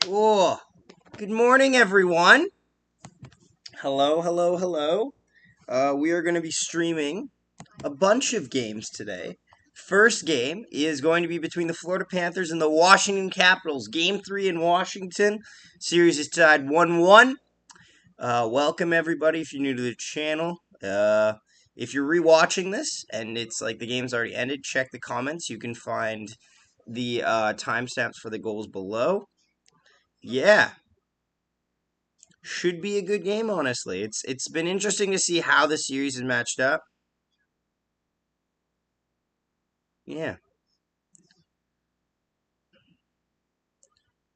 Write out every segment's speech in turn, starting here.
Oh, good morning, everyone. Hello, hello, hello. We are going to be streaming a bunch of games today. First game is going to be between the Florida Panthers and the Washington Capitals. Game 3 in Washington. Series is tied 1-1. Welcome, everybody, if you're new to the channel. If you're rewatching this and it's like the game's already ended, check the comments. You can find the timestamps for the goals below. Yeah, should be a good game, honestly. It's been interesting to see how the series is matched up. Yeah.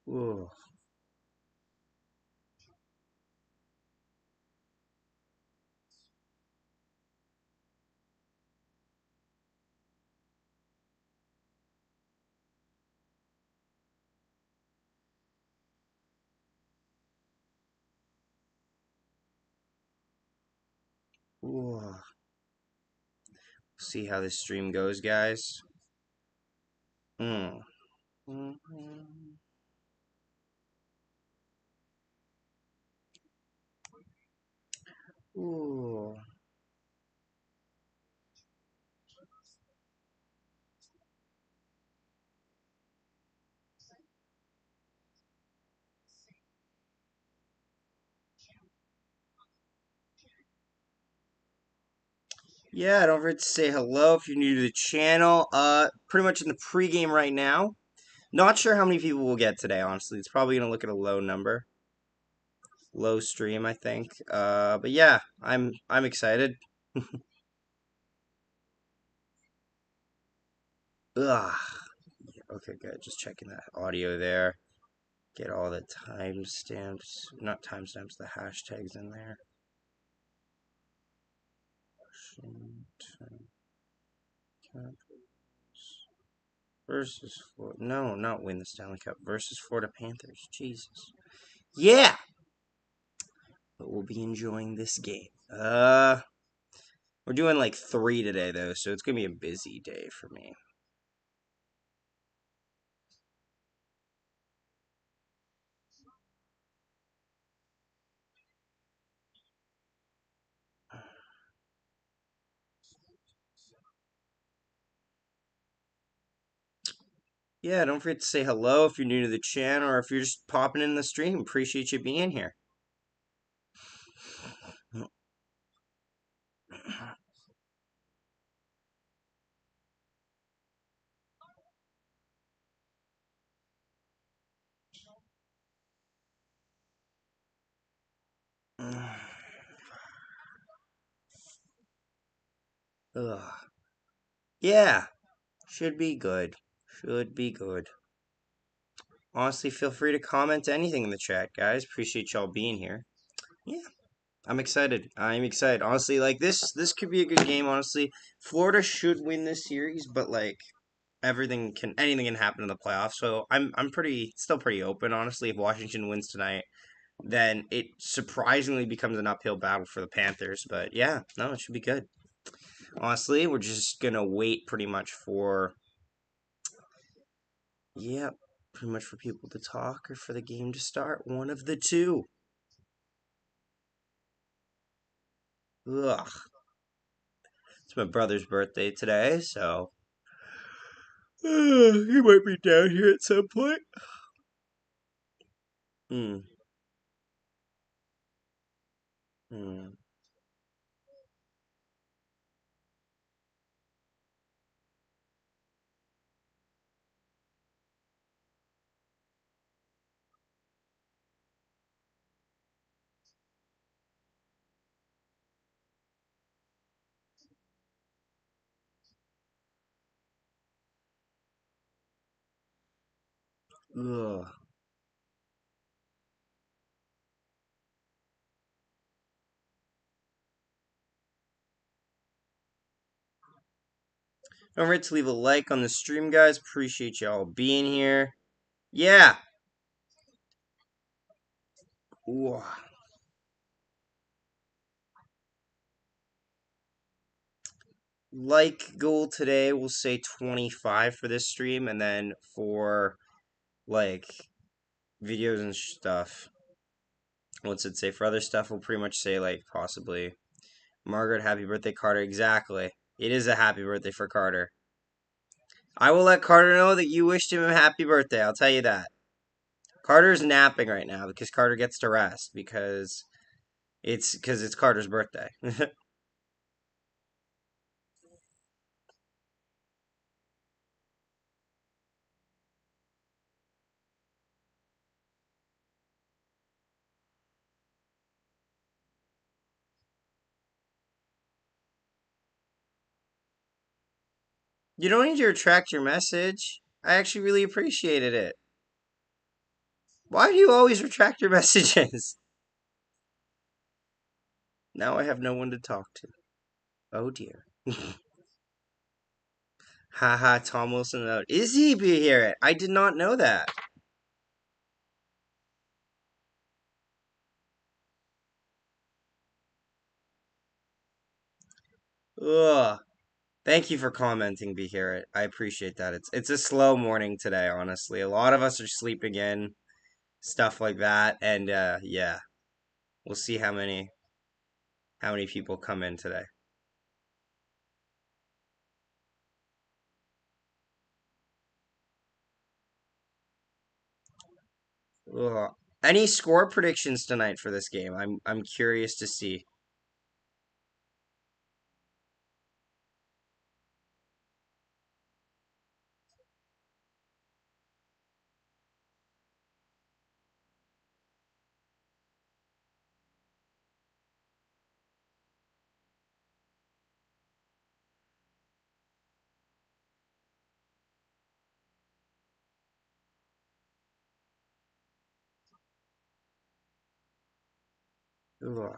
Ooh. Ooh. See how this stream goes, guys. Mm. Mhm. Ooh. Yeah, don't forget to say hello if you're new to the channel. Pretty much in the pregame right now. Not sure how many people we'll get today, honestly. It's probably gonna look at a low number. Low stream, I think. But yeah, I'm excited. Ugh. Okay, good. Just checking that audio there. Get all the timestamps, not timestamps, the hashtags in there. Washington Capitals versus Florida. No, not win the Stanley Cup. Versus Florida Panthers. Jesus. Yeah! But we'll be enjoying this game. We're doing like 3 today, though, so it's going to be a busy day for me. Yeah, don't forget to say hello if you're new to the channel or if you're just popping in the stream. Appreciate you being here. Ugh. Yeah, should be good. Should be good. Honestly, feel free to comment anything in the chat, guys. Appreciate y'all being here. Yeah, I'm excited. I'm excited. Honestly, like this could be a good game, honestly. Florida should win this series, but like anything can happen in the playoffs. So I'm pretty still pretty open, honestly. If Washington wins tonight, then it surprisingly becomes an uphill battle for the Panthers. But yeah, no, it should be good. Honestly, we're just gonna wait pretty much for yeah, pretty much for people to talk or for the game to start. One of the two. Ugh. It's my brother's birthday today, so he might be down here at some point. Hmm. Hmm. Ugh. Don't forget to leave a like on the stream, guys. Appreciate y'all being here. Yeah. Ooh. Like goal today, we'll say 25 for this stream, and then for like videos and stuff, what's it say? For other stuff, we'll pretty much say, like, possibly, Margaret, happy birthday, Carter. Exactly. It is a happy birthday for Carter. I will let Carter know that you wished him a happy birthday. I'll tell you that. Carter's napping right now because Carter gets to rest because it's Carter's birthday. You don't need to retract your message. I actually really appreciated it. Why do you always retract your messages? Now I have no one to talk to. Oh dear. Haha, Tom Wilson out. Is he be here? I did not know that. Ugh. Thank you for commenting, Be Here. I appreciate that. It's a slow morning today, honestly. A lot of us are sleeping in, stuff like that, and yeah, we'll see how many people come in today. Ugh. Any score predictions tonight for this game? I'm curious to see. Ugh.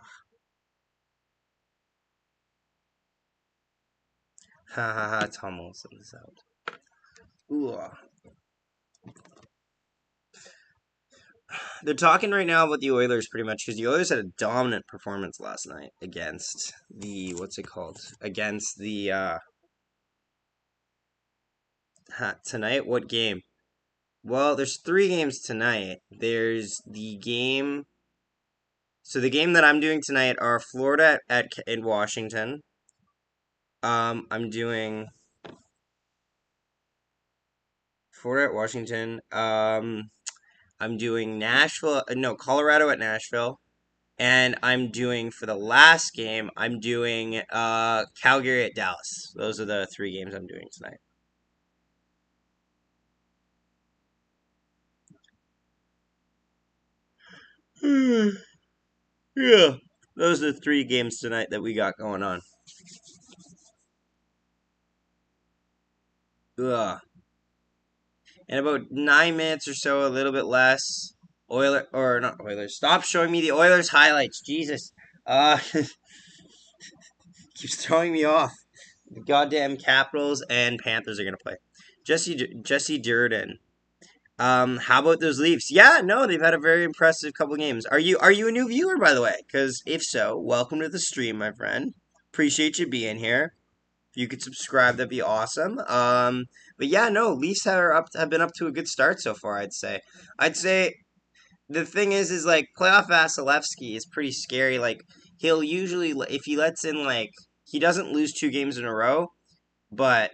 Ha ha ha! Tom Wilson's out. Ugh. They're talking right now about the Oilers pretty much because the Oilers had a dominant performance last night against the what's it called? Against the tonight. What game? Well, there's three games tonight. There's the game. So the game that I'm doing tonight are Florida in Washington. I'm doing Florida at Washington. I'm doing Nashville. No, Colorado at Nashville. And I'm doing for the last game. I'm doing Calgary at Dallas. Those are the three games I'm doing tonight. Yeah, those are the three games tonight that we got going on. Ugh. In about 9 minutes or so, a little bit less. Oiler or not Oilers. Stop showing me the Oilers highlights. Jesus. Keeps throwing me off. The goddamn Capitals and Panthers are gonna play. Jesse Durden. How about those Leafs? Yeah, no, they've had a very impressive couple games. Are you a new viewer, by the way? Because if so, welcome to the stream, my friend. Appreciate you being here. If you could subscribe, that'd be awesome. But yeah, no, Leafs have been up to a good start so far. I'd say the thing is like playoff Vasilevsky is pretty scary. Like he'll usually if he lets in like he doesn't lose two games in a row, but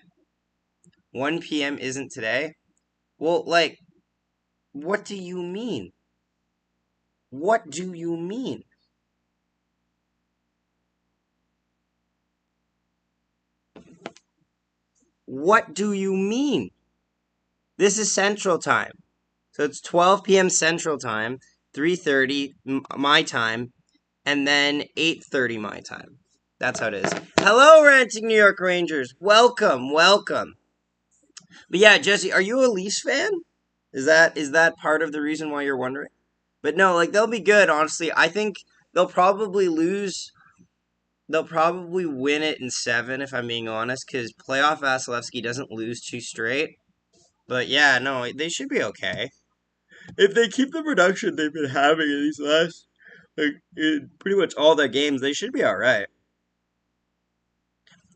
1 p.m. isn't today. Well, like what do you mean? What do you mean? What do you mean? This is Central Time. So it's 12 p.m. Central Time, 3:30 my time, and then 8:30 my time. That's how it is. Hello, Ranting New York Rangers. Welcome, welcome. But yeah, Jesse, are you a Leafs fan? Is that part of the reason why you're wondering? But no, like they'll be good, honestly. I think they'll probably lose. They'll probably win it in seven, if I'm being honest, because playoff Vasilevsky doesn't lose two straight. But yeah, no, they should be okay. If they keep the production they've been having in these last, like, in pretty much all their games, they should be all right.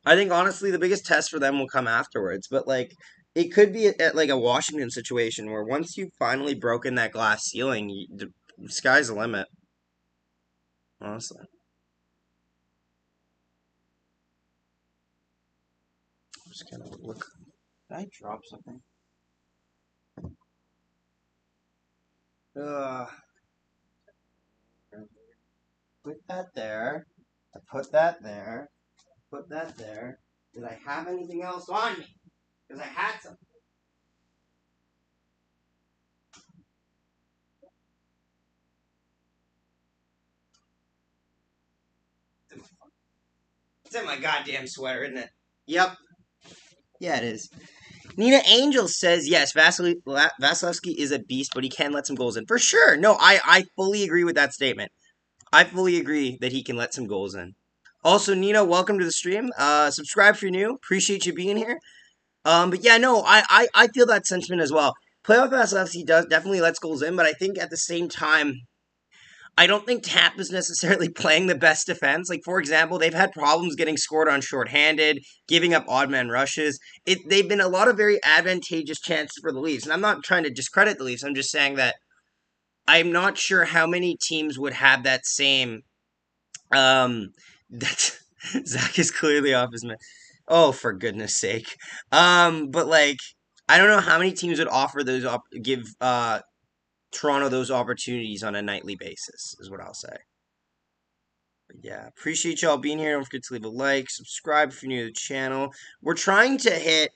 I think honestly, the biggest test for them will come afterwards. But like, it could be at like a Washington situation where once you've finally broken that glass ceiling, the sky's the limit. Honestly, I'm just gonna look. Did I drop something? Uh, put that there. I put that there. Put that there. Did I have anything else on me? Because I had something. It's in my goddamn sweater, isn't it? Yep. Yeah, it is. Nina Angel says yes. Vasilevsky is a beast, but he can let some goals in for sure. No, I fully agree with that statement. I fully agree that he can let some goals in. Also, Nina, welcome to the stream. Subscribe if you're new. Appreciate you being here. But yeah, no, I feel that sentiment as well. Playoff Vasilevsky does definitely lets goals in, but I think at the same time, I don't think Tampa's necessarily playing the best defense. Like, for example, they've had problems getting scored on shorthanded, giving up odd man rushes. They've been a lot of very advantageous chances for the Leafs. And I'm not trying to discredit the Leafs. I'm just saying that I'm not sure how many teams would have that same. That Zach is clearly off his man. Oh, for goodness sake. But like, I don't know how many teams would offer give Toronto those opportunities on a nightly basis. Is what I'll say. Yeah, appreciate y'all being here. Don't forget to leave a like, subscribe if you're new to the channel. We're trying to hit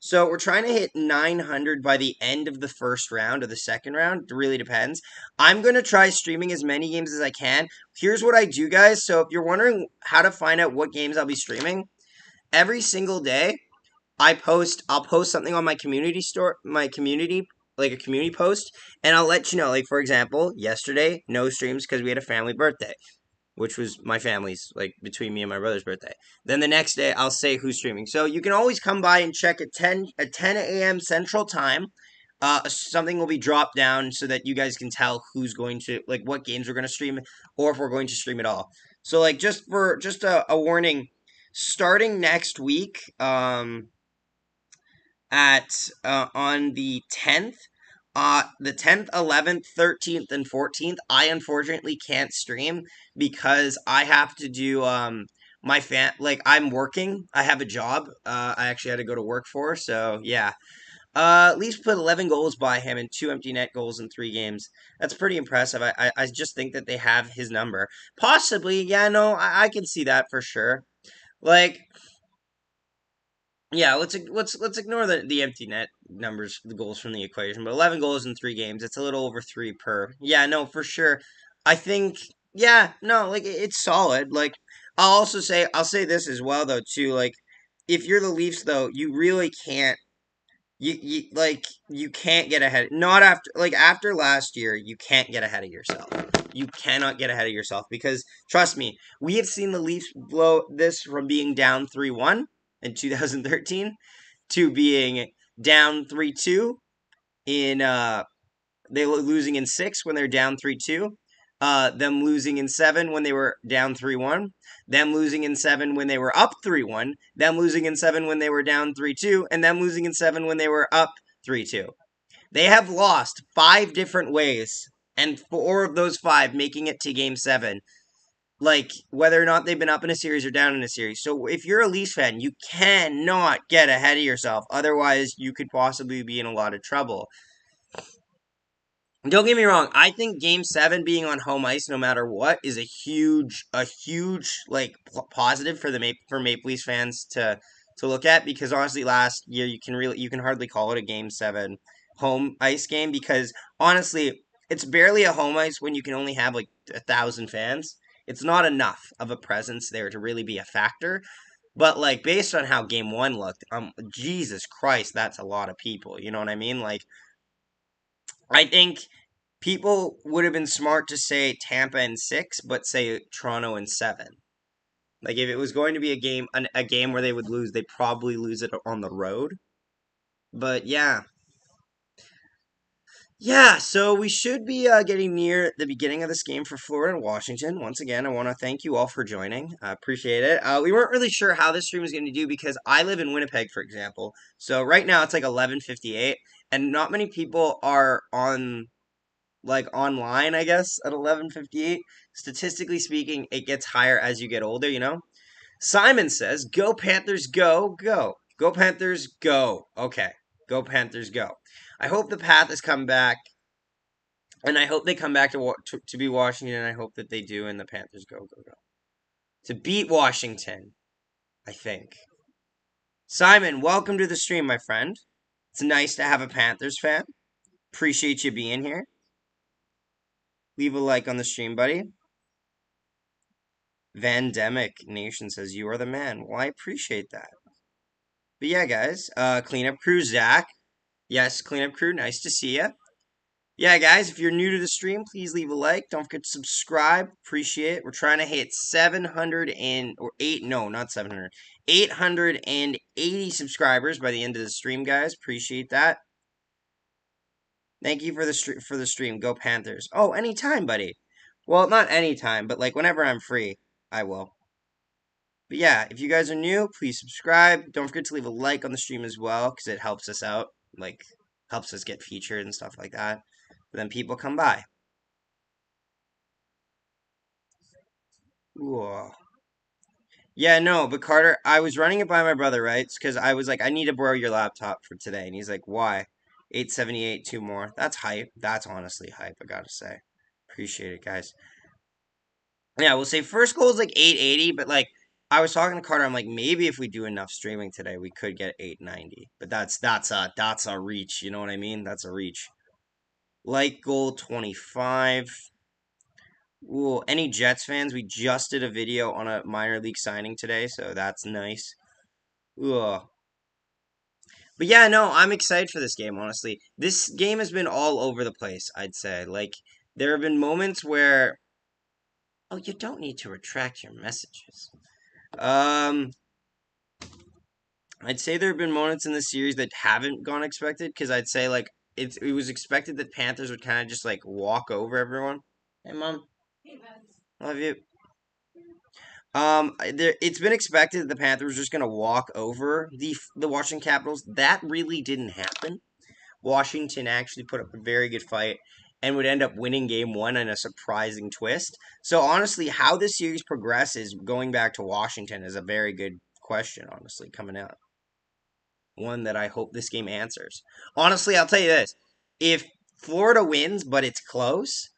so we're trying to hit 900 by the end of the first round or the second round. It really depends. I'm going to try streaming as many games as I can. Here's what I do, guys. So if you're wondering how to find out what games I'll be streaming, every single day I'll post something on my community store, my community, like a community post, and I'll let you know. Like for example, yesterday, no streams because we had a family birthday, which was my family's, like between me and my brother's birthday. Then the next day, I'll say who's streaming. So you can always come by and check at 10 a.m. Central Time. Something will be dropped down so that you guys can tell who's going to like what games we're going to stream or if we're going to stream at all. So like just a warning, starting next week, at on the 10th, 11th, 13th, and 14th. I unfortunately can't stream because I have to do my like I'm working. I have a job. I actually had to go to work for. So yeah. At least put 11 goals by him and 2 empty net goals in 3 games. That's pretty impressive. I just think that they have his number. Possibly, yeah, no, I can see that for sure. Like, yeah, let's ignore the empty net numbers, the goals from the equation. But 11 goals in 3 games, it's a little over 3 per. Yeah, no, for sure. I think yeah, no, like it's solid. Like I'll say this as well though too. Like if you're the Leafs though, you really can't you can't get ahead. Not after like after last year, you can't get ahead of yourself. You cannot get ahead of yourself because trust me, we have seen the Leafs blow this from being down 3-1 in 2013 to being down 3-2 in they were losing in 6 when they're down 3-2. Them losing in 7 when they were down 3-1. Them losing in 7 when they were up 3-1. Them losing in 7 when they were down 3-2. And them losing in 7 when they were up 3-2. They have lost 5 different ways, and 4 of those 5 making it to game 7. Like, whether or not they've been up in a series or down in a series. So, if you're a Leafs fan, you cannot get ahead of yourself. Otherwise, you could possibly be in a lot of trouble. Don't get me wrong. I think Game 7 being on home ice, no matter what, is a huge like positive for for Maple Leafs fans to look at because honestly, last year you can hardly call it a Game 7 home ice game because honestly, it's barely a home ice when you can only have like 1,000 fans. It's not enough of a presence there to really be a factor. But like based on how Game 1 looked, Jesus Christ, that's a lot of people. You know what I mean? Like I think people would have been smart to say Tampa in 6, but say Toronto in 7. Like if it was going to be a game where they would lose, they'd probably lose it on the road. But yeah, Yeah, so we should be getting near the beginning of this game for Florida and Washington. Once again, I want to thank you all for joining. I appreciate it. We weren't really sure how this stream was going to do because I live in Winnipeg, for example. So right now it's like 11:58, and not many people are on like online, I guess, at 11:58. Statistically speaking, it gets higher as you get older, you know? Simon says, "Go Panthers, go, go. Go Panthers, go." Okay. Go Panthers, go. I hope the path has come back, and I hope they come back to be Washington, and I hope that they do, and the Panthers go, go, go. To beat Washington, I think. Simon, welcome to the stream, my friend. It's nice to have a Panthers fan. Appreciate you being here. Leave a like on the stream, buddy. Vandemic Nation says, "You are the man." Well, I appreciate that. But yeah, guys, cleanup crew, Zach. Yes, cleanup crew, nice to see you. Yeah, guys, if you're new to the stream, please leave a like. Don't forget to subscribe. Appreciate it. We're trying to hit 700 and, or 8, no, not 700, 880 subscribers by the end of the stream, guys. Appreciate that. Thank you for the stream. Go Panthers. Oh, anytime, buddy. Well, not anytime, but like whenever I'm free, I will. But yeah, if you guys are new, please subscribe. Don't forget to leave a like on the stream as well, because it helps us out. Like, helps us get featured and stuff like that. But then people come by. Ooh. Yeah, no, but Carter, I was running it by my brother, right? Because I was like, I need to borrow your laptop for today. And he's like, why? 878, two more. That's hype. That's honestly hype, I gotta say. Appreciate it, guys. Yeah, we'll say first goal is like 880, but like, I was talking to Carter, I'm like, maybe if we do enough streaming today, we could get 890. But that's a reach, you know what I mean? That's a reach. Like goal 25. Ooh, any Jets fans? We just did a video on a minor league signing today, so that's nice. Ugh. But yeah, no, I'm excited for this game, honestly. This game has been all over the place, I'd say. Like, there have been moments where, oh, you don't need to retract your messages. Um, I'd say there have been moments in the series that haven't gone expected, because I'd say, like, it was expected that Panthers would kind of just, like, walk over everyone. Hey, Mom. Love you. It's been expected that the Panthers were just gonna walk over the Washington Capitals. That really didn't happen. Washington actually put up a very good fight and would end up winning game one in a surprising twist. So honestly, how this series progresses going back to Washington is a very good question, honestly, coming out. One that I hope this game answers. Honestly, I'll tell you this. If Florida wins, but it's close,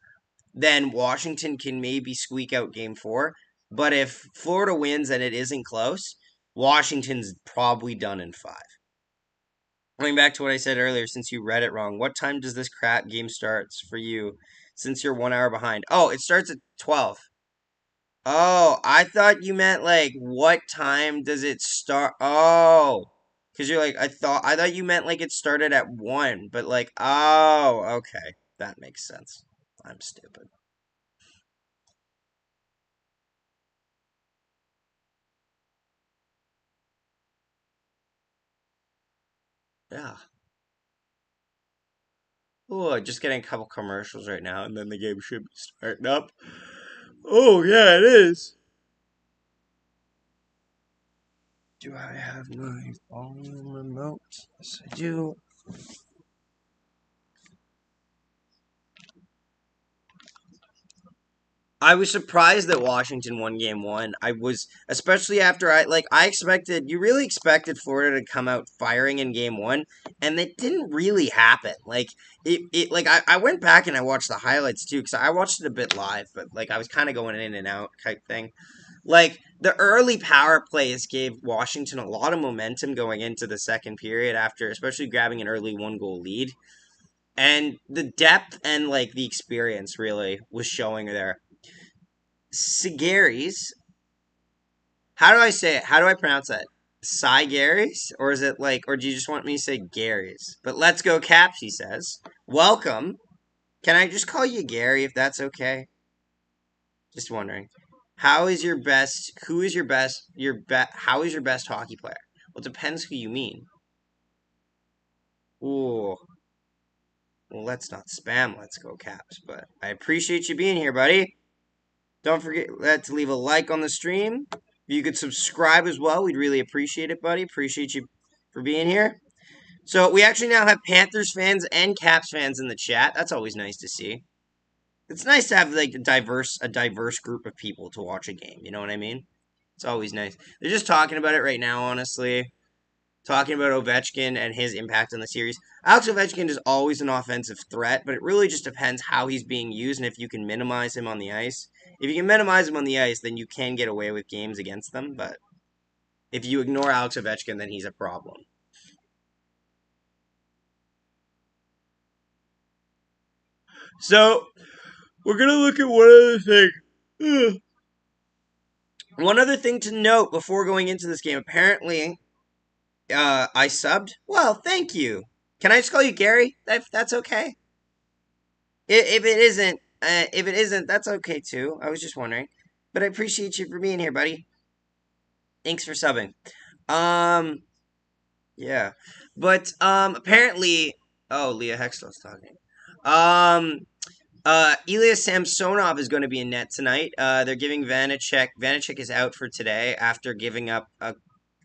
then Washington can maybe squeak out game four. But if Florida wins and it isn't close, Washington's probably done in five. Going back to what I said earlier, since you read it wrong, what time does this crap game starts for you since you're 1 hour behind? Oh, it starts at 12. Oh, I thought you meant like what time does it start? Oh, because you're like, I thought you meant like it started at 1, but like, oh, okay. That makes sense. I'm stupid. Yeah. Oh, just getting a couple commercials right now, and then the game should be starting up. Oh, yeah, it is. Do I have my volume remote? Yes, I do. I was surprised that Washington won game one. I was, especially after I expected, you really expected Florida to come out firing in game one, and that didn't really happen. I went back and I watched the highlights too, because I watched it a bit live, but like, I was kind of going in and out type thing. Like, the early power plays gave Washington a lot of momentum going into the second period after, especially grabbing an early 1 goal lead. And the depth and, like, the experience really was showing there. Sigaries. How do I say it? How do I pronounce that? Sigaries? Or is it like, or do you just want me to say Gary's? But let's go Caps, he says. Welcome. Can I just call you Gary if that's okay? Just wondering. Who is how is your best hockey player? Well, it depends who you mean. Ooh. Well, let's not spam Let's Go Caps, but I appreciate you being here, buddy. Don't forget to leave a like on the stream. If you could subscribe as well, we'd really appreciate it, buddy. Appreciate you for being here. So we actually now have Panthers fans and Caps fans in the chat. That's always nice to see. It's nice to have like a diverse group of people to watch a game. You know what I mean? It's always nice. They're just talking about it right now, honestly. Talking about Ovechkin and his impact on the series. Alex Ovechkin is always an offensive threat, but it really just depends how he's being used and if you can minimize him on the ice. If you can minimize him on the ice, then you can get away with games against them, but if you ignore Alex Ovechkin, then he's a problem. So, we're going to look at one other thing. One other thing to note before going into this game. Apparently, I subbed. Well, thank you. Can I just call you Gary? That's okay. If it isn't, that's okay too. I was just wondering, but I appreciate you for being here, buddy. Thanks for subbing. Yeah, but apparently, oh, Leah Hextall's talking. Ilya Samsonov is going to be in net tonight. They're giving Vanacek. Vanacek is out for today after giving up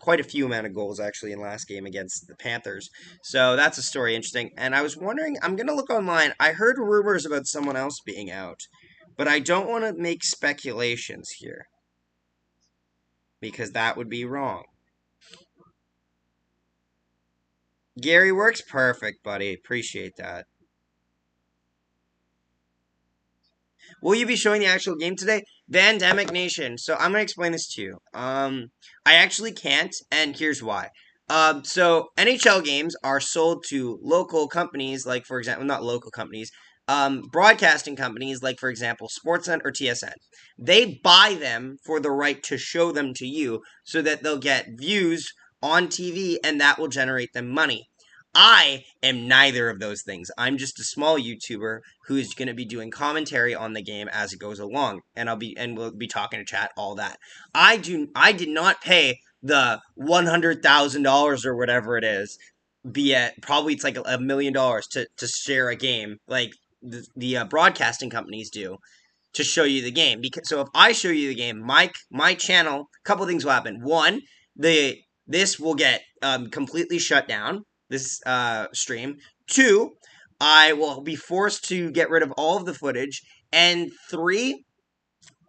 quite a few amount of goals actually in last game against the Panthers. So that's a story interesting. And I was wondering, I'm going to look online. I heard rumors about someone else being out, but I don't want to make speculations here because that would be wrong. Gary works perfect, buddy. Appreciate that. Will you be showing the actual game today? Vandemic Nation. So I'm gonna explain this to you. I actually can't, and here's why. So NHL games are sold to local companies, like for example, not local companies, broadcasting companies, like for example, Sportsnet or TSN. They buy them for the right to show them to you, so that they'll get views on TV, and that will generate them money. I am neither of those things. I'm just a small YouTuber who's going to be doing commentary on the game as it goes along, and we'll be talking to chat, all that. I did not pay the $100,000 or whatever it is, be it probably it's like $1 million to share a game like the broadcasting companies do to show you the game. Because so if I show you the game, my channel, a couple things will happen. One, this will get completely shut down, this stream. Two, I will be forced to get rid of all of the footage. And three,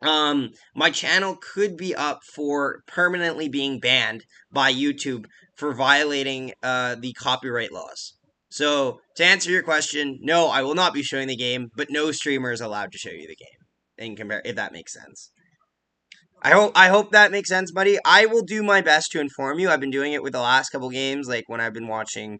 my channel could be up for permanently being banned by YouTube for violating the copyright laws. So to answer your question, no, I will not be showing the game, but no streamer is allowed to show you the game. If that makes sense. I hope that makes sense, buddy. I will do my best to inform you. I've been doing it with the last couple games, like when I've been watching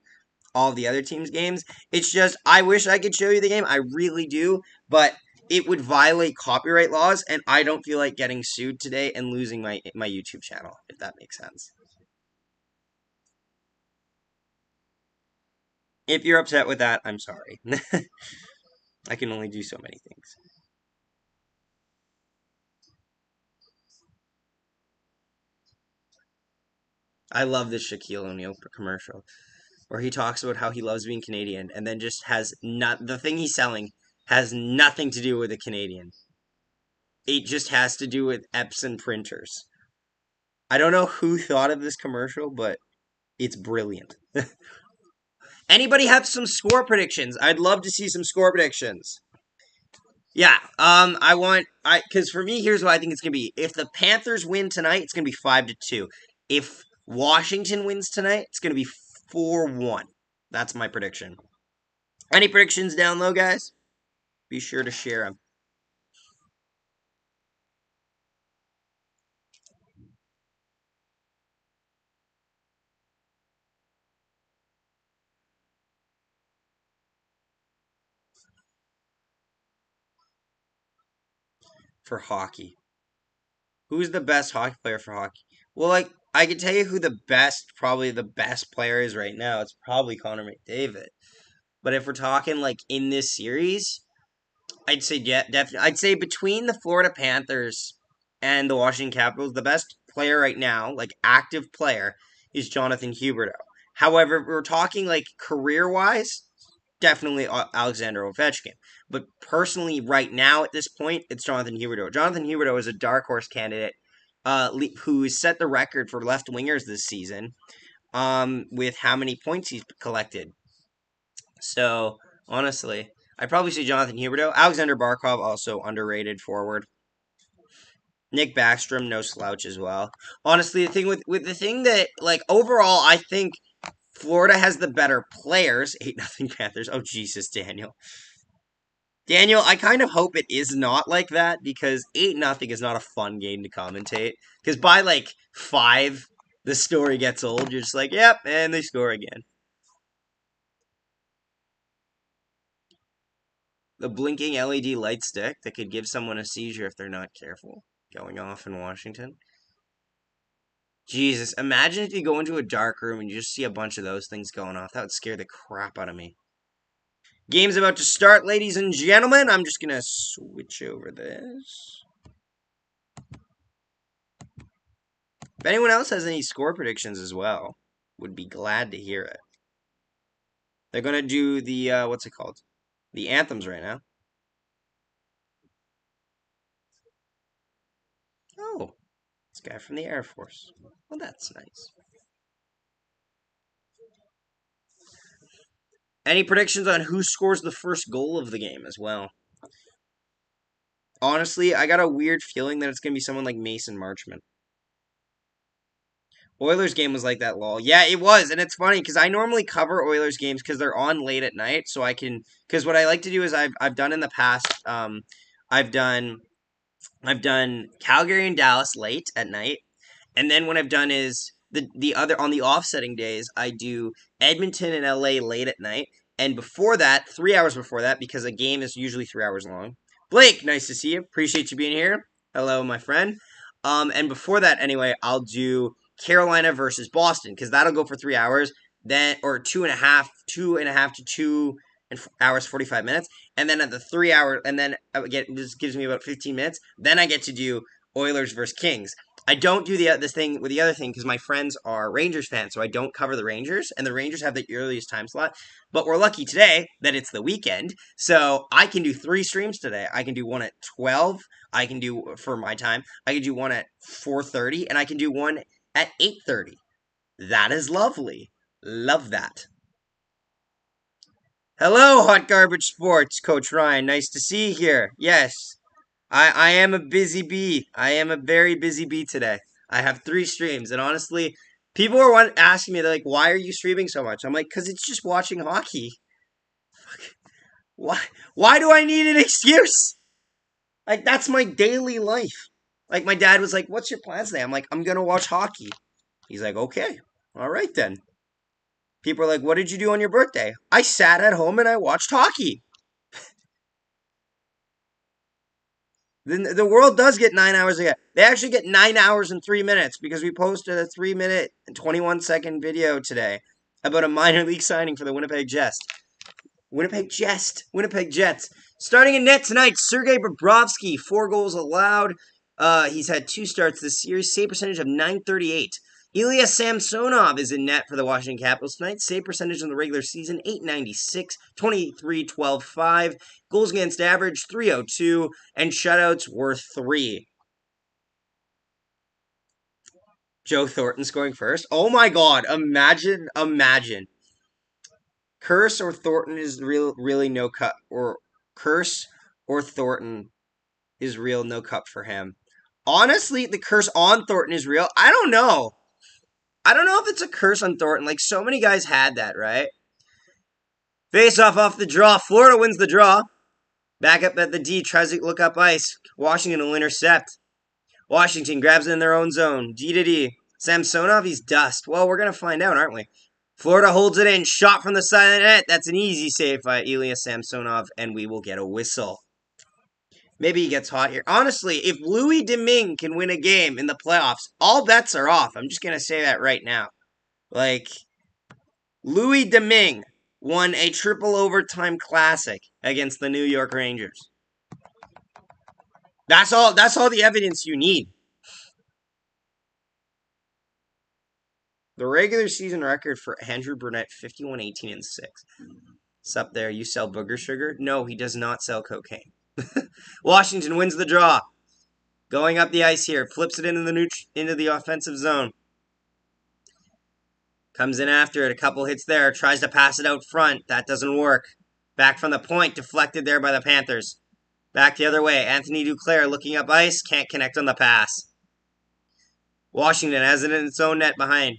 all the other teams' games. It's just I wish I could show you the game. I really do, but it would violate copyright laws, and I don't feel like getting sued today and losing my YouTube channel, if that makes sense. If you're upset with that, I'm sorry. I can only do so many things. I love this Shaquille O'Neal commercial where he talks about how he loves being Canadian and then just has not the thing he's selling has nothing to do with a Canadian. It just has to do with Epson printers. I don't know who thought of this commercial, but it's brilliant. Anybody have some score predictions? I'd love to see some score predictions. Yeah, because for me, here's what I think it's gonna be. If the Panthers win tonight, it's gonna be 5-2. If Washington wins tonight, it's gonna be 4-1. That's my prediction. Any predictions down low, guys? Be sure to share them. For hockey. Who's the best hockey player for hockey? Well, like, I can tell you who probably the best player is right now. It's probably Connor McDavid. But if we're talking, like, in this series, I'd say, yeah, definitely. I'd say between the Florida Panthers and the Washington Capitals, the best player right now, like, active player, is Jonathan Huberdeau. However, if we're talking, like, career-wise, definitely Alexander Ovechkin. But personally, right now at this point, it's Jonathan Huberdeau. Jonathan Huberdeau is a dark horse candidate who set the record for left wingers this season with how many points he's collected. So, honestly, I'd probably say Jonathan Huberdeau. Alexander Barkov, also underrated forward. Nick Backstrom, no slouch as well. Honestly, the thing with the thing that, like, overall, I think Florida has the better players. 8-0 Panthers. Oh, Jesus, Daniel. Daniel, I kind of hope it is not like that because 8-0 is not a fun game to commentate. Because by, like, 5, the story gets old. You're just like, yep, and they score again. The blinking LED light stick that could give someone a seizure if they're not careful. Going off in Washington. Jesus, imagine if you go into a dark room and you just see a bunch of those things going off. That would scare the crap out of me. Game's about to start, ladies and gentlemen. I'm just going to switch over this. If anyone else has any score predictions as well, would be glad to hear it. They're going to do the, what's it called? The anthems right now. Oh, this guy from the Air Force. Well, that's nice. Any predictions on who scores the first goal of the game as well? Honestly, I got a weird feeling that it's going to be someone like Mason Marchment. Oilers game was like that, lol. Yeah, it was, and it's funny because I normally cover Oilers games because they're on late at night, so I can. Because what I like to do is I've done in the past. I've done Calgary and Dallas late at night, and then what I've done is the other on the offsetting days I do Edmonton and LA late at night, and before that, 3 hours before that, because a game is usually 3 hours long. Blake, nice to see you. Appreciate you being here. Hello, my friend. And before that, anyway, I'll do Carolina versus Boston because that'll go for 3 hours. Then or 2.5 to 2 hours 45 minutes, and then at the 3 hour, and then again this gives me about 15 minutes. Then I get to do Oilers versus Kings. I don't do this thing with the other thing because my friends are Rangers fans, so I don't cover the Rangers, and the Rangers have the earliest time slot. But we're lucky today that it's the weekend, so I can do 3 streams today. I can do one at 12. I can do for my time. I can do one at 4:30, and I can do one at 8:30. That is lovely. Love that. Hello, Hot Garbage Sports, Coach Ryan. Nice to see you here. Yes, I am a busy bee. I am a very busy bee today. I have 3 streams, and honestly, people are asking me, they're like, why are you streaming so much? I'm like, because it's just watching hockey. Why, why do I need an excuse? Like, that's my daily life. Like, my dad was like, what's your plans today? I'm like, I'm going to watch hockey. He's like, okay, all right then. People are like, what did you do on your birthday? I sat at home and I watched hockey. The world does get 9 hours a day. They actually get 9 hours and 3 minutes because we posted a 3-minute and 21-second video today about a minor league signing for the Winnipeg Jets. Winnipeg Jets. Starting in net tonight, Sergei Bobrovsky, 4 goals allowed. He's had 2 starts this series, save percentage of .938. Ilya Samsonov is in net for the Washington Capitals tonight. Save percentage in the regular season, .896, 23, 12, 5. Goals against average, .302, and shutouts were 3. Joe Thornton scoring first. Oh my god, imagine. Curse or Thornton is really no cut, or Curse or Thornton is real no cup for him. Honestly, the curse on Thornton is real. I don't know. I don't know if it's a curse on Thornton. Like, so many guys had that, right? Face off the draw. Florida wins the draw. Back up at the D, tries to look up ice. Washington will intercept. Washington grabs it in their own zone. D to D. Samsonov, he's dust. Well, we're going to find out, aren't we? Florida holds it in. Shot from the side of the net. That's an easy save by Ilya Samsonov, and we will get a whistle. Maybe he gets hot here. Honestly, if Louis Domingue can win a game in the playoffs, all bets are off. I'm just going to say that right now. Like, Louis Domingue won a triple overtime classic against the New York Rangers. That's all the evidence you need. The regular season record for Andrew Burnett, 51-18-6. Sup there, you sell booger sugar? No, he does not sell cocaine. Washington wins the draw. Going up the ice here, flips it into the offensive zone. Comes in after it, a couple hits there, tries to pass it out front. That doesn't work. Back from the point, deflected there by the Panthers. Back the other way, Anthony Duclair looking up ice, can't connect on the pass. Washington has it in its own net behind.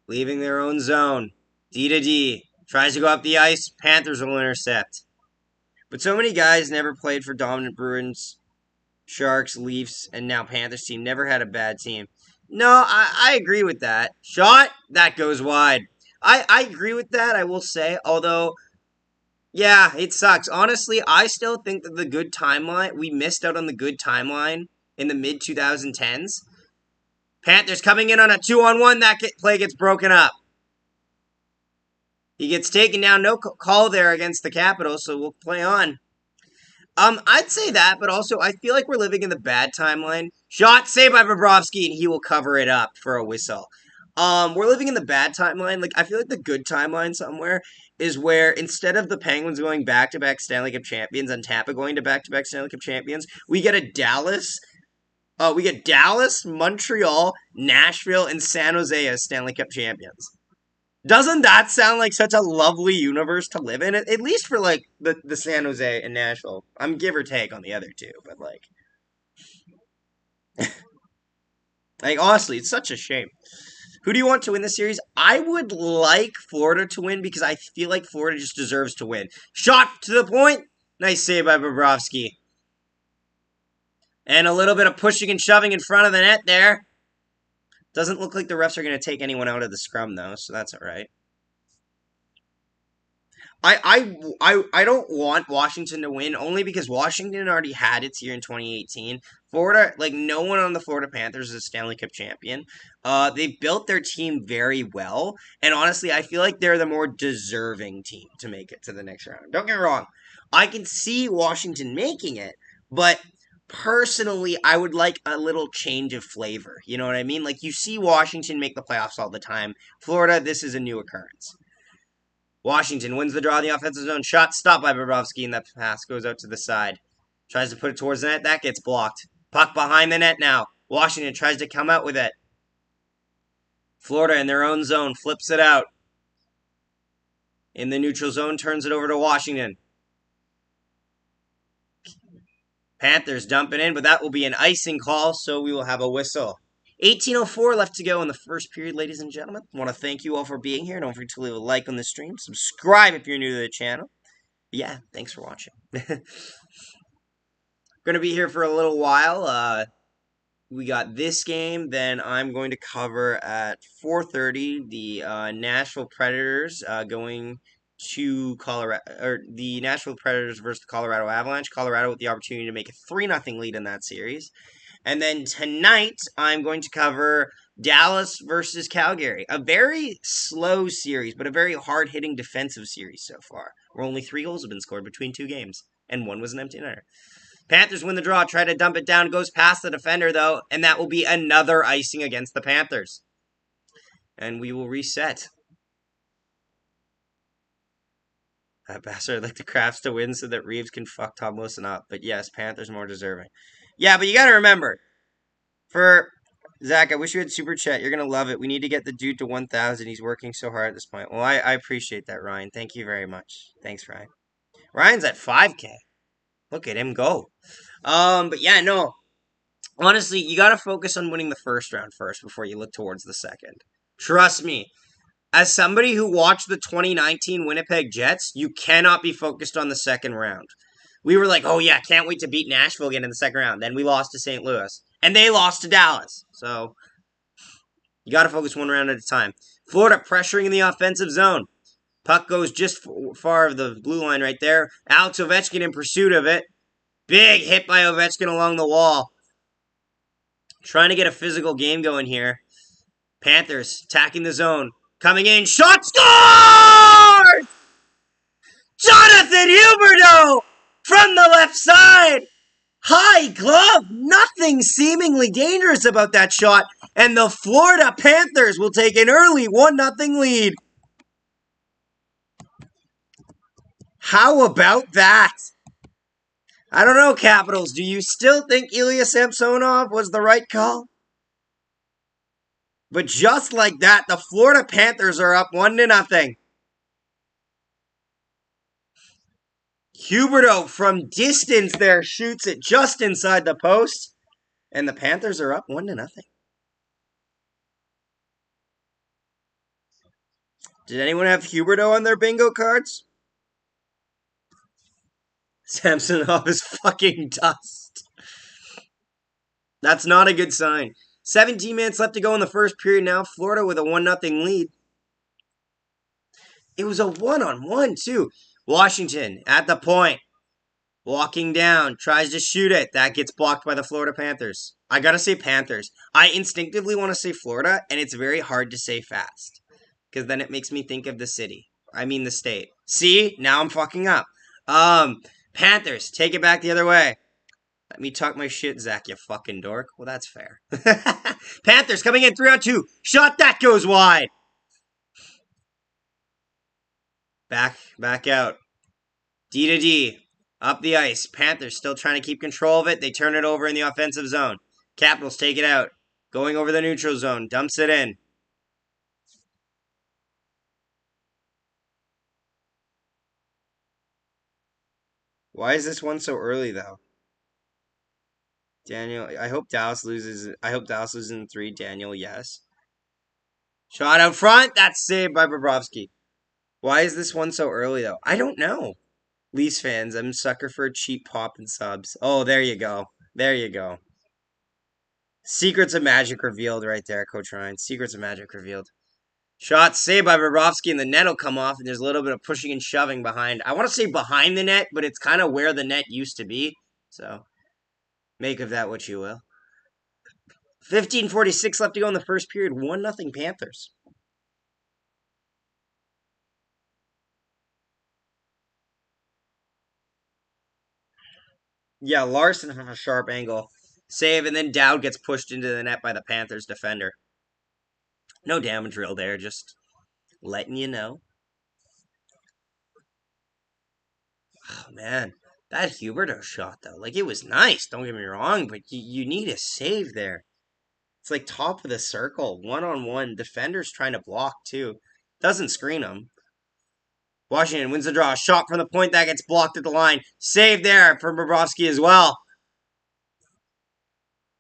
Leaving their own zone. D to D. Tries to go up the ice, Panthers will intercept. But so many guys never played for dominant Bruins, Sharks, Leafs, and now Panthers team. Never had a bad team. No, I agree with that. Shot, that goes wide. I agree with that, I will say. Although, yeah, it sucks. Honestly, I still think that the good timeline, we missed out on the good timeline in the mid-2010s. Panthers coming in on a 2-on-1. That play gets broken up. He gets taken down. No call there against the Capitals, so we'll play on. I'd say that, but also I feel like we're living in the bad timeline. Shot saved by Bobrovsky, and he will cover it up for a whistle. We're living in the bad timeline. Like, I feel like the good timeline somewhere is where instead of the Penguins going back-to-back Stanley Cup champions and Tampa going to back-to-back Stanley Cup champions, we get Dallas, Montreal, Nashville, and San Jose as Stanley Cup champions. Doesn't that sound like such a lovely universe to live in? At least for, like, the San Jose and Nashville. I'm give or take on the other two, but, like... like, honestly, it's such a shame. Who do you want to win this series? I would like Florida to win because I feel like Florida just deserves to win. Shot to the point. Nice save by Bobrovsky. And a little bit of pushing and shoving in front of the net there. Doesn't look like the refs are going to take anyone out of the scrum, though, so that's all right. I don't want Washington to win, only because Washington already had its year in 2018. Florida, like, no one on the Florida Panthers is a Stanley Cup champion. They've built their team very well, and honestly, I feel like they're the more deserving team to make it to the next round. Don't get me wrong. I can see Washington making it, but... personally, I would like a little change of flavor. You know what I mean? Like, you see Washington make the playoffs all the time. Florida, this is a new occurrence. Washington wins the draw in the offensive zone. Shot stopped by Bobrovsky, and that pass goes out to the side. Tries to put it towards the net. That gets blocked. Puck behind the net now. Washington tries to come out with it. Florida in their own zone flips it out. In the neutral zone, turns it over to Washington. Panthers dump it in, but that will be an icing call, so we will have a whistle. 18:04 left to go in the first period, ladies and gentlemen. I want to thank you all for being here. Don't forget to leave a like on the stream. Subscribe if you're new to the channel. Yeah, thanks for watching. Going to be here for a little while. We got this game, then I'm going to cover at 4:30 the Nashville Predators going to Colorado, or the Nashville Predators versus the Colorado Avalanche. Colorado with the opportunity to make a 3-0 lead in that series. And then tonight, I'm going to cover Dallas versus Calgary. A very slow series, but a very hard-hitting defensive series so far, where only 3 goals have been scored between 2 games, and 1 was an empty netter. Panthers win the draw, try to dump it down, goes past the defender, though, and that will be another icing against the Panthers. And we will reset. Bastard, I'd like the Crafts to win so that Reeves can fuck Tom Wilson up. But yes, Panthers more deserving. Yeah, but you gotta remember, for Zach, I wish you had Super Chat. You're gonna love it. We need to get the dude to 1,000. He's working so hard at this point. Well, I appreciate that, Ryan. Thank you very much. Thanks, Ryan. Ryan's at 5K. Look at him go. But yeah, no. Honestly, you gotta focus on winning the first round first before you look towards the second. Trust me. As somebody who watched the 2019 Winnipeg Jets, you cannot be focused on the second round. We were like, oh yeah, can't wait to beat Nashville again in the second round. Then we lost to St. Louis. And they lost to Dallas. So, you got to focus one round at a time. Florida pressuring in the offensive zone. Puck goes just far of the blue line right there. Alex Ovechkin in pursuit of it. Big hit by Ovechkin along the wall. Trying to get a physical game going here. Panthers attacking the zone. Coming in, shot scored! Jonathan Huberdeau from the left side. High glove, nothing seemingly dangerous about that shot. And the Florida Panthers will take an early 1-0 lead. How about that? I don't know, Capitals. Do you still think Ilya Samsonov was the right call? But just like that, the Florida Panthers are up 1-0. Huberdeau from distance there shoots it just inside the post, and the Panthers are up 1-0. Did anyone have Huberdeau on their bingo cards? Samsonov is fucking dust. That's not a good sign. 17 minutes left to go in the first period now. Florida with a 1-0 lead. It was a one-on-one, too. Washington at the point. Walking down. Tries to shoot it. That gets blocked by the Florida Panthers. I gotta say Panthers. I instinctively want to say Florida, and it's very hard to say fast. Because then it makes me think of the city. I mean the state. See? Now I'm fucking up. Panthers. Take it back the other way. Let me talk my shit, Zach, you fucking dork. Well, that's fair. Panthers coming in 3-on-2. Shot that goes wide. Back out. D to D. Up the ice. Panthers still trying to keep control of it. They turn it over in the offensive zone. Capitals take it out. Going over the neutral zone. Dumps it in. Why is this one so early, though? Daniel, I hope Dallas loses. I hope Dallas loses in 3. Daniel, yes. Shot out front. That's saved by Bobrovsky. Why is this one so early, though? I don't know. Leafs fans, I'm a sucker for cheap pop and subs. Oh, there you go. There you go. Secrets of Magic revealed right there, Coach Ryan. Secrets of Magic revealed. Shot saved by Bobrovsky, and the net will come off, and there's a little bit of pushing and shoving behind. I want to say behind the net, but it's kind of where the net used to be. So, make of that what you will. 15:46 left to go in the first period. 1-0 Panthers. Yeah, Larson from a sharp angle. Save, and then Dowd gets pushed into the net by the Panthers defender. No damage real there, just letting you know. Oh, man. That Huberto shot, though. Like, it was nice, don't get me wrong, but you need a save there. It's like top of the circle, one-on-one. Defender's trying to block, too. Doesn't screen him. Washington wins the draw. Shot from the point that gets blocked at the line. Save there for Bobrovsky as well.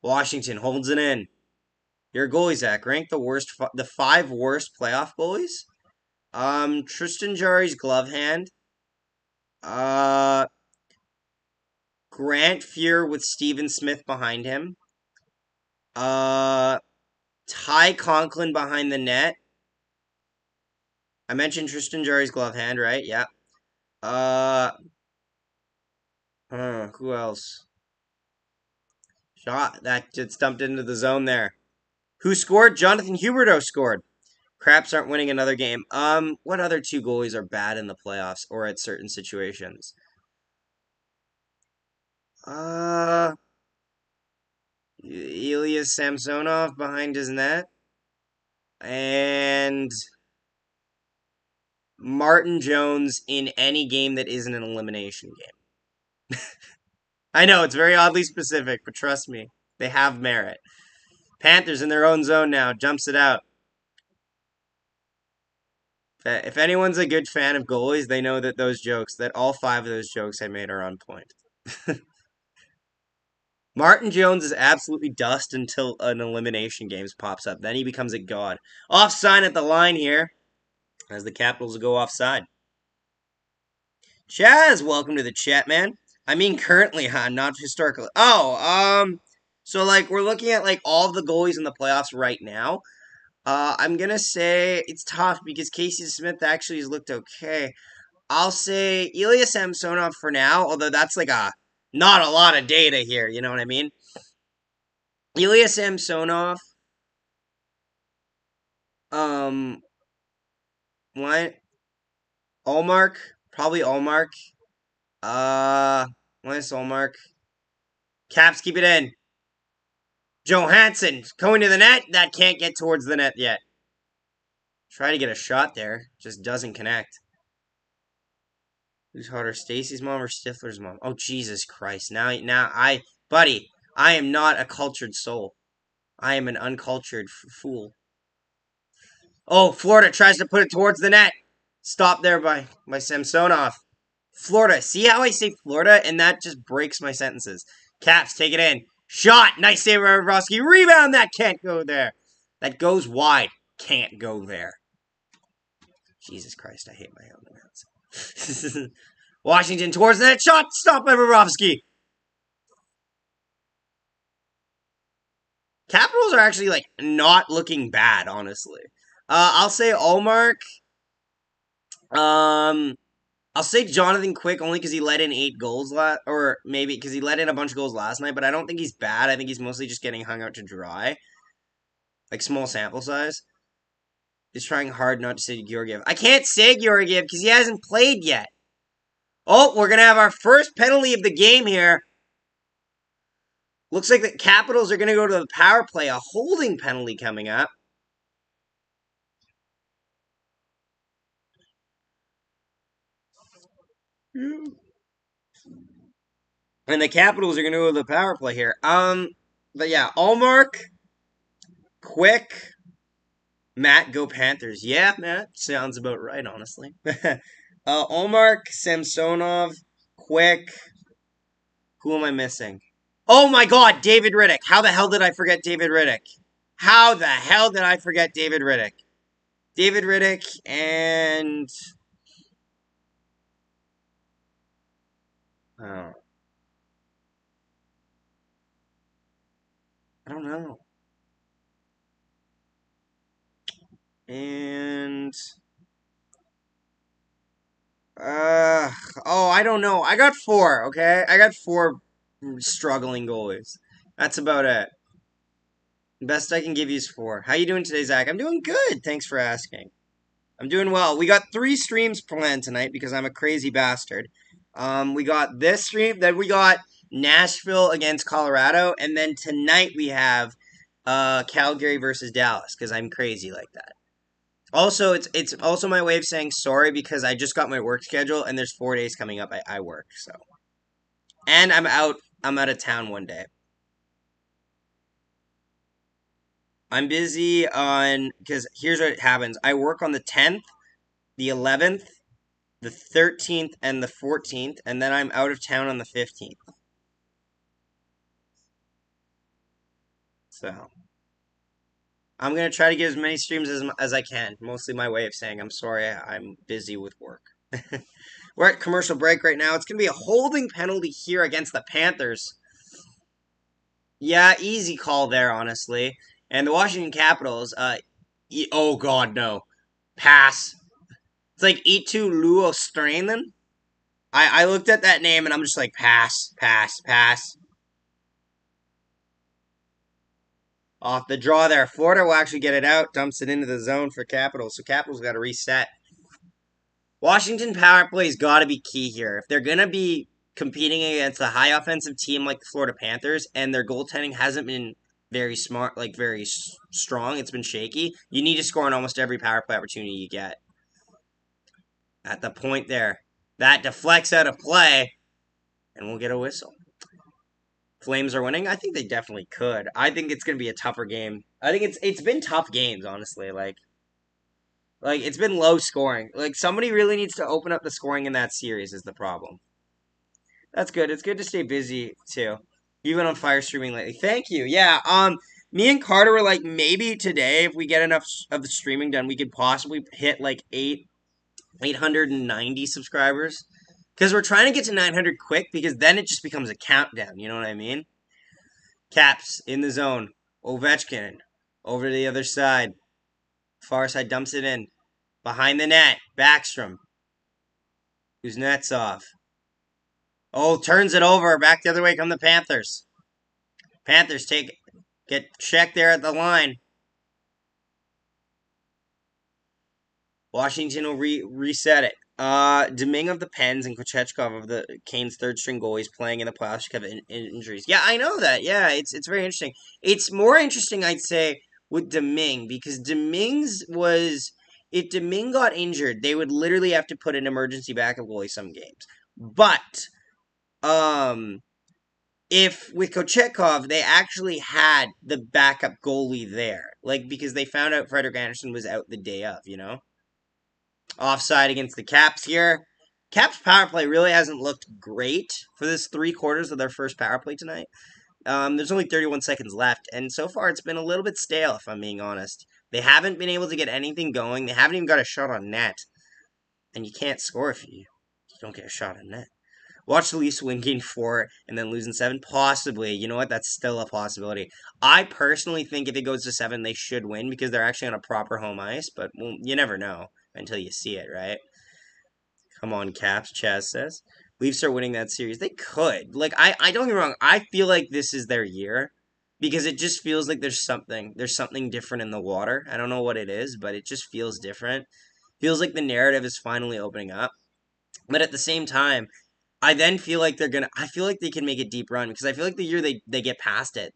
Washington holds it in. Your goalie, Zach, ranked the 5 worst playoff goalies. Tristan Jarry's glove hand. Grant Fuhr with Steven Smith behind him. Ty Conklin behind the net. I mentioned Tristan Jarry's glove hand, right? Yeah. Who else? Shot that just dumped into the zone there. Who scored? Jonathan Huberdeau scored. Craps aren't winning another game. What other 2 goalies are bad in the playoffs or at certain situations? Ilya Samsonov behind his net. And Martin Jones in any game that isn't an elimination game. I know, it's very oddly specific, but trust me, they have merit. Panthers in their own zone now, jumps it out. If anyone's a good fan of goalies, they know that that all 5 of those jokes I made are on point. Martin Jones is absolutely dust until an elimination games pops up. Then he becomes a god. Offside at the line here as the Capitals go offside. Chaz, welcome to the chat, man. I mean currently, huh? Not historically. So like we're looking at like all of the goalies in the playoffs right now. I'm gonna say it's tough because Casey Smith actually has looked okay. I'll say Ilya Samsonov for now, although that's like not a lot of data here, you know what I mean? Ilya Samsonov. What? Allmark? Probably Allmark. When is Allmark? Caps keep it in. Johansson going to the net. That can't get towards the net yet. Try to get a shot there. Just doesn't connect. Who's harder, Stacy's mom or Stifler's mom? Oh, Jesus Christ. Buddy, I am not a cultured soul. I am an uncultured fool. Oh, Florida tries to put it towards the net. Stop there by Samsonov. Florida. See how I say Florida? And that just breaks my sentences. Caps, take it in. Shot. Nice save, Rosky. Rebound. That can't go there. That goes wide. Can't go there. Jesus Christ, I hate my own announce. Washington towards the net. Shot. Stop by Bobrovsky. Capitals are actually, like, not looking bad, honestly. I'll say Allmark. I'll say Jonathan Quick only because he let in 8 goals or maybe because he let in a bunch of goals last night, but I don't think he's bad. I think he's mostly just getting hung out to dry. Like, small sample size. He's trying hard not to say Georgiev. I can't say Georgiev because he hasn't played yet. Oh, we're going to have our first penalty of the game here. Looks like the Capitals are going to go to the power play. A holding penalty coming up. And the Capitals are going to go to the power play here. But yeah, Allmark, Quick, Matt, go Panthers. Yeah, Matt, sounds about right, honestly. Allmark, Samsonov, Quick. Who am I missing? Oh my God, David Riddick. How the hell did I forget David Riddick? How the hell did I forget David Riddick? David Riddick and... Oh. I don't know. And... oh, I don't know. I got 4, okay? I got 4 struggling goalies. That's about it. Best I can give you is 4. How you doing today, Zach? I'm doing good. Thanks for asking. I'm doing well. We got 3 streams planned tonight because I'm a crazy bastard. We got this stream, then we got Nashville against Colorado, and then tonight we have Calgary versus Dallas because I'm crazy like that. Also, it's also my way of saying sorry because I just got my work schedule and there's 4 days coming up I work, so. And I'm out of town one day. I'm busy on, because here's what happens. I work on the 10th, the 11th, the 13th, and the 14th, and then I'm out of town on the 15th. So, I'm going to try to get as many streams as I can. Mostly my way of saying I'm sorry I'm busy with work. We're at commercial break right now. It's going to be a holding penalty here against the Panthers. Yeah, easy call there, honestly. And the Washington Capitals, oh God, no. Pass. It's like Itu Luostrainen. I looked at that name and I'm just like, pass, pass, pass. Off the draw there. Florida will actually get it out, dumps it into the zone for Capitals. So Capitals got to reset. Washington power play's got to be key here. If they're going to be competing against a high offensive team like the Florida Panthers and their goaltending hasn't been very smart, like very strong, it's been shaky, you need to score on almost every power play opportunity you get. At the point there. That deflects out of play, and we'll get a whistle. Flames are winning? I think they definitely could. I think it's going to be a tougher game. I think it's been tough games, honestly. Like it's been low scoring. Like, somebody really needs to open up the scoring in that series is the problem. That's good. It's good to stay busy, too. You've been on fire streaming lately. Thank you. Yeah, me and Carter were like, maybe today, if we get enough of the streaming done, we could possibly hit, like, 890 subscribers. Because we're trying to get to 900 quick, because then it just becomes a countdown, you know what I mean? Caps, in the zone. Ovechkin, over to the other side. Far side dumps it in. Behind the net, Backstrom. Kuznetsov. Oh, turns it over. Back the other way come the Panthers. Panthers get checked there at the line. Washington will reset it. Domingue of the Pens and Kochechkov of the Canes' third-string goalies playing in the playoffs have injuries. Yeah, I know that. Yeah, it's very interesting. It's more interesting, I'd say, with Domingue because Domingue's was if Domingue got injured, they would literally have to put an emergency backup goalie some games. But if with Kochetkov, they actually had the backup goalie there, like because they found out Frederik Andersen was out the day of, Offside against the Caps here. Caps power play really hasn't looked great for this 3/4 of their first power play tonight. There's only 31 seconds left, and so far it's been a little bit stale, if I'm being honest. They haven't been able to get anything going. They haven't even got a shot on net, and you can't score if you don't get a shot on net. Watch the Leafs win game 4 and then lose in 7? Possibly. You know what? That's still a possibility. I personally think if it goes to 7, they should win because they're actually on a proper home ice, but well, you never know until you see it, right? Come on, Caps, Chaz says. Leafs are winning that series. They could. Like, I don't get me wrong. I feel like this is their year because it just feels like there's something different in the water. I don't know what it is, but it just feels different. Feels like the narrative is finally opening up. But at the same time, I then feel like I feel like they can make a deep run because I feel like the year they get past it,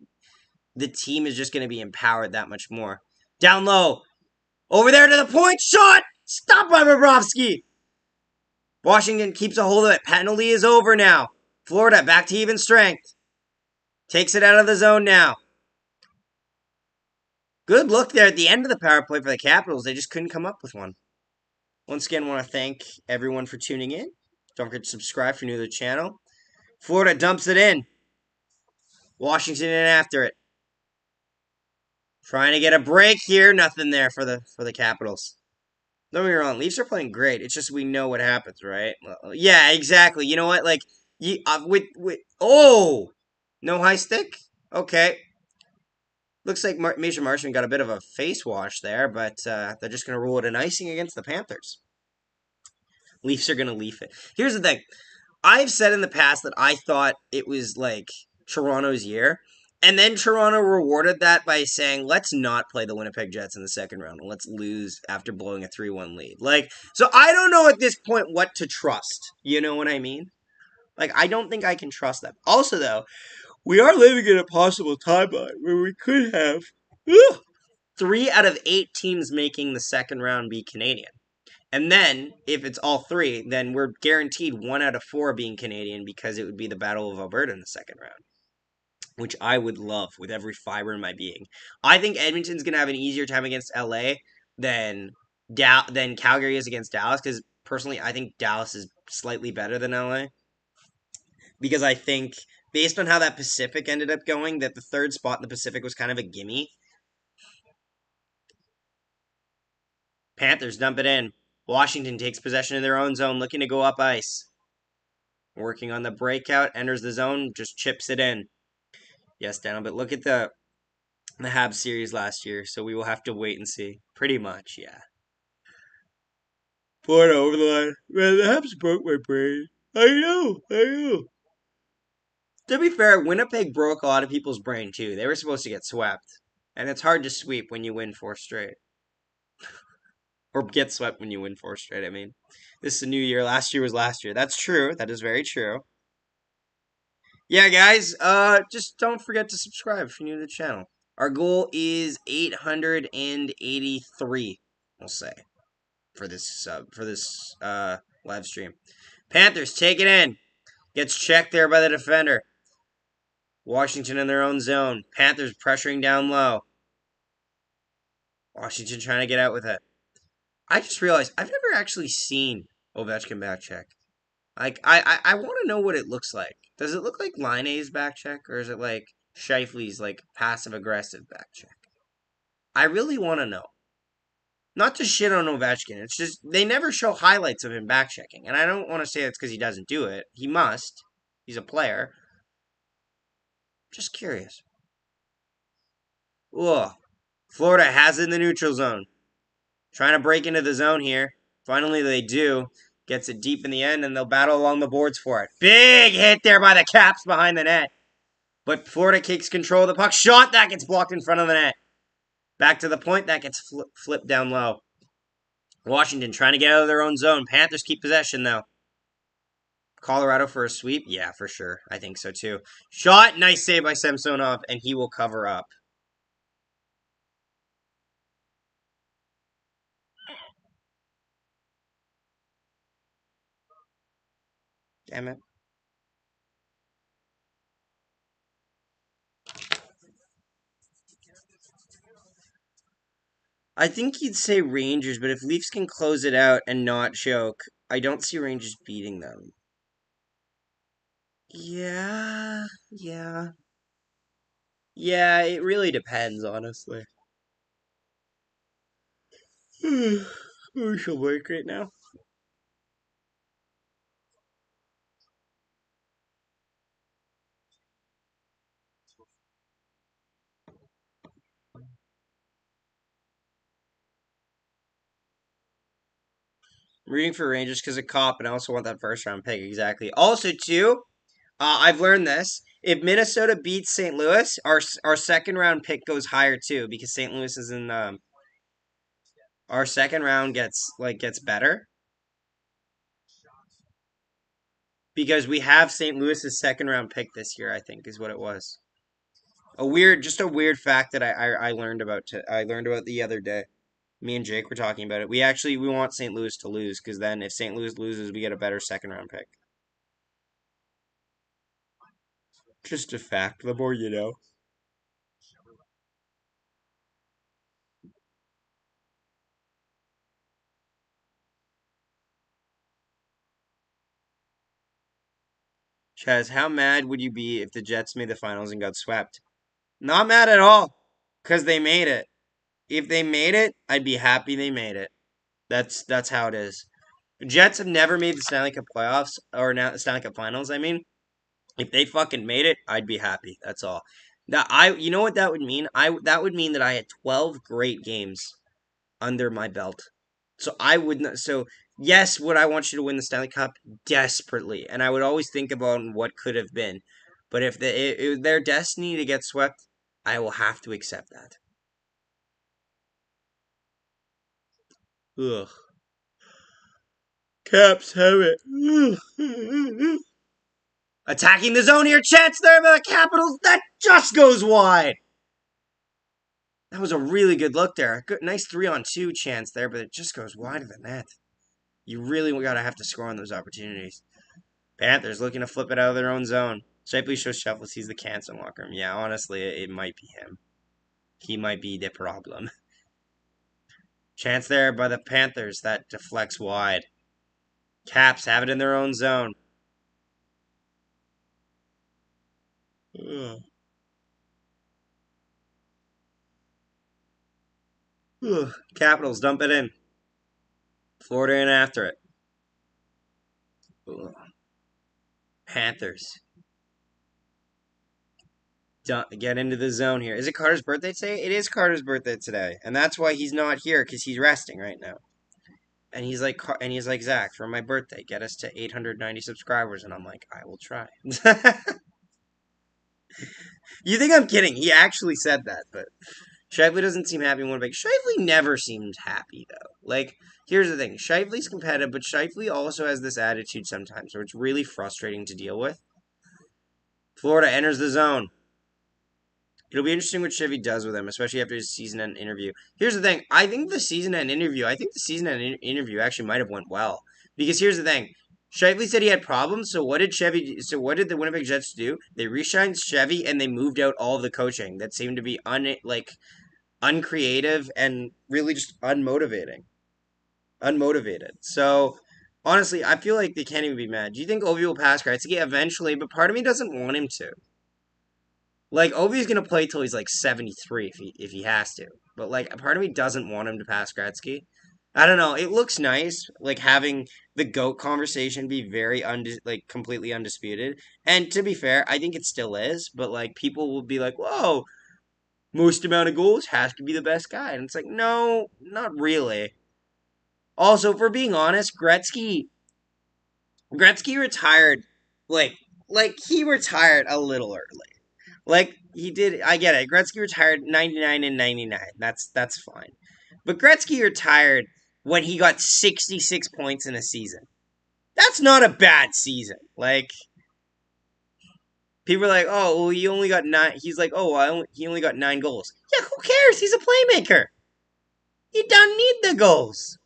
the team is just going to be empowered that much more. Down low. Over there to the point. Shot! Stop by Bobrovsky! Washington keeps a hold of it. Penalty is over now. Florida back to even strength. Takes it out of the zone now. Good look there at the end of the power play for the Capitals. They just couldn't come up with one. Once again, I want to thank everyone for tuning in. Don't forget to subscribe if you're new to the channel. Florida dumps it in. Washington in after it. Trying to get a break here. Nothing there for the Capitals. Don't get me wrong. Leafs are playing great. It's just we know what happens, right? Well, yeah, exactly. You know what? Like, no high stick? Okay. Looks like Misha Marchment got a bit of a face wash there, but they're just going to rule it an icing against the Panthers. Leafs are going to leaf it. Here's the thing. I've said in the past that I thought it was like Toronto's year. And then Toronto rewarded that by saying, let's not play the Winnipeg Jets in the second round. And let's lose after blowing a 3-1 lead. So I don't know at this point what to trust. You know what I mean? I don't think I can trust them. Also, though, we are living in a possible timeline where we could have 3 out of 8 teams making the second round be Canadian. And then, if it's all 3, then we're guaranteed 1 out of 4 being Canadian because it would be the Battle of Alberta in the second round, which I would love with every fiber in my being. I think Edmonton's going to have an easier time against LA than Calgary is against Dallas because, personally, I think Dallas is slightly better than LA because I think, based on how that Pacific ended up going, that the third spot in the Pacific was kind of a gimme. Panthers dump it in. Washington takes possession in their own zone, looking to go up ice. Working on the breakout, enters the zone, just chips it in. Yes, Daniel, but look at the Habs series last year, so we will have to wait and see. Pretty much, yeah. Florida over the line. Man, the Habs broke my brain. I know. To be fair, Winnipeg broke a lot of people's brain, too. They were supposed to get swept. And it's hard to sweep when you win 4 straight. Or get swept when you win 4 straight, I mean. This is a new year. Last year was last year. That's true. That is very true. Yeah, guys, just don't forget to subscribe if you're new to the channel. Our goal is 883, we'll say, for this live stream. Panthers take it in. Gets checked there by the defender. Washington in their own zone. Panthers pressuring down low. Washington trying to get out with it. I just realized I've never actually seen Ovechkin back check. I want to know what it looks like. Does it look like Laine's back check, or is it like Scheifele's passive-aggressive back check? I really want to know. Not to shit on Ovechkin. It's just they never show highlights of him back checking. And I don't want to say it's because he doesn't do it. He must. He's a player. Just curious. Ugh. Florida has it in the neutral zone. Trying to break into the zone here. Finally they do. Gets it deep in the end, and they'll battle along the boards for it. Big hit there by the Caps behind the net. But Florida takes control of the puck. Shot that gets blocked in front of the net. Back to the point. That gets flipped down low. Washington trying to get out of their own zone. Panthers keep possession, though. Colorado for a sweep? Yeah, for sure. I think so, too. Shot. Nice save by Samsonov, and he will cover up. Damn it. I think he'd say Rangers, but if Leafs can close it out and not choke, I don't see Rangers beating them. Yeah, yeah. Yeah, it really depends, honestly. We shall work right now. I'm rooting for Rangers because of Cop, and I also want that first round pick, exactly. Also, too, I've learned this. If Minnesota beats St. Louis, our second round pick goes higher too because St. Louis is in our second round gets better because we have St. Louis's second round pick this year. I think is what it was. A weird fact that I learned about. I learned about the other day. Me and Jake were talking about it. We want St. Louis to lose because then if St. Louis loses, we get a better second round pick. Just a fact. The more you know. Chaz, how mad would you be if the Jets made the finals and got swept? Not mad at all, because they made it. If they made it, I'd be happy they made it. That's how it is. Jets have never made the Stanley Cup playoffs or now the Stanley Cup finals. I mean, if they fucking made it, I'd be happy. That's all. You know what that would mean? That would mean that I had 12 great games under my belt. So I would not. So yes, would I want you to win the Stanley Cup desperately? And I would always think about what could have been. But if their destiny to get swept, I will have to accept that. Ugh. Caps have it. Attacking the zone here, chance there by the Capitals. That just goes wide. That was a really good look there. Good, nice 3-on-2 chance there, but it just goes wide of the net. You really gotta have to score on those opportunities. Panthers looking to flip it out of their own zone. Shipley shows Shuffle sees the cancer locker room. Yeah, honestly, it might be him. He might be the problem. Chance there by the Panthers. That deflects wide. Caps have it in their own zone. Ugh. Ugh. Capitals dump it in. Florida in after it. Ugh. Panthers. Get into the zone here. Is it Carter's birthday today? It is Carter's birthday today, and that's why he's not here because he's resting right now. And he's like Zach for my birthday, get us to 890 subscribers, and I'm like, I will try. You think I'm kidding? He actually said that, but Shively doesn't seem happy in Winnipeg. Shively never seems happy though. Like, here's the thing: Shively's competitive, but Shively also has this attitude sometimes, so it's really frustrating to deal with. Florida enters the zone. It'll be interesting what Chevy does with him, especially after his season end interview. Here's the thing: I think the season end interview actually might have went well because here's the thing: Shively said he had problems. So what did Chevy? So what did the Winnipeg Jets do? They re-signed Chevy and they moved out all of the coaching that seemed to be uncreative and really just unmotivated. So honestly, I feel like they can't even be mad. Do you think Ovi will pass Gretzky eventually? But part of me doesn't want him to. Like Ovi's gonna play till he's like 73 if he has to. But like a part of me doesn't want him to pass Gretzky. I don't know. It looks nice, like having the GOAT conversation be completely undisputed. And to be fair, I think it still is. But like people will be like, "Whoa, most amount of goals has to be the best guy," and it's like, no, not really. Also, for being honest, Gretzky retired, like he retired a little early. Like he did, I get it. Gretzky retired 99 and 99. That's fine. But Gretzky retired when he got 66 points in a season. That's not a bad season. Like people are like, "Oh, well, he only got 9." He's like, "Oh, he only got 9 goals." Yeah, who cares? He's a playmaker. He doesn't need the goals.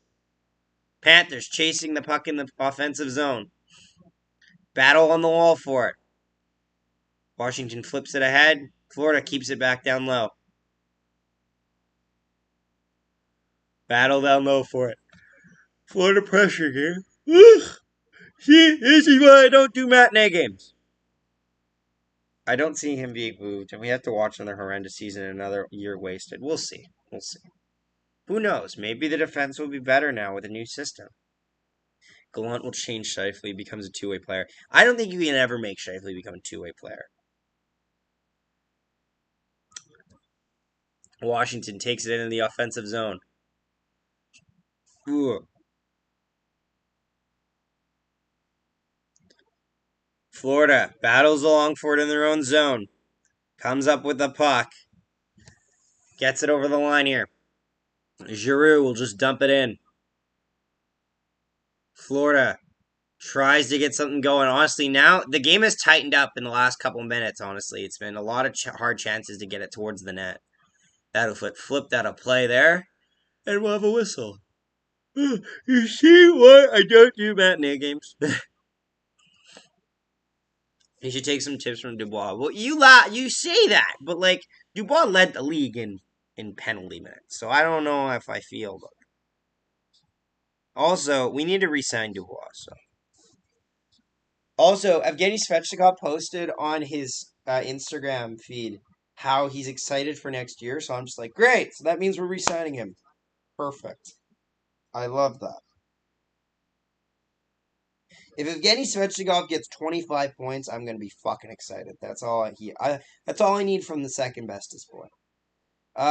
Panthers chasing the puck in the offensive zone. Battle on the wall for it. Washington flips it ahead. Florida keeps it back down low. Battle down low for it. Florida pressure here. See, this is why I don't do matinee games. I don't see him being moved, and we have to watch another horrendous season and another year wasted. We'll see. We'll see. Who knows? Maybe the defense will be better now with a new system. Gallant will change Shifley, becomes a two-way player. I don't think you can ever make Shifley become a two-way player. Washington takes it into the offensive zone. Ooh. Florida battles along for it in their own zone. Comes up with the puck. Gets it over the line here. Giroux will just dump it in. Florida tries to get something going. Honestly, now the game has tightened up in the last couple minutes, honestly. It's been a lot of hard chances to get it towards the net. That'll flipped out of play there. And we'll have a whistle. You see why I don't do matinee games? You should take some tips from Dubois. Well, you say that, but like Dubois led the league in penalty minutes, so I don't know if I feel. But also, we need to re-sign Dubois. So also, Evgeny Svechnikov posted on his Instagram feed how he's excited for next year. So I'm just like, great. So that means we're re-signing him. Perfect. I love that. If Evgeny Svechnikov gets 25 points, I'm gonna be fucking excited. That's all that's all I need from the second bestest boy.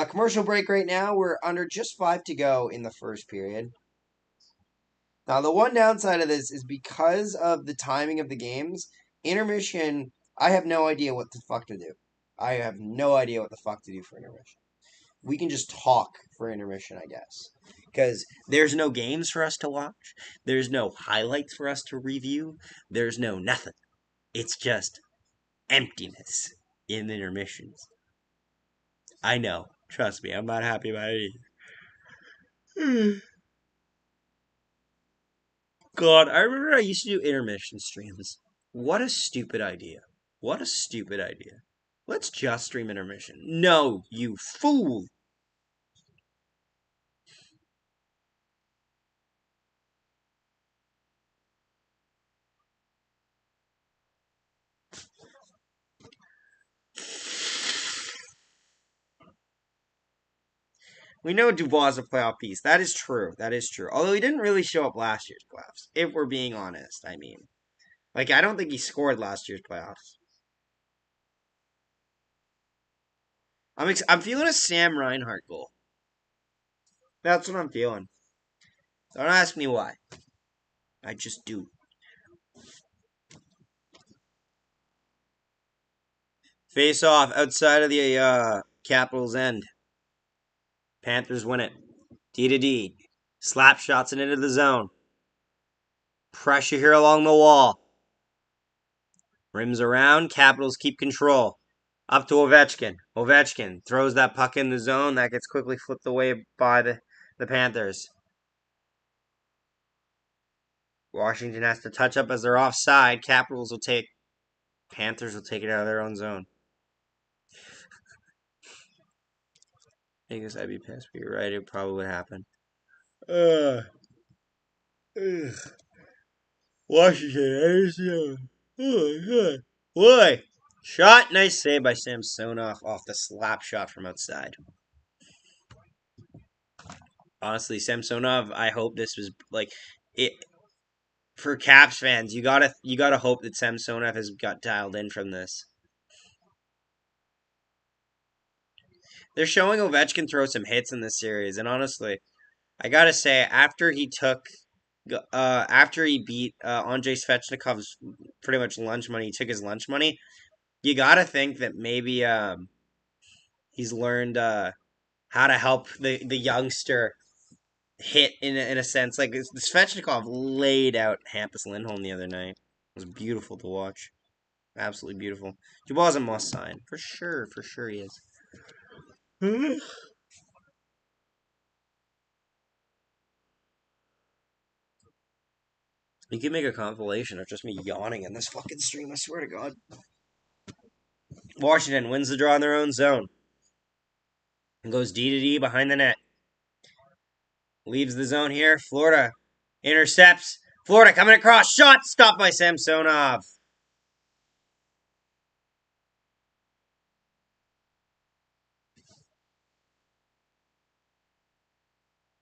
Commercial break right now. We're under just 5 to go in the first period. Now, the one downside of this is because of the timing of the games, intermission, I have no idea what the fuck to do. I have no idea what the fuck to do for intermission. We can just talk for intermission, I guess. Because there's no games for us to watch. There's no highlights for us to review. There's no nothing. It's just emptiness in the intermissions. I know. Trust me, I'm not happy about it either. God, I remember I used to do intermission streams. What a stupid idea. What a stupid idea. Let's just stream intermission. No, you fool. We know Dubois is a playoff piece. That is true. That is true. Although he didn't really show up last year's playoffs, if we're being honest. I mean, like, I don't think he scored last year's playoffs. I'm feeling a Sam Reinhart goal. That's what I'm feeling. Don't ask me why. I just do. Face off outside of the Capitals' end. Panthers win it. D to D. Slap shots it into the zone. Pressure here along the wall. Rims around. Capitals keep control. Up to Ovechkin. Ovechkin throws that puck in the zone. That gets quickly flipped away by the Panthers. Washington has to touch up as they're offside. Capitals will take. Panthers will take it out of their own zone. I guess I'd be pissed, but you're right. It probably would happen. Washington. Boy. Shot. Nice save by Samsonov off the slap shot from outside. Honestly, Samsonov, I hope this was like it for Caps fans. You gotta hope that Samsonov has got dialed in from this. They're showing Ovechkin throw some hits in this series, and honestly, I gotta say, after he beat Andrei Svechnikov's pretty much lunch money, he took his lunch money. You gotta think that maybe he's learned how to help the youngster hit in a sense. Like Svechnikov laid out Hampus Lindholm the other night. It was beautiful to watch. Absolutely beautiful. Dubois is a must sign. For sure he is. You can make a compilation of just me yawning in this fucking stream, I swear to God. Washington wins the draw in their own zone. And goes D to D behind the net. Leaves the zone here. Florida intercepts. Florida coming across. Shot stopped by Samsonov.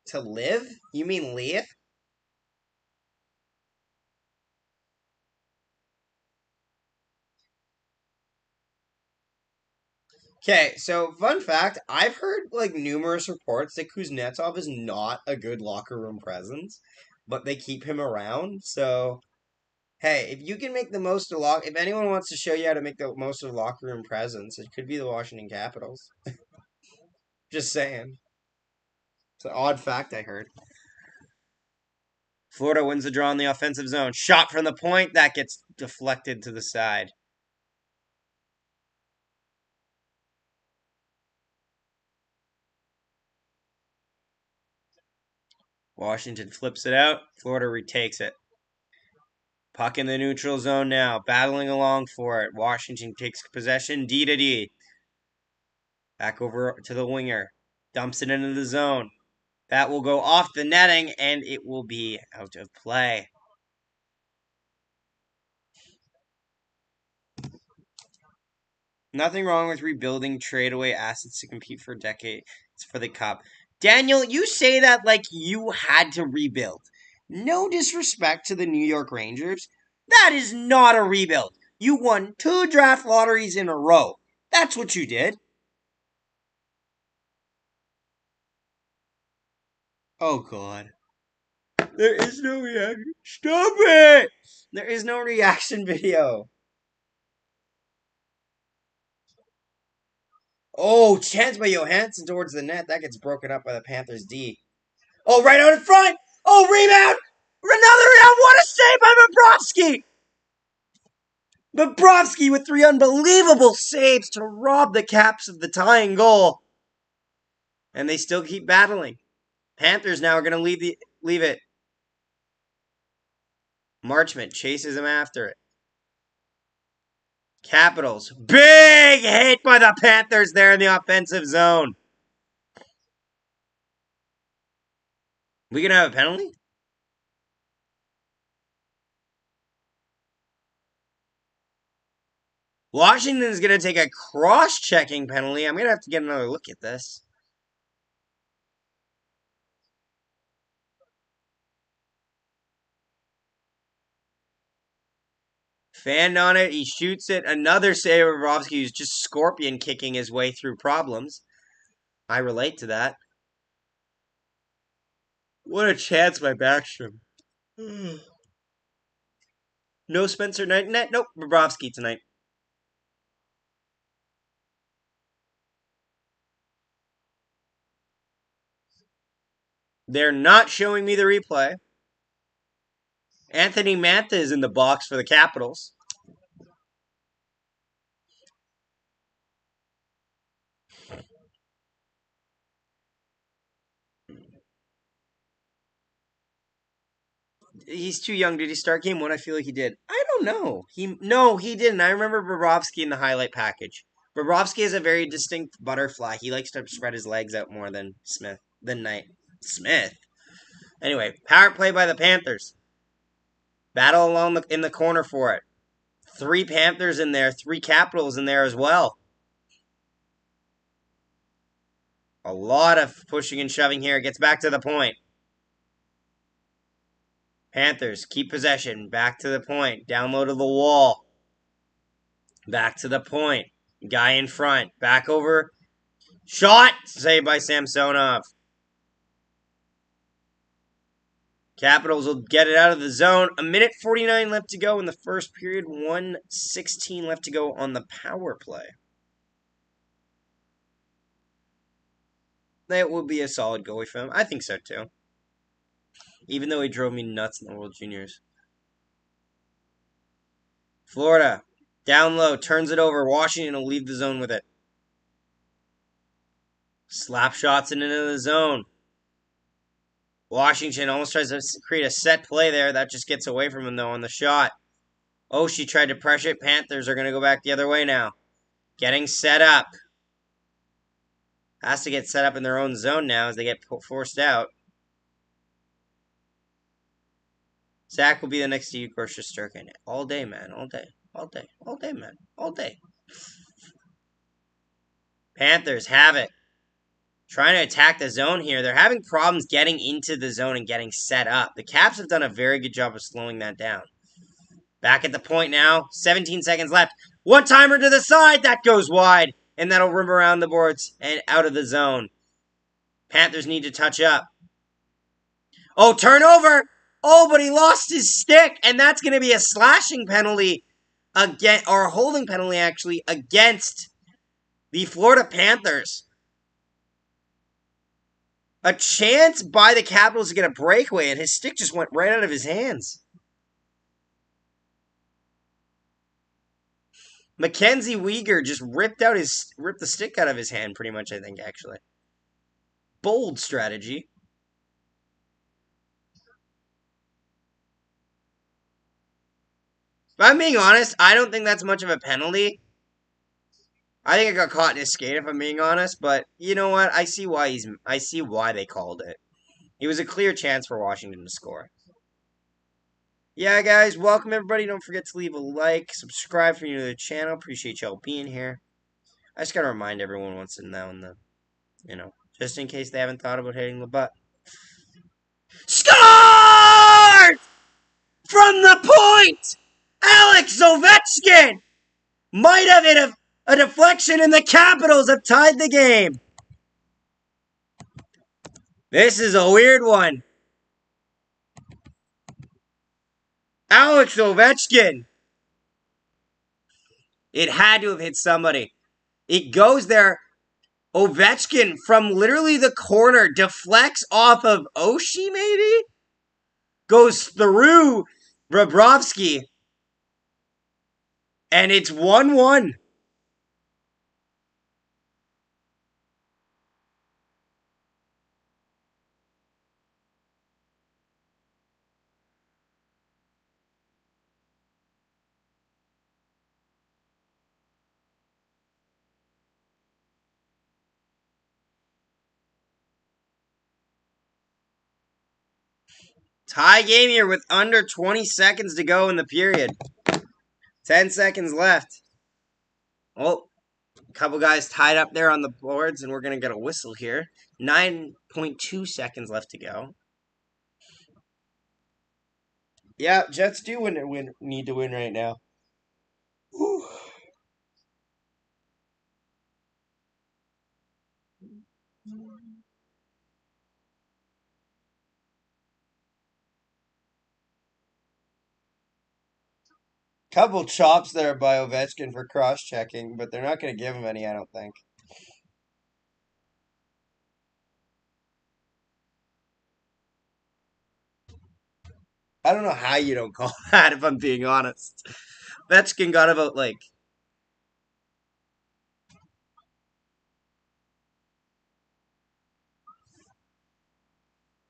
To live? You mean leave? Okay, so fun fact, I've heard like numerous reports that Kuznetsov is not a good locker room presence, but they keep him around. So, hey, if you can make the most of if anyone wants to show you how to make the most of locker room presence, it could be the Washington Capitals. Just saying. It's an odd fact I heard. Florida wins the draw in the offensive zone. Shot from the point that gets deflected to the side. Washington flips it out. Florida retakes it. Puck in the neutral zone now. Battling along for it. Washington takes possession. D to D. Back over to the winger. Dumps it into the zone. That will go off the netting and it will be out of play. Nothing wrong with rebuilding trade away assets to compete for decades for the cup. Daniel, you say that like you had to rebuild. No disrespect to the New York Rangers. That is not a rebuild. You won 2 draft lotteries in a row. That's what you did. Oh, God. There is no reaction. Stop it! There is no reaction video. Oh, chance by Johansson towards the net. That gets broken up by the Panthers D. Oh, right out in front! Oh, rebound! Another rebound! What a save by Bobrovsky! Bobrovsky with 3 unbelievable saves to rob the Caps of the tying goal. And they still keep battling. Panthers now are going to leave it. Marchment chases him after it. Capitals. Big hit by the Panthers there in the offensive zone. We going to have a penalty? Washington is going to take a cross-checking penalty. I'm going to have to get another look at this. Fanned on it. He shoots it. Another save of Bobrovsky, who's just scorpion kicking his way through problems. I relate to that. What a chance by Backstrom. No Spencer Knight net. Nope, Bobrovsky tonight. They're not showing me the replay. Anthony Mantha is in the box for the Capitals. He's too young. Did he start game 1? I feel like he did. I don't know. He didn't. I remember Bobrovsky in the highlight package. Bobrovsky has a very distinct butterfly. He likes to spread his legs out more than Knight. Smith. Anyway, power play by the Panthers. Battle along in the corner for it. 3 Panthers in there, 3 Capitals in there as well. A lot of pushing and shoving here. Gets back to the point. Panthers keep possession. Back to the point. Down low to the wall. Back to the point. Guy in front. Back over. Shot! Saved by Samsonov. Capitals will get it out of the zone. 1:49 left to go in the first period. 1:16 left to go on the power play. That would be a solid goalie for him. I think so too. Even though he drove me nuts in the World Juniors. Florida. Down low. Turns it over. Washington will leave the zone with it. Slap shots it into the zone. Washington almost tries to create a set play there. That just gets away from him, though, on the shot. Oh, she tried to pressure it. Panthers are going to go back the other way now. Getting set up. Has to get set up in their own zone now as they get forced out. Zach will be the next to Igor Shesterkin. All day, man. All day. All day. All day, man. All day. Panthers have it. Trying to attack the zone here. They're having problems getting into the zone and getting set up. The Caps have done a very good job of slowing that down. Back at the point now. 17 seconds left. One-timer to the side. That goes wide. And that'll rim around the boards and out of the zone. Panthers need to touch up. Oh, turnover! Oh, but he lost his stick. And that's going to be a slashing penalty. Or a holding penalty, actually, against the Florida Panthers. A chance by the Capitals to get a breakaway, and his stick just went right out of his hands. Mackenzie Weegar just ripped the stick out of his hand, pretty much, I think, actually. Bold strategy. If I'm being honest, I don't think that's much of a penalty. I think it got caught in his skate, if I'm being honest, but you know what? I see why they called it. It was a clear chance for Washington to score. Yeah, guys, welcome everybody. Don't forget to leave a like, subscribe if you're new to the channel. Appreciate y'all being here. I just gotta remind everyone once in now and then, just in case they haven't thought about hitting the button. Score! From the point! Alex Ovechkin might have hit a deflection, and the Capitals have tied the game. This is a weird one. Alex Ovechkin. It had to have hit somebody. It goes there. Ovechkin from literally the corner deflects off of Oshie, maybe? Goes through Bobrovsky. And it's 1-1. Tie game here with under 20 seconds to go in the period. 10 seconds left. Oh, a couple guys tied up there on the boards, and we're going to get a whistle here. 9.2 seconds left to go. Yeah, Jets do need to win right now. Whew. Couple chops there by Ovechkin for cross-checking, but they're not going to give him any, I don't think. I don't know how you don't call that, if I'm being honest. Ovechkin got about, like...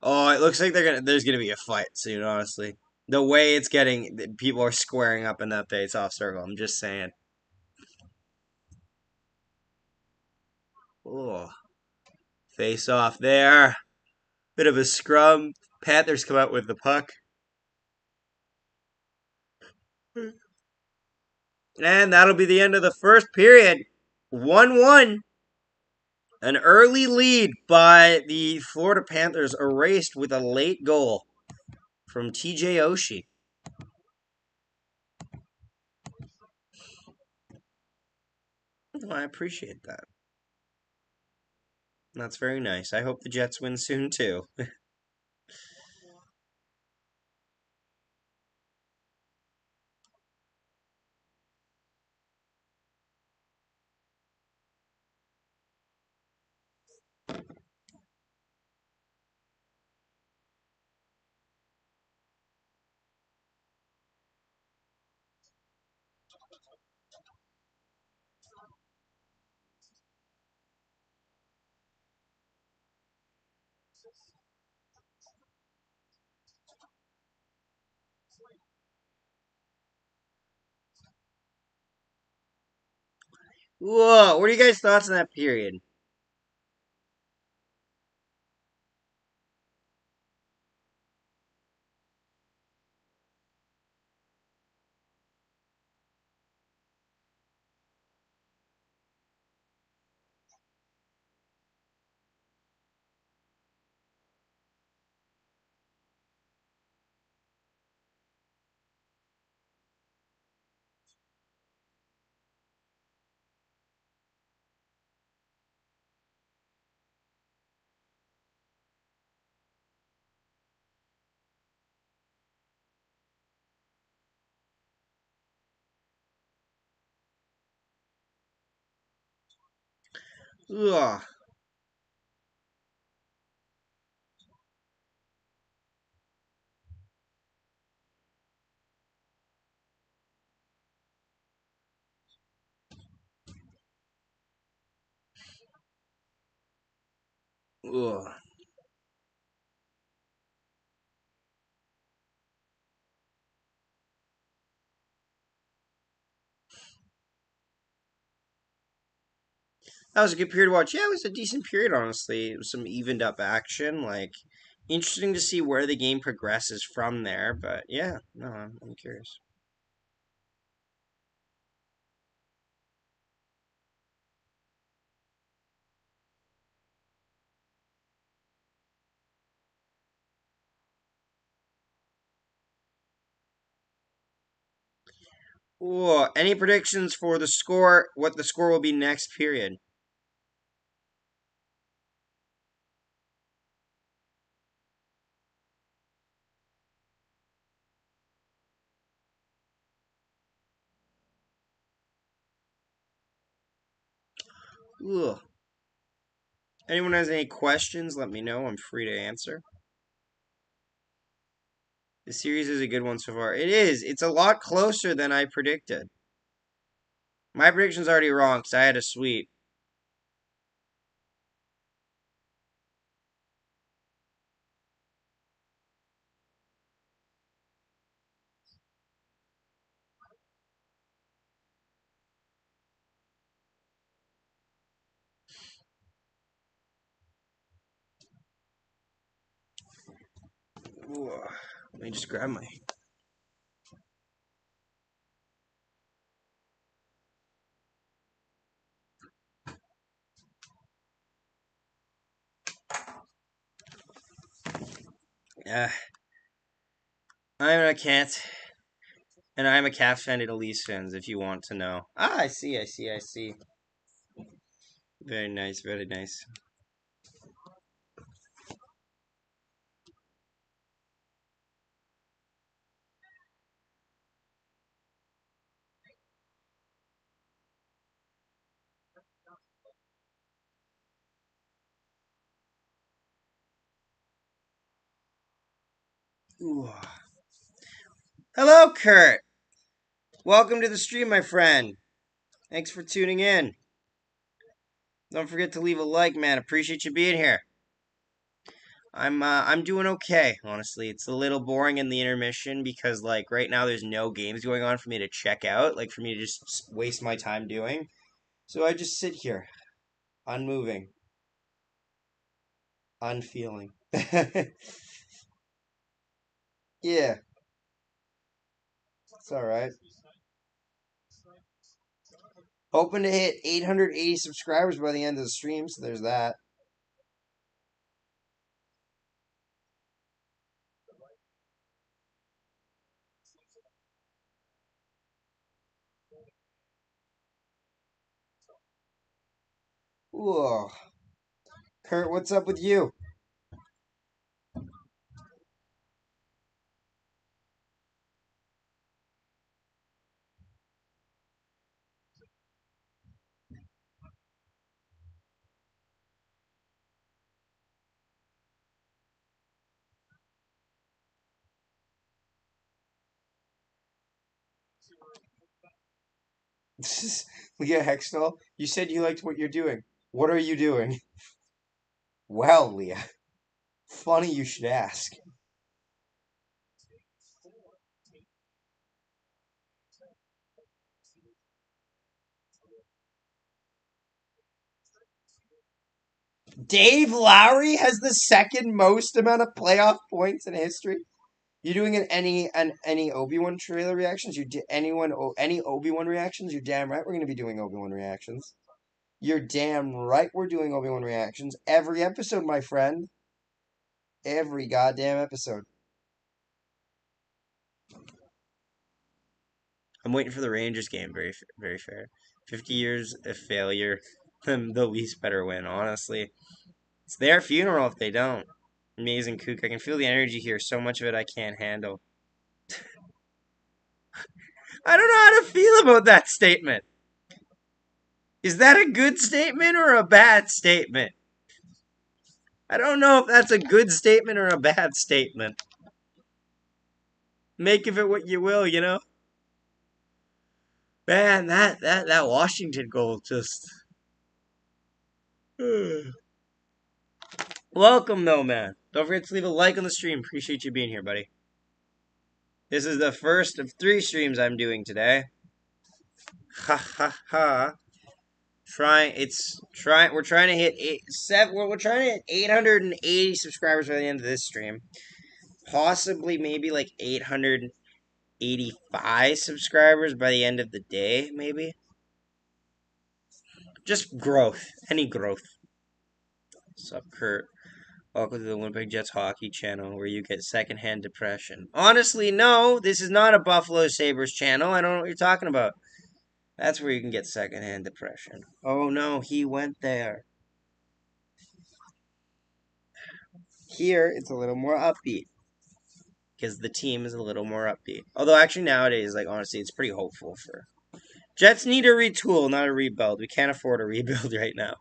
Oh, it looks like there's going to be a fight soon, honestly. The way it's getting, people are squaring up in that face-off circle, I'm just saying. Oh. Face off there. Bit of a scrum. Panthers come out with the puck. And that'll be the end of the first period. 1-1. An early lead by the Florida Panthers erased with a late goal from TJ Oshie. Well, I appreciate that. That's very nice. I hope the Jets win soon, too. Whoa, what are you guys' thoughts on that period? Ugh. Ugh. That was a good period to watch. Yeah, it was a decent period, honestly. It was some evened up action. Like, interesting to see where the game progresses from there. But yeah, no, I'm curious. Whoa, any predictions for the score? What the score will be next period? Ugh. Anyone has any questions? Let me know. I'm free to answer. The series is a good one so far. It is. It's a lot closer than I predicted. My prediction's already wrong because I had a sweep. Ugh. Let me just grab my. Yeah, I'm a cat, and I'm a Cavs fan at Elise fans. If you want to know. Ah, I see. I see. I see. Very nice. Very nice. Ooh. Hello, Kurt. Welcome to the stream, my friend. Thanks for tuning in. Don't forget to leave a like, man. Appreciate you being here. I'm doing okay, honestly. It's a little boring in the intermission because like right now there's no games going on for me to check out, like for me to just waste my time doing. So I just sit here, unmoving, unfeeling. Yeah, it's all right. Hoping to hit 880 subscribers by the end of the stream, so there's that. Ooh. Kurt, what's up with you? Leah Hextall, you said you liked what you're doing. What are you doing? Well, Leah, funny you should ask. Dave Lowry has the second most amount of playoff points in history. You doing any Obi-Wan trailer reactions? Any Obi-Wan reactions? You're damn right we're gonna be doing Obi-Wan reactions. You're damn right we're doing Obi-Wan reactions every episode, my friend. Every goddamn episode. I'm waiting for the Rangers game. Very fair. 50 years of failure. The Leafs better win. Honestly, it's their funeral if they don't. Amazing kook. I can feel the energy here. So much of it I can't handle. I don't know how to feel about that statement. Is that a good statement or a bad statement? I don't know if that's a good statement or a bad statement. Make of it what you will, you know? Man, that Washington goal just welcome though, man. Don't forget to leave a like on the stream. Appreciate you being here, buddy. This is the first of 3 streams I'm doing today. Ha ha ha. We're trying to hit we're trying to hit 880 subscribers by the end of this stream. Possibly maybe like 885 subscribers by the end of the day, maybe. Just growth. Any growth. Sup, Kurt? Welcome to the Winnipeg Jets hockey channel where you get secondhand depression. Honestly, no, this is not a Buffalo Sabres channel. I don't know what you're talking about. That's where you can get secondhand depression. Oh no, he went there. Here, it's a little more upbeat. Because the team is a little more upbeat. Although, actually, nowadays, like, honestly, it's pretty hopeful for. Jets need a retool, not a rebuild. We can't afford a rebuild right now.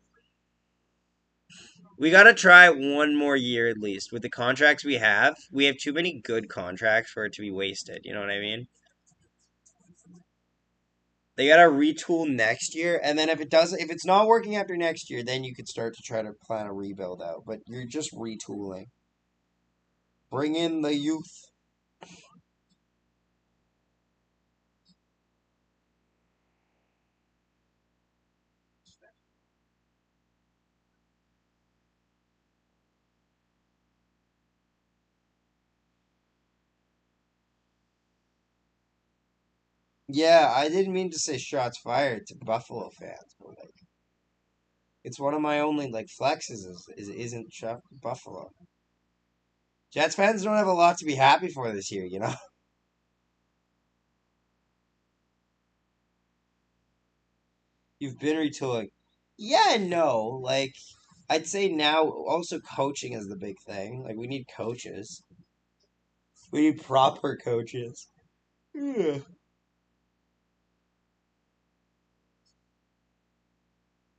We gotta try one more year at least. With the contracts we have too many good contracts for it to be wasted. You know what I mean? They gotta retool next year, and then if it's not working after next year, then you could start to try to plan a rebuild out. But you're just retooling. Bring in the youth. Yeah, I didn't mean to say shots fired to Buffalo fans, but like it's one of my only like flexes isn't Buffalo. Jets fans don't have a lot to be happy for this year, you know. You've been retooling. Yeah and no. Like I'd say now also coaching is the big thing. Like we need coaches. We need proper coaches. Yeah.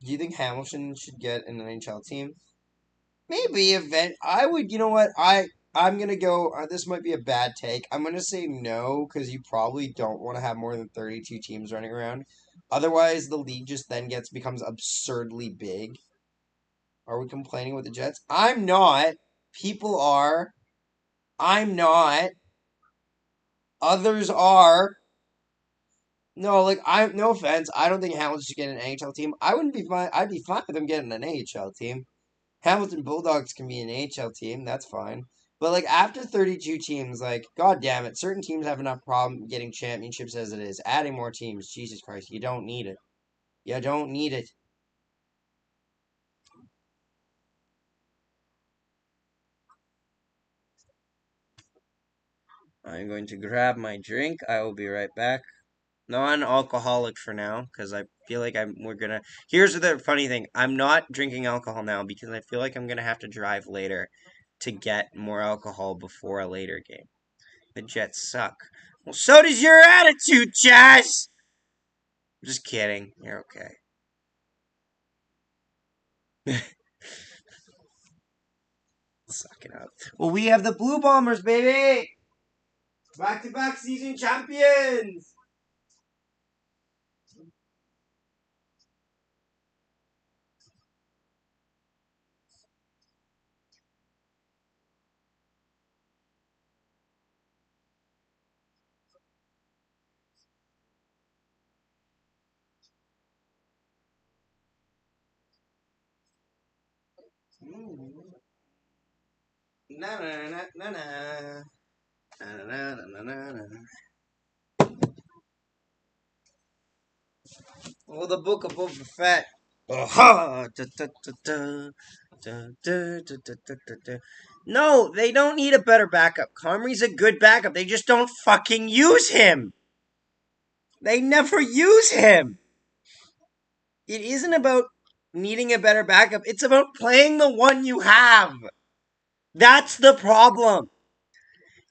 Do you think Hamilton should get an NHL team? Maybe event. I would. You know what? I'm gonna go. This might be a bad take. I'm gonna say no because you probably don't want to have more than 32 teams running around. Otherwise, the league just then becomes absurdly big. Are we complaining with the Jets? I'm not. People are. I'm not. Others are. No, like I. No offense. I don't think Hamilton should get an NHL team. I wouldn't be fine. I'd be fine with them getting an AHL team. Hamilton Bulldogs can be an AHL team. That's fine. But like after 32 teams, like god damn it, certain teams have enough problem getting championships as it is. Adding more teams, Jesus Christ, you don't need it. You don't need it. I'm going to grab my drink. I will be right back. Non-alcoholic for now, because I feel like we're gonna. Here's the funny thing: I'm not drinking alcohol now because I feel like I'm gonna have to drive later to get more alcohol before a later game. The Jets suck. Well, so does your attitude, Chaz. I'm just kidding. You're okay. Suck it up. Well, we have the Blue Bombers, baby. Back-to-back season champions. Na na na na na na na na na na. Oh, the book of Boba Fett. Aha! Da, da, da, da. Da, da, da, da, da, da, da. No, they don't need a better backup. Comrie's a good backup. They just don't fucking use him. They never use him. It isn't about needing a better backup. It's about playing the one you have. That's the problem.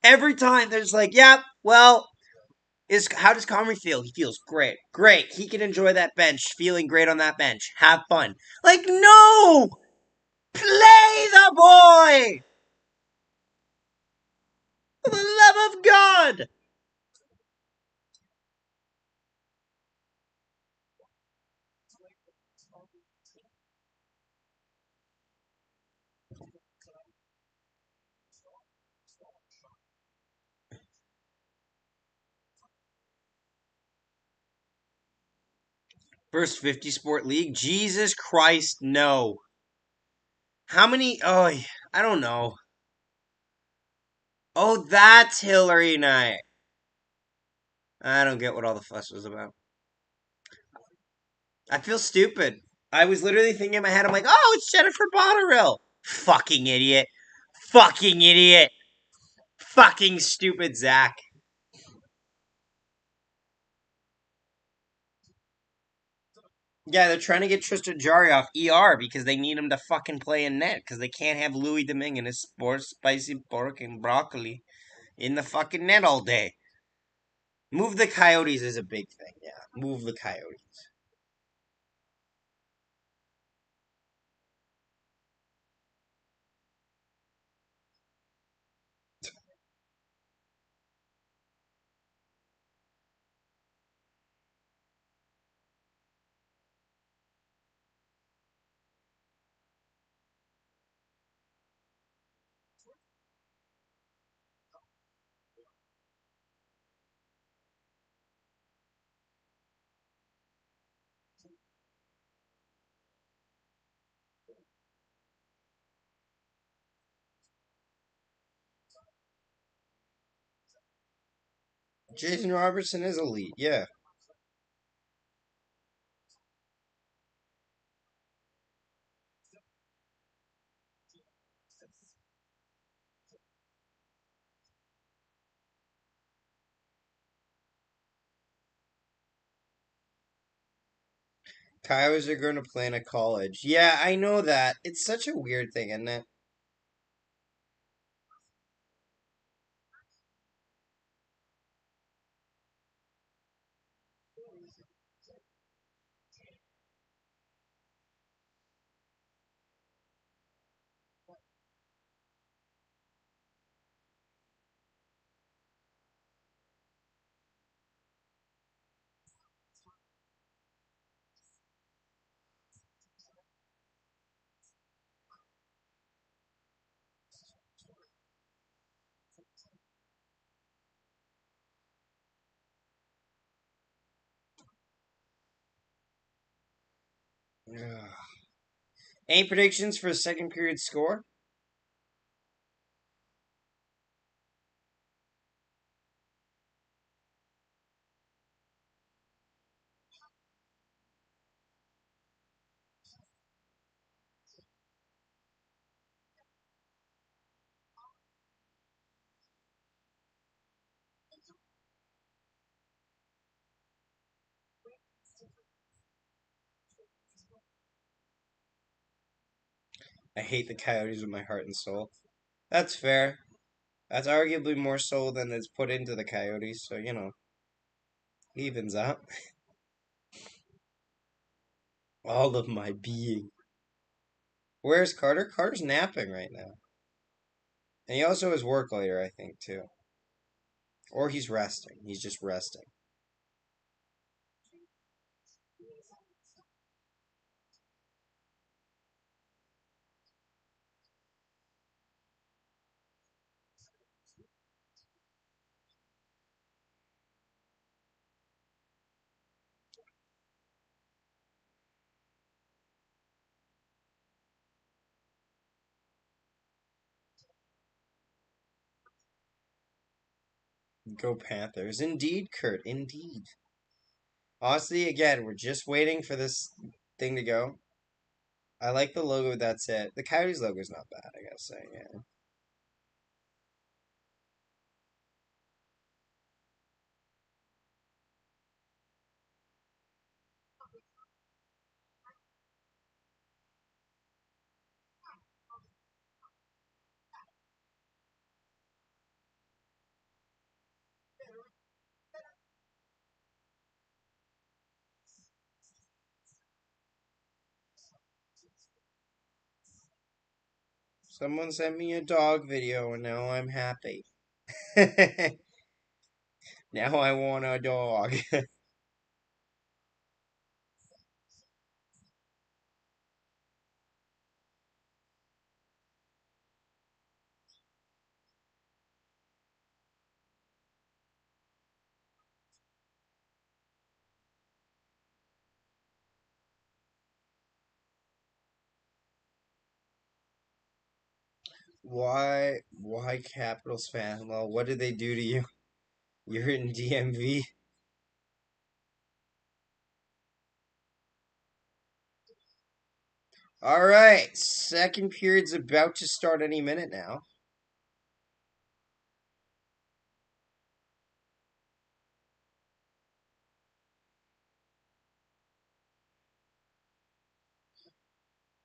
Every time there's like, yeah, well, how does Comrie feel? He feels great. Great. He can enjoy that bench, feeling great on that bench. Have fun. Like, no! Play the boy! For the love of God! First 50 sport league? Jesus Christ, no. How many? Oh, I don't know. Oh, that's Hillary Night. I don't get what all the fuss was about. I feel stupid. I was literally thinking in my head, I'm like, oh, it's Jennifer Bonnerill. Fucking idiot. Fucking idiot. Fucking stupid Zach. Yeah, they're trying to get Tristan Jarry off ER because they need him to fucking play in net because they can't have Louis Domingue and his sports spicy pork and broccoli in the fucking net all day. Move the Coyotes is a big thing. Yeah, move the Coyotes. Jason Robertson is elite. Yeah, Coyotes are going to play in a college. Yeah, I know that. It's such a weird thing, isn't it? Ugh. Any predictions for a second period score? I hate the Coyotes with my heart and soul. That's fair. That's arguably more soul than is put into the Coyotes, so evens out. All of my being. Where's Carter? Carter's napping right now. And he also has work later, I think, too. Or he's resting. He's just resting. Go Panthers. Indeed, Kurt. Indeed. Honestly, again, we're just waiting for this thing to go. I like the logo. That's it. The Coyotes logo is not bad, I gotta say. Yeah. Someone sent me a dog video, and now I'm happy. Now I want a dog. Why? Why Capitals fan? Well, what did they do to you? You're in DMV. All right, second period's about to start any minute now.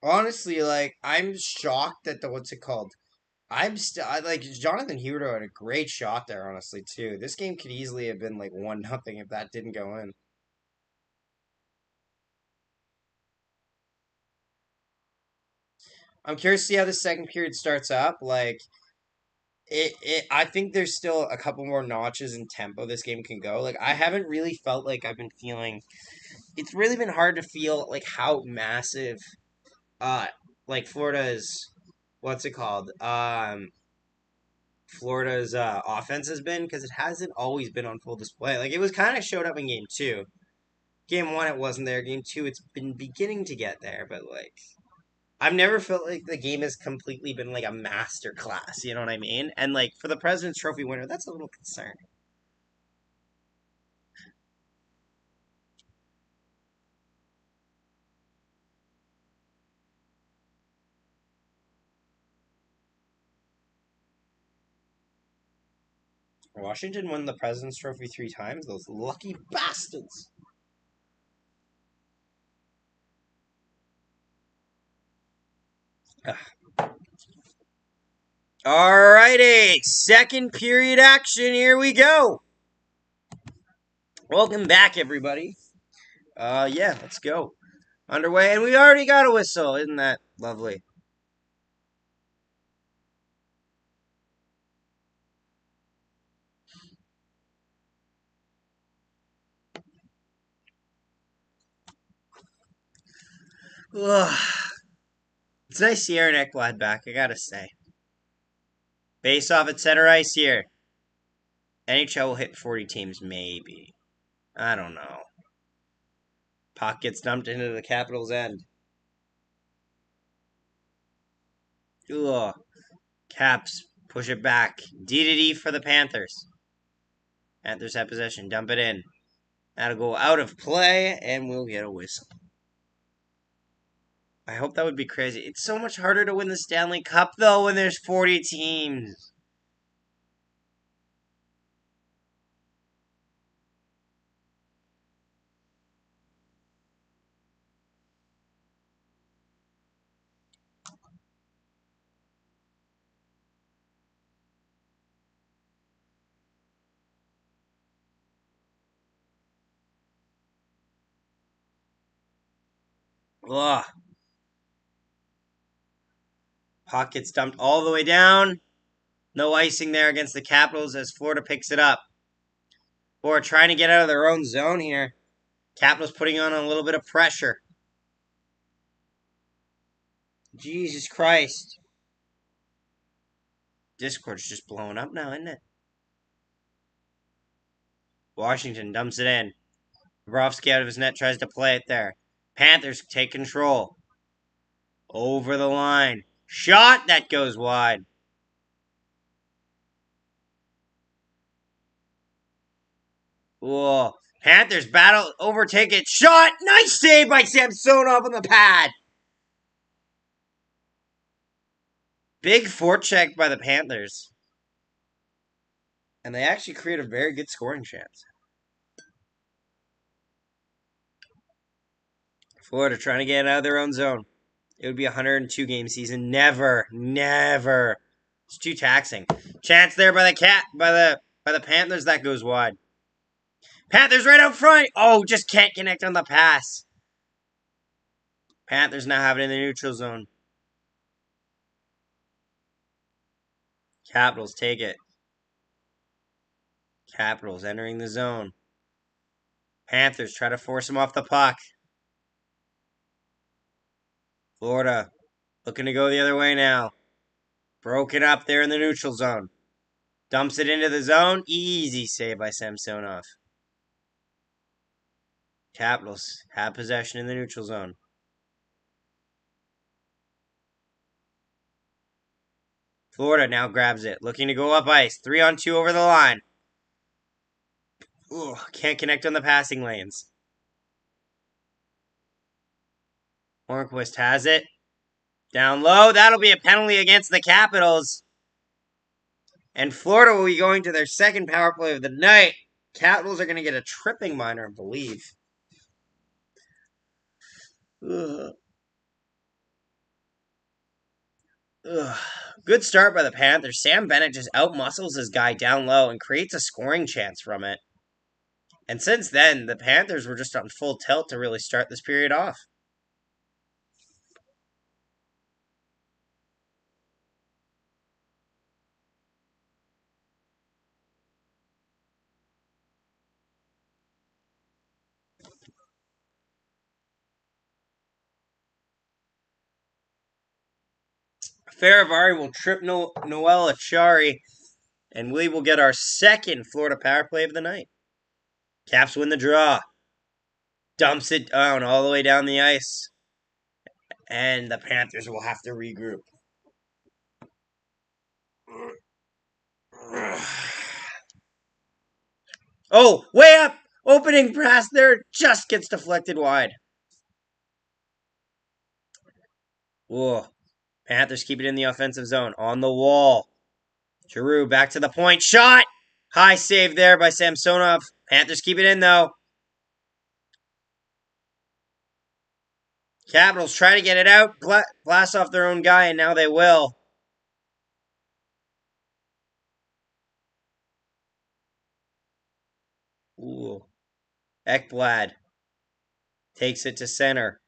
Honestly, like I'm shocked at the what's it called? I'm still like Jonathan Huberdeau had a great shot there, honestly too. This game could easily have been like 1-0 if that didn't go in. I'm curious to see how the second period starts up. Like I think there's still a couple more notches in tempo this game can go. Like I haven't really felt like I've been feeling. It's really been hard to feel like how massive, uh, like Florida's, what's it called? Florida's offense has been because it hasn't always been on full display. Like it was kind of showed up in game two. Game one, it wasn't there. Game two, it's been beginning to get there, but like I've never felt like the game has completely been like a master class. You know what I mean? And like for the President's Trophy winner, that's a little concerning. Washington won the President's Trophy 3 times. Those lucky bastards. Alrighty, second period action. Here we go. Welcome back, everybody. Yeah, let's go. Underway, and we already got a whistle. Isn't that lovely? Ugh. It's nice to see Aaron Ekblad back, I gotta say. Face off at center ice here. NHL will hit 40 teams, maybe. I don't know. Puck gets dumped into the Capitals' end. Ugh. Caps push it back. D for the Panthers. Panthers have possession. Dump it in. That'll go out of play, and we'll get a whistle. I hope that would be crazy. It's so much harder to win the Stanley Cup, though, when there's 40 teams. Ugh. Puck gets dumped all the way down. No icing there against the Capitals as Florida picks it up. Or trying to get out of their own zone here. Capitals putting on a little bit of pressure. Jesus Christ. Discord's just blowing up now, isn't it? Washington dumps it in. Bobrovsky out of his net tries to play it there. Panthers take control. Over the line. Shot! That goes wide. Whoa. Panthers battle, overtake it. Shot! Nice save by Samsonov on the pad. Big forecheck by the Panthers. And they actually create a very good scoring chance. Florida trying to get out of their own zone. It would be a 102 game season. Never. It's too taxing. Chance there by the Panthers. That goes wide. Panthers right out front. Oh, just can't connect on the pass. Panthers now have it in the neutral zone. Capitals take it. Capitals entering the zone. Panthers try to force him off the puck. Florida looking to go the other way now. Broken up there in the neutral zone. Dumps it into the zone. Easy save by Samsonov. Capitals have possession in the neutral zone. Florida now grabs it. Looking to go up ice. 3-on-2 over the line. Ooh, can't connect on the passing lanes. Hornquist has it. Down low. That'll be a penalty against the Capitals. And Florida will be going to their second power play of the night. Capitals are going to get a tripping minor, I believe. Ugh. Good start by the Panthers. Sam Bennett just outmuscles his guy down low and creates a scoring chance from it. And since then, the Panthers were just on full tilt to really start this period off. Faravari will trip Noel Achari, and we will get our second Florida power play of the night. Caps win the draw. Dumps it down all the way down the ice. And the Panthers will have to regroup. Oh, way up! Opening pass there just gets deflected wide. Whoa. Panthers keep it in the offensive zone. On the wall. Giroux back to the point. Shot! High save there by Samsonov. Panthers keep it in, though. Capitals try to get it out. Blast off their own guy, and now they will. Ooh. Ekblad takes it to center.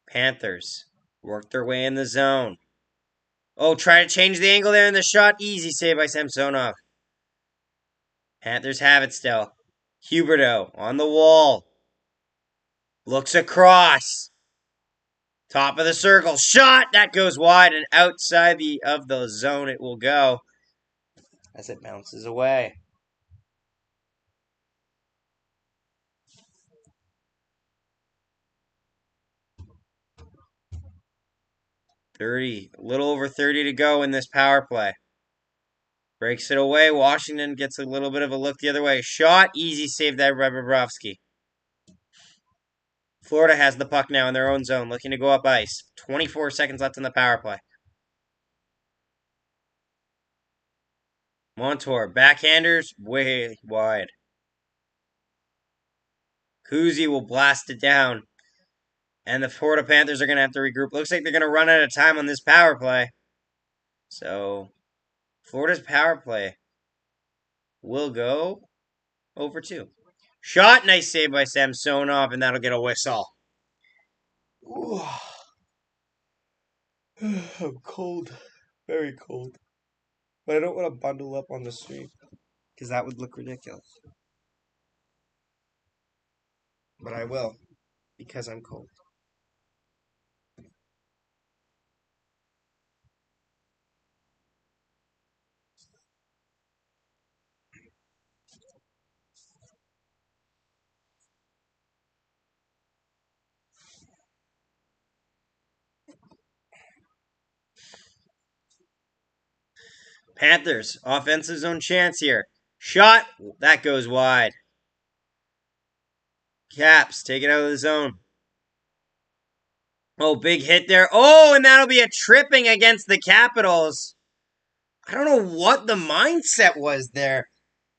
Panthers work their way in the zone. Oh, try to change the angle there in the shot. Easy save by Samsonov. Panthers have it still. Huberdeau on the wall. Looks across. Top of the circle. Shot! That goes wide and outside of the zone it will go as it bounces away. A little over 30 to go in this power play. Breaks it away. Washington gets a little bit of a look the other way. Shot. Easy save there by Bobrovsky. Florida has the puck now in their own zone, looking to go up ice. 24 seconds left in the power play. Montour, backhanders, way wide. Kuzi will blast it down. And the Florida Panthers are going to have to regroup. Looks like they're going to run out of time on this power play. So, Florida's power play will go over 2. Shot, nice save by Samsonov, and that'll get a whistle. Ooh. I'm cold. Very cold. But I don't want to bundle up on the stream, because that would look ridiculous. But I will, because I'm cold. Panthers, offensive zone chance here. Shot, that goes wide. Caps, take it out of the zone. Oh, big hit there. Oh, and that'll be a tripping against the Capitals. I don't know what the mindset was there.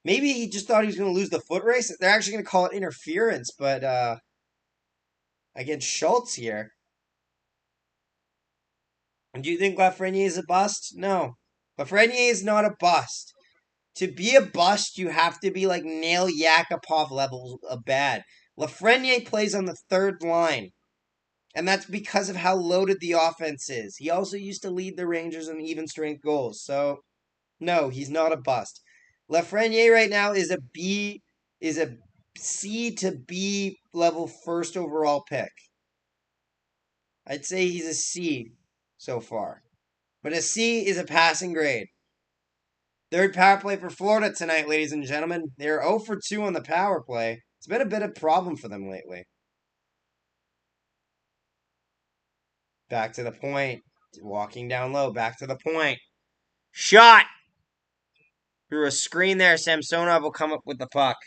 Maybe he just thought he was going to lose the foot race. They're actually going to call it interference, but against Schultz here. Do you think Lafreniere is a bust? No. Lafreniere is not a bust. To be a bust, you have to be like Nail Yakupov levels of bad. Lafreniere plays on the third line, and that's because of how loaded the offense is. He also used to lead the Rangers in even strength goals, so no, he's not a bust. Lafreniere right now is a C to B level first overall pick. I'd say he's a C so far. But a C is a passing grade. Third power play for Florida tonight, ladies and gentlemen. They're 0 for 2 on the power play. It's been a bit of a problem for them lately. Back to the point. Walking down low. Back to the point. Shot! Through a screen there. Samsonov will come up with the puck.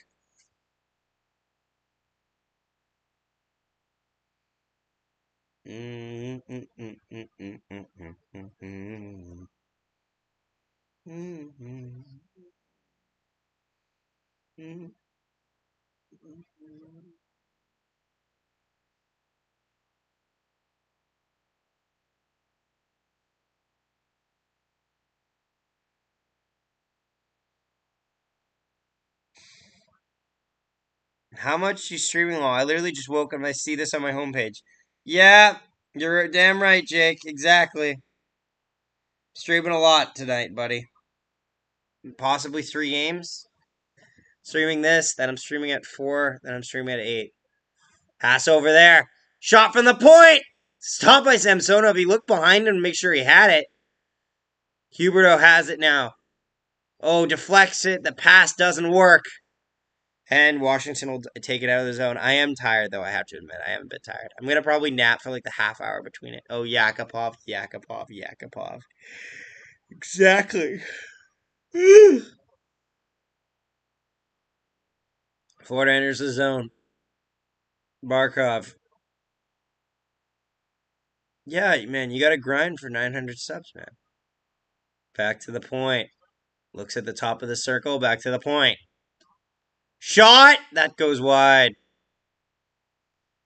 How much you streaming long? I literally just woke up and I see this on my homepage. Yeah, you're damn right, Jake. Exactly. Streaming a lot tonight, buddy. Possibly 3 games. Streaming this, then I'm streaming at 4, then I'm streaming at 8. Pass over there. Shot from the point! Stopped by Samsonov. He looked behind him to make sure he had it. Huberto has it now. Oh, deflects it. The pass doesn't work. And Washington will take it out of the zone. I am tired, though, I have to admit. I am a bit tired. I'm going to probably nap for like the half hour between it. Oh, Yakupov, Yakupov, Yakupov. Exactly. Florida enters the zone. Barkov. Yeah, man, you got to grind for 900 subs, man. Back to the point. Looks at the top of the circle. Back to the point. Shot! That goes wide.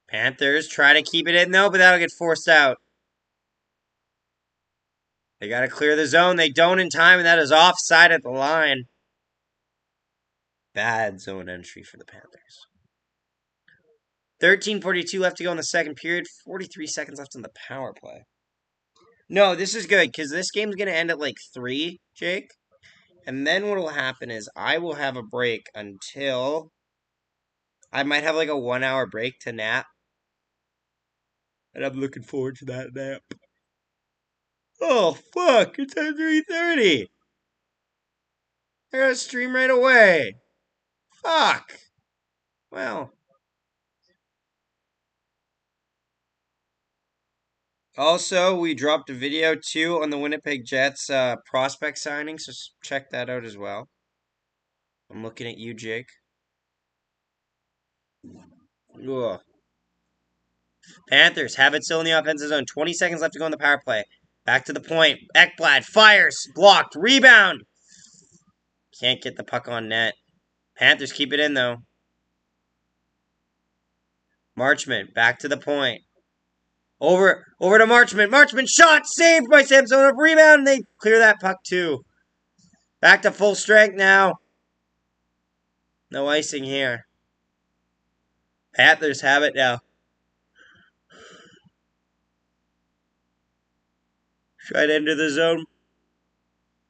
Panthers try to keep it in, though, but that'll get forced out. They got to clear the zone. They don't in time, and that is offside at the line. Bad zone entry for the Panthers. 13:42 left to go in the second period. 43 seconds left in the power play. No, this is good, because this game's going to end at like 3, Jake. And then what will happen is I will have a break until... I might have like a 1-hour break to nap. And I'm looking forward to that nap. Oh, fuck. It's at 3:30. I gotta stream right away. Fuck. Well. Also, we dropped a video, too, on the Winnipeg Jets prospect signing, so check that out as well. I'm looking at you, Jake. Ugh. Panthers have it still in the offensive zone. 20 seconds left to go in the power play. Back to the point. Ekblad fires. Blocked. Rebound. Can't get the puck on net. Panthers keep it in, though. Marchment. Back to the point. Over to Marchment. Marchment shot. Saved by Samsonov. Rebound. They clear that puck, too. Back to full strength now. No icing here. Panthers have it now. Try to enter the zone.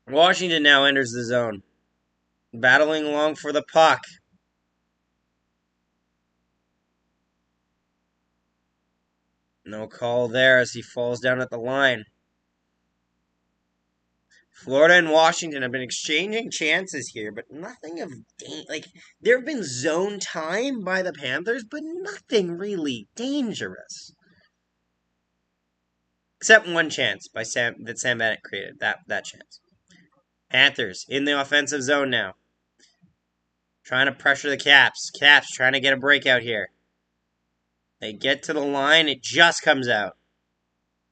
Washington now enters the zone. Battling along for the puck. No call there as he falls down at the line. Florida and Washington have been exchanging chances here, but nothing of like there have been zone time by the Panthers, but nothing really dangerous. Except one chance by Sam Bennett created. That chance. Panthers in the offensive zone now. Trying to pressure the Caps. Caps trying to get a breakout here. They get to the line. It just comes out.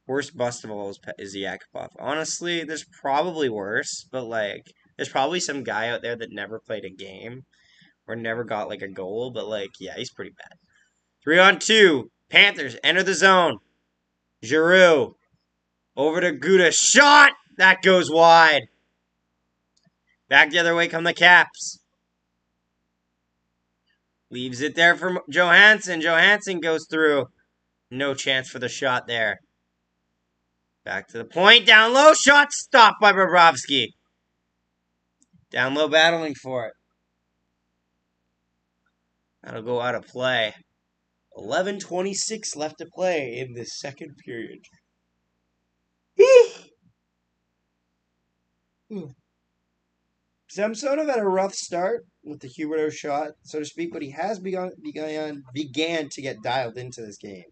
Worst bust of all is Yakupov. Honestly, there's probably worse, but like, there's probably some guy out there that never played a game or never got like a goal, but like, yeah, he's pretty bad. 3-on-2. Panthers enter the zone. Giroux over to Gouda. Shot! That goes wide. Back the other way come the Caps. Leaves it there for Johansson. Johansson goes through. No chance for the shot there. Back to the point. Down low. Shot stopped by Bobrovsky. Down low battling for it. That'll go out of play. 11:26 left to play in this second period. Samsonov had a rough start with the Huberdeau shot, so to speak, but he has began to get dialed into this game.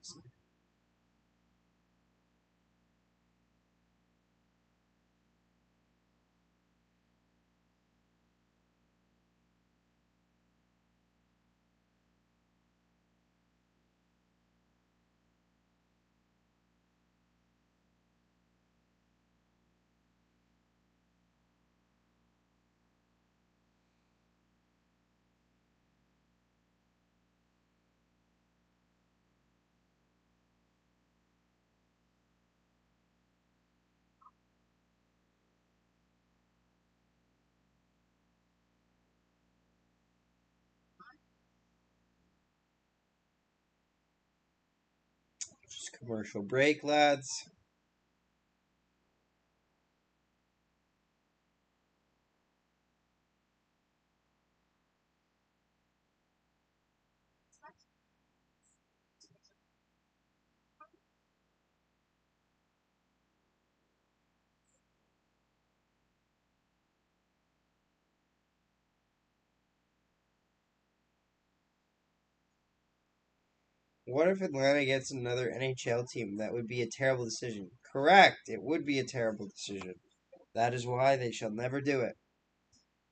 Just commercial break, lads. What if Atlanta gets another NHL team? That would be a terrible decision. Correct. It would be a terrible decision. That is why they shall never do it.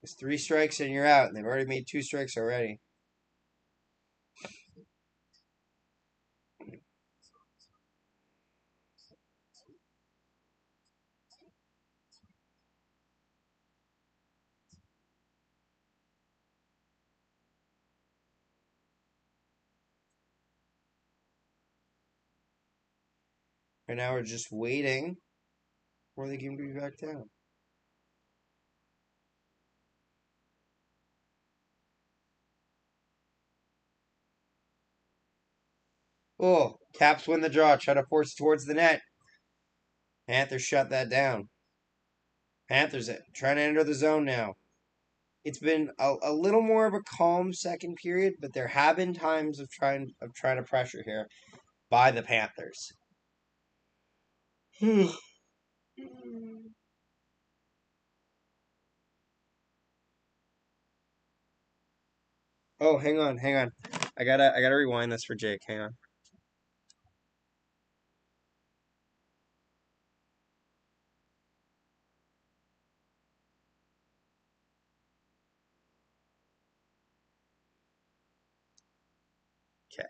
It's 3 strikes and you're out, and they've already made 2 strikes already. Right now we're just waiting for the game to be back down. Oh, Caps win the draw. Try to force it towards the net. Panthers shut that down. Panthers trying to enter the zone now. It's been a little more of a calm second period, but there have been times of trying to pressure here by the Panthers. Oh, hang on. I gotta rewind this for Jake. Hang on. Okay.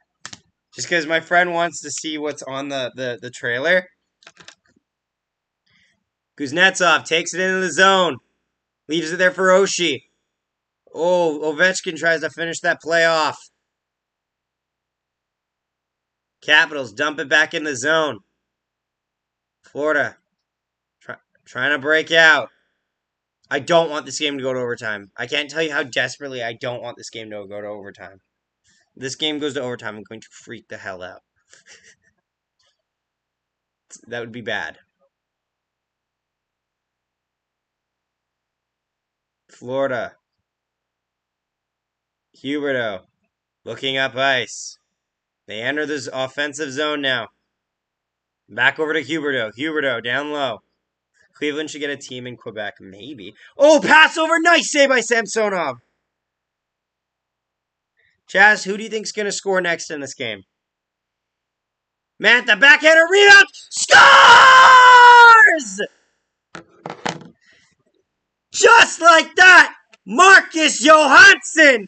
Just because my friend wants to see what's on the trailer. Kuznetsov takes it into the zone. Leaves it there for Oshie. Oh, Ovechkin tries to finish that play off. Capitals dump it back in the zone. Florida trying to break out. I don't want this game to go to overtime. I can't tell you how desperately I don't want this game to go to overtime. If this game goes to overtime, I'm going to freak the hell out. That would be bad. Florida. Huberdeau. Looking up ice. They enter this offensive zone now. Back over to Huberdeau. Huberdeau down low. Cleveland should get a team in Quebec, maybe. Oh, pass over. Nice save by Samsonov. Chaz, who do you think's going to score next in this game? Mantha, backhander, rebound, scores! Just like that, Marcus Johansson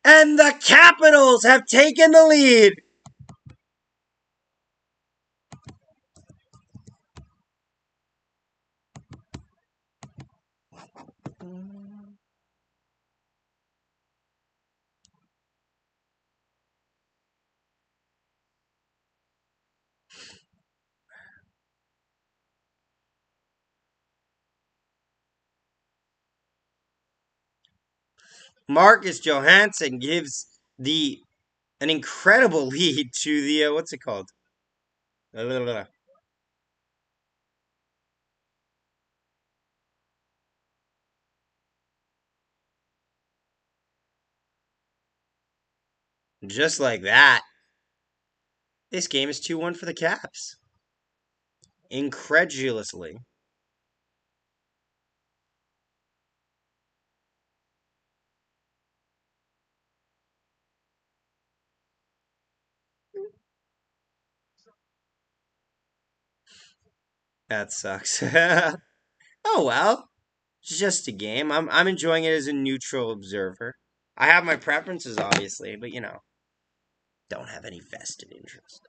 and the Capitals have taken the lead. Marcus Johansson gives the an incredible lead to the what's it called? Just like that. This game is 2-1 for the Caps. Incredulously. That sucks. Oh well. It's just a game. I'm enjoying it as a neutral observer. I have my preferences obviously, but don't have any vested interest.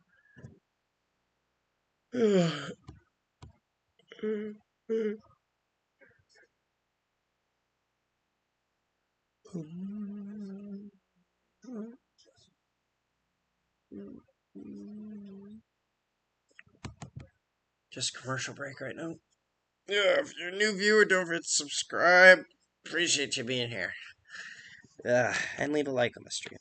Just commercial break right now. Yeah, if you're a new viewer, don't forget to subscribe. Appreciate you being here. And leave a like on the stream.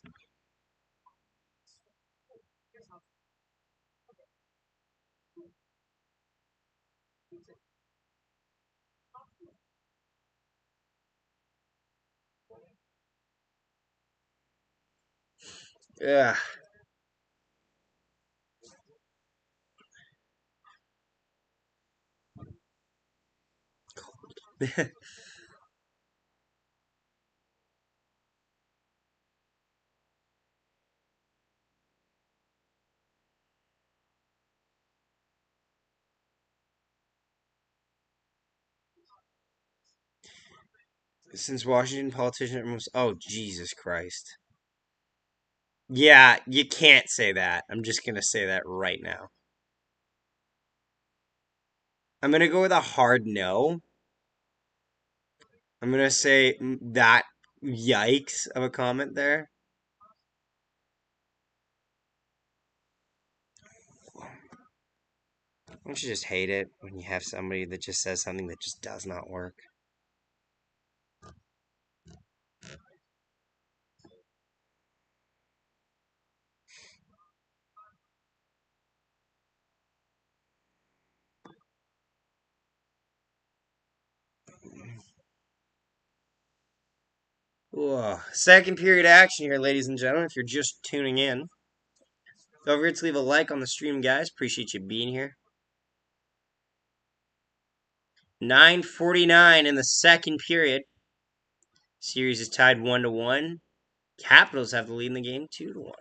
Yeah. Since Washington politician, oh Jesus Christ. Yeah, you can't say that. I'm just gonna say that right now. I'm gonna go with a hard no. I'm gonna say that yikes of a comment there. Don't you just hate it when you have somebody that just says something that just does not work? Ugh. Second period action here, ladies and gentlemen. If you're just tuning in, don't forget to leave a like on the stream, guys. Appreciate you being here. 9:49 in the second period. Series is tied 1-1. Capitals have the lead in the game 2-1.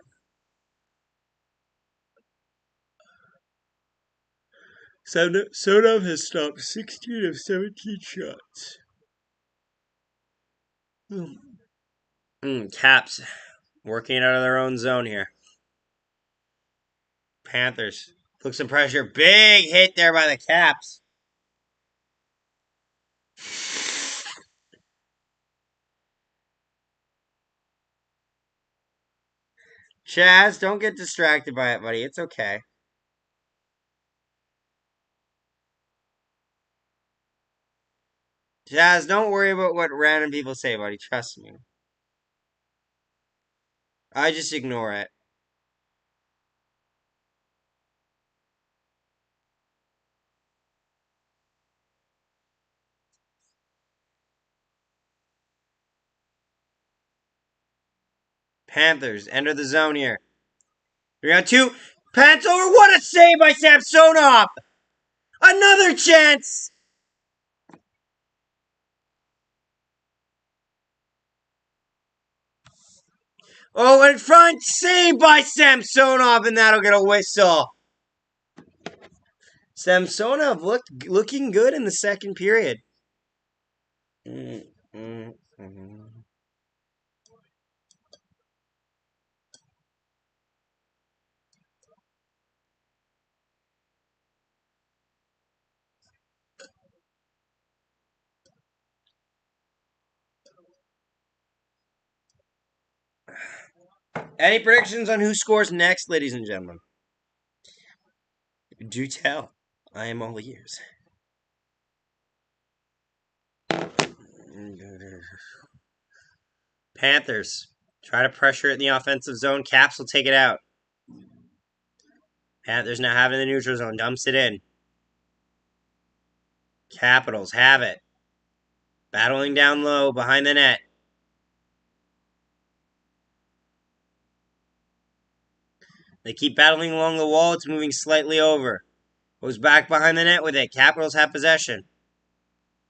Sonov has stopped 16 of 17 shots. Caps working out of their own zone here. Panthers took some pressure. Big hit there by the Caps. Chaz, don't get distracted by it, buddy. It's okay. Chaz, don't worry about what random people say, buddy. Trust me. I just ignore it. Panthers enter the zone here. 3-on-2. Pants over. What a save by Samsonov! Another chance! Oh, in front, saved by Samsonov, and that'll get a whistle. Samsonov looking good in the second period. Any predictions on who scores next, ladies and gentlemen? Do tell. I am all ears. Panthers. Try to pressure it in the offensive zone. Caps will take it out. Panthers now have it in the neutral zone. Dumps it in. Capitals have it. Battling down low behind the net. They keep battling along the wall. It's moving slightly over. Goes back behind the net with it. Capitals have possession.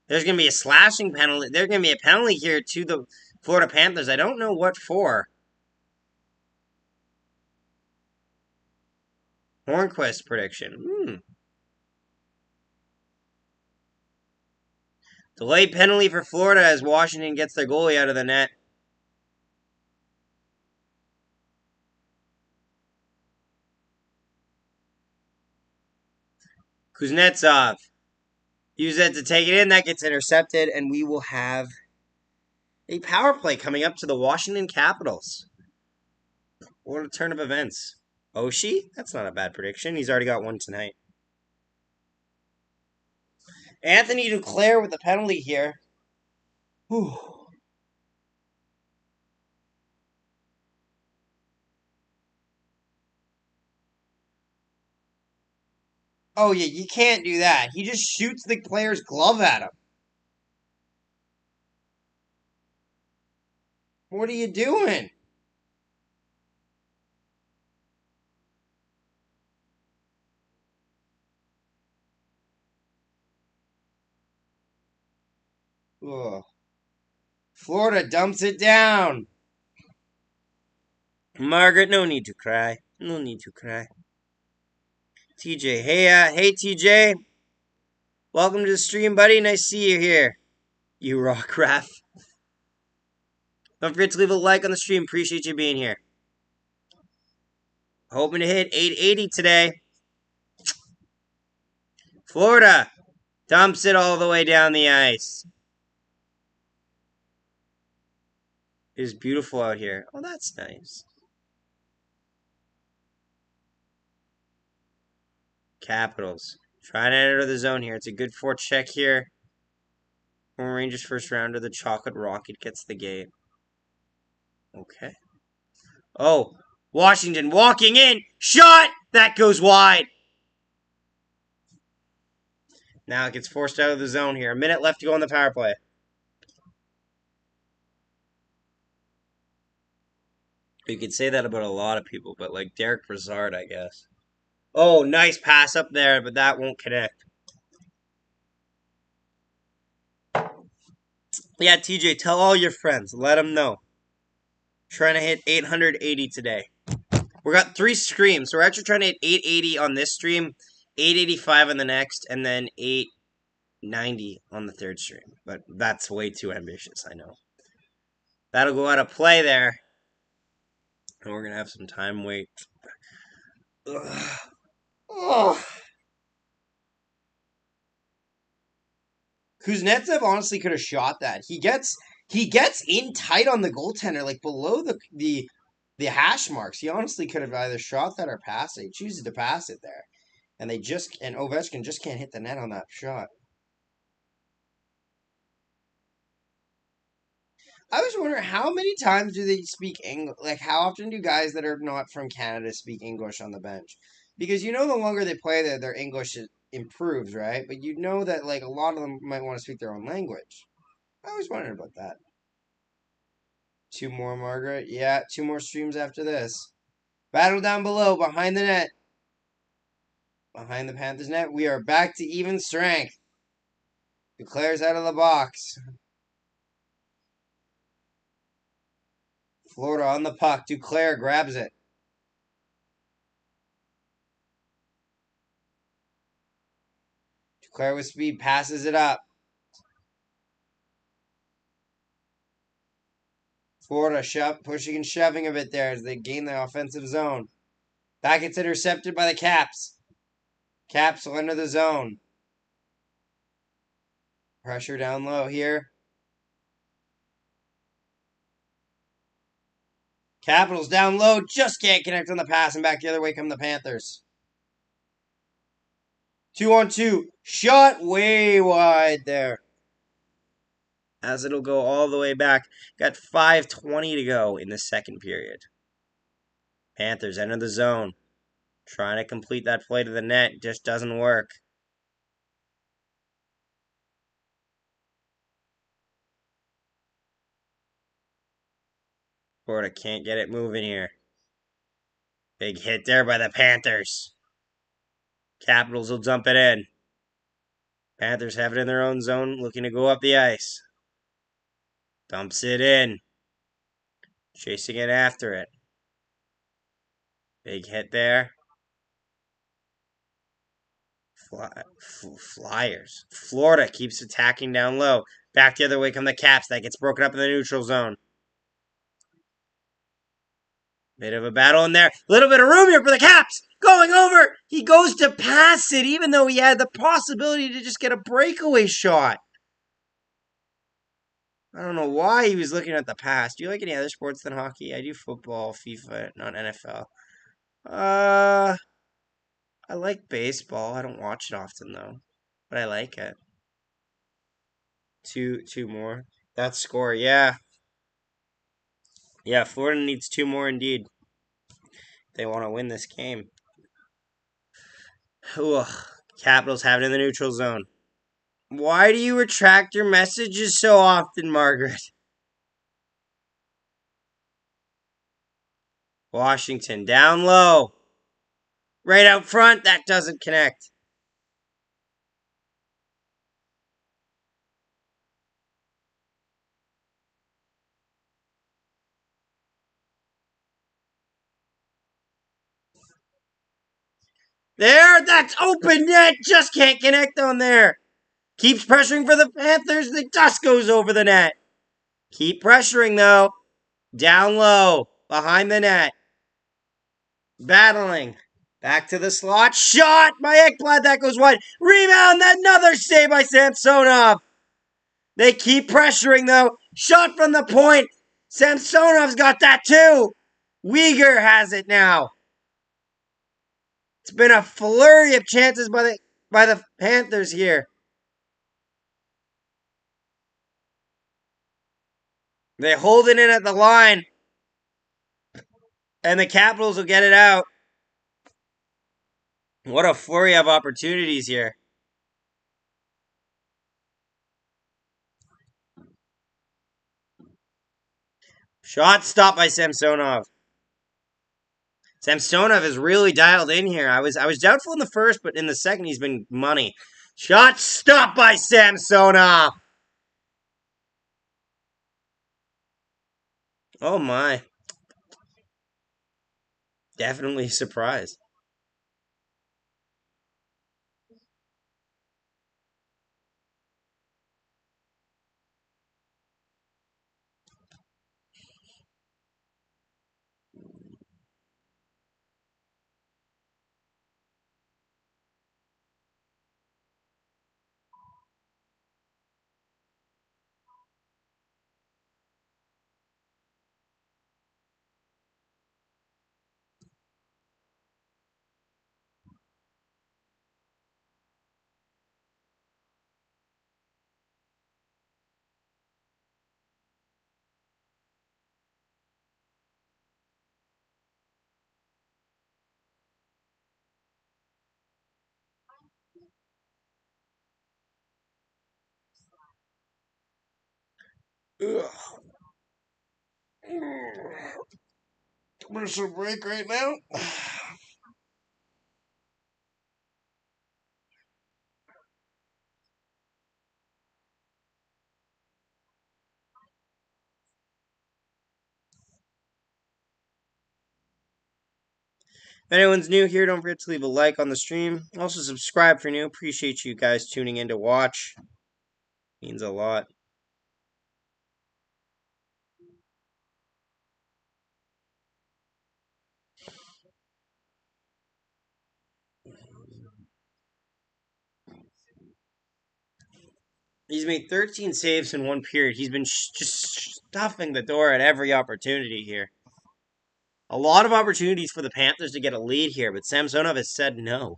There's going to be a slashing penalty. There's going to be a penalty here to the Florida Panthers. I don't know what for. Hornquist prediction. Delayed penalty for Florida as Washington gets their goalie out of the net. Kuznetsov. Use that to take it in. That gets intercepted, and we will have a power play coming up to the Washington Capitals. What a turn of events. Oshie? That's not a bad prediction. He's already got one tonight. Anthony Duclair with the penalty here. Whew. Oh, yeah, you can't do that. He just shoots the player's glove at him. What are you doing? Ugh. Florida dumps it down. Margaret, no need to cry. No need to cry. TJ, hey TJ. Welcome to the stream, buddy. Nice to see you here. You rock, Raph. Don't forget to leave a like on the stream. Appreciate you being here. Hoping to hit 880 today. Florida dumps it all the way down the ice. It is beautiful out here. Oh, that's nice. Capitals. Trying to enter the zone here. It's a good forecheck here. Former Rangers first rounder, the Chocolate Rocket gets the game. Okay. Oh, Washington walking in. Shot! That goes wide. Now it gets forced out of the zone here. A minute left to go on the power play. You could say that about a lot of people, but like Derek Brassard, I guess. Oh, nice pass up there, but that won't connect. Yeah, TJ, tell all your friends. Let them know. Trying to hit 880 today. We got 3 streams, so we're actually trying to hit 880 on this stream, 885 on the next, and then 890 on the third stream. But that's way too ambitious, I know. That'll go out of play there. And we're going to have some time wait. Ugh. Ugh. Kuznetsov honestly could have shot that. He gets in tight on the goaltender, like below the hash marks. He honestly could have either shot that or passed it. He chooses to pass it there. And Ovechkin just can't hit the net on that shot. I was wondering how many times do they speak English? Like, how often do guys that are not from Canada speak English on the bench? Because the longer they play there, their English improves, right? But that like a lot of them might want to speak their own language. I was wondering about that. 2 more, Margaret. Yeah, 2 more streams after this. Battle down below, behind the net. Behind the Panthers net. We are back to even strength. Duclair's out of the box. Florida on the puck. Duclair grabs it. Duclair with speed passes it up. Florida pushing and shoving a bit there as they gain the offensive zone. That gets intercepted by the Caps. Caps will enter the zone. Pressure down low here. Capitals down low, just can't connect on the pass, and back the other way come the Panthers. 2-on-2, shot way wide there. As it'll go all the way back. Got 5:20 to go in the second period. Panthers enter the zone. Trying to complete that play to the net, just doesn't work. Florida can't get it moving here. Big hit there by the Panthers. Capitals will dump it in. Panthers have it in their own zone, looking to go up the ice. Dumps it in. Chasing it after it. Big hit there. Flyers. Florida keeps attacking down low. Back the other way come the Caps. That gets broken up in the neutral zone. Bit of a battle in there. Little bit of room here for the Caps. Going over. He goes to pass it, even though he had the possibility to just get a breakaway shot. I don't know why he was looking at the pass. Do you like any other sports than hockey? I do football, FIFA, not NFL. I like baseball. I don't watch it often though, but I like it. Two more. That score, yeah. Yeah, Florida needs two more indeed. They want to win this game. Ugh. Capitals have it in the neutral zone. Why do you retract your messages so often, Margaret? Washington down low. Right out front, that doesn't connect. There, that's open net. Just can't connect on there. Keeps pressuring for the Panthers. The dust goes over the net. Keep pressuring though. Down low. Behind the net. Battling. Back to the slot. Shot by Ekblad. That goes wide. Rebound. Another save by Samsonov. They keep pressuring though. Shot from the point. Samsonov's got that too. Uyghur has it now. It's been a flurry of chances by the Panthers here. They hold it in at the line. And the Capitals will get it out. What a flurry of opportunities here. Shot stopped by Samsonov. Samsonov is really dialed in here. I was doubtful in the first, but in the second he's been money. Shot stopped by Samsonov. Oh my. Definitely surprised. Ugh. Commercial break right now. If anyone's new here, don't forget to leave a like on the stream. Also, subscribe for new. Appreciate you guys tuning in to watch. Means a lot. He's made 13 saves in one period. He's been just stuffing the door at every opportunity here. A lot of opportunities for the Panthers to get a lead here, but Samsonov has said no.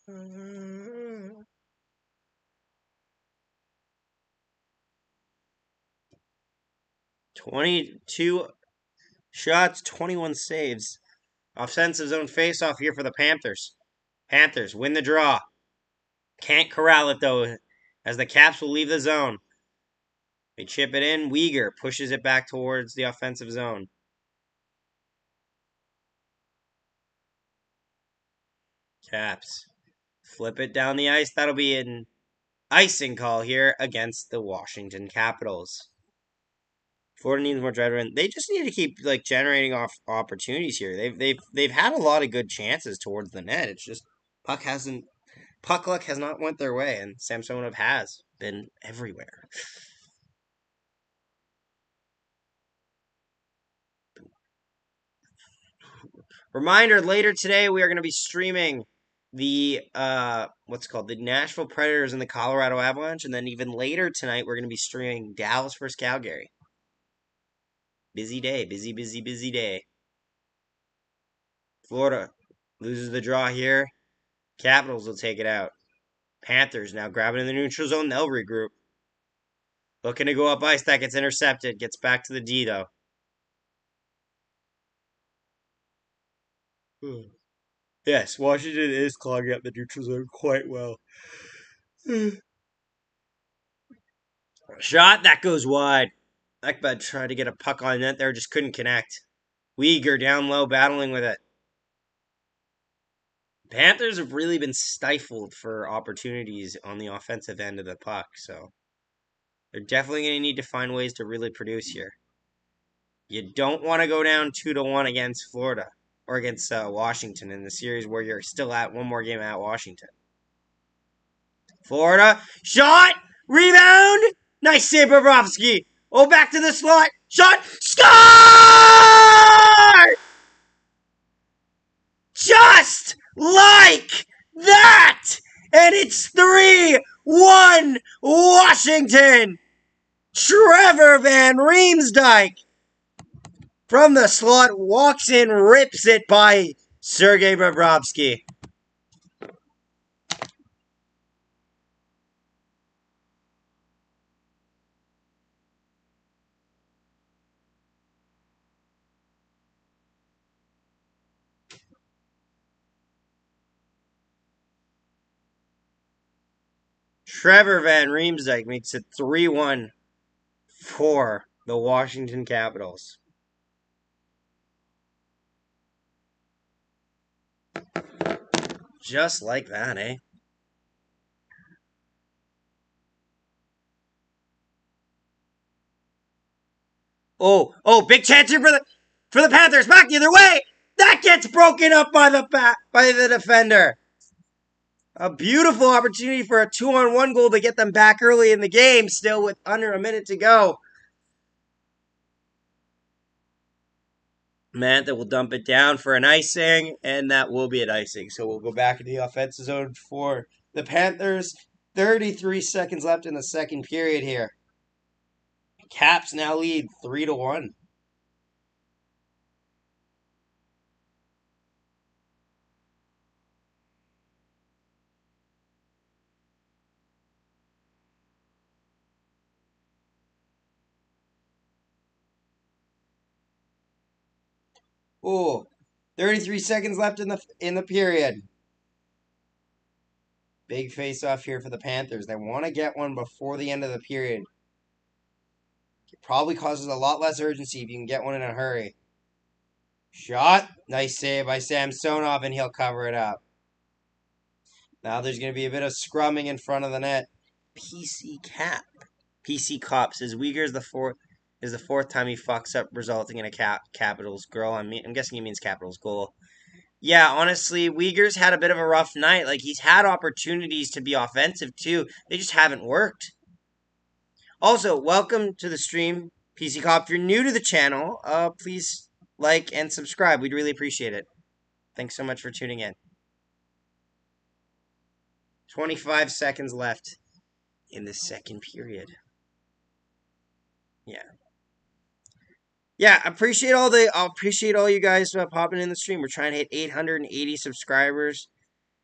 Mm. 22 shots, 21 saves. Offensive zone face-off here for the Panthers. Panthers win the draw. Can't corral it, though, as the Caps will leave the zone. They chip it in. Weegar pushes it back towards the offensive zone. Caps flip it down the ice. That'll be an icing call here against the Washington Capitals. Florida needs more drive. They just need to keep generating off opportunities here. They've had a lot of good chances towards the net. It's just puck luck has not went their way, and Samsonov has been everywhere. Reminder: later today we are going to be streaming the the Nashville Predators and the Colorado Avalanche, and then even later tonight we're going to be streaming Dallas versus Calgary. Busy day, busy day. Florida loses the draw here. Capitals will take it out. Panthers now grabbing in the neutral zone. They'll regroup. Looking to go up ice. That gets intercepted. Gets back to the D, though. Yes, Washington is clogging up the neutral zone quite well. Shot. That goes wide. Ekblad tried to get a puck on net there. Just couldn't connect. Weegar down low battling with it. Panthers have really been stifled for opportunities on the offensive end of the puck, so they're definitely going to need to find ways to really produce here. You don't want to go down 2-1 against Florida or against Washington in the series where you're still at one more game at Washington. Florida shot, rebound, nice save, Bobrovsky. Oh, back to the slot, shot, score! Just like that, and it's 3-1 Washington. Trevor Van Riemsdyk from the slot walks in, rips it by Sergei Bobrovsky. Trevor Van Riemsdyk makes it 3-1 for the Washington Capitals. Just like that, eh? Oh, big chance here for the Panthers. Back the other way. That gets broken up by the defender. A beautiful opportunity for a 2-on-1 goal to get them back early in the game, still with under a minute to go. Mantha will dump it down for an icing, and that will be an icing. So we'll go back into the offensive zone for the Panthers. 33 seconds left in the second period here. Caps now lead 3-1. Oh, 33 seconds left in the period. Big face-off here for the Panthers. They want to get one before the end of the period. It probably causes a lot less urgency if you can get one in a hurry. Shot. Nice save by Samsonov, and he'll cover it up. Now there's going to be a bit of scrumming in front of the net. PC Cop says Uyghur is the fourth time he fucks up, resulting in a Capitals goal. I'm guessing he means Capitals goal. Yeah, honestly, Uyghur's had a bit of a rough night. Like, he's had opportunities to be offensive, too. They just haven't worked. Also, welcome to the stream, PC Cop. If you're new to the channel, please like and subscribe. We'd really appreciate it. Thanks so much for tuning in. 25 seconds left in the second period. Yeah. Yeah, I appreciate all you guys popping in the stream. We're trying to hit 880 subscribers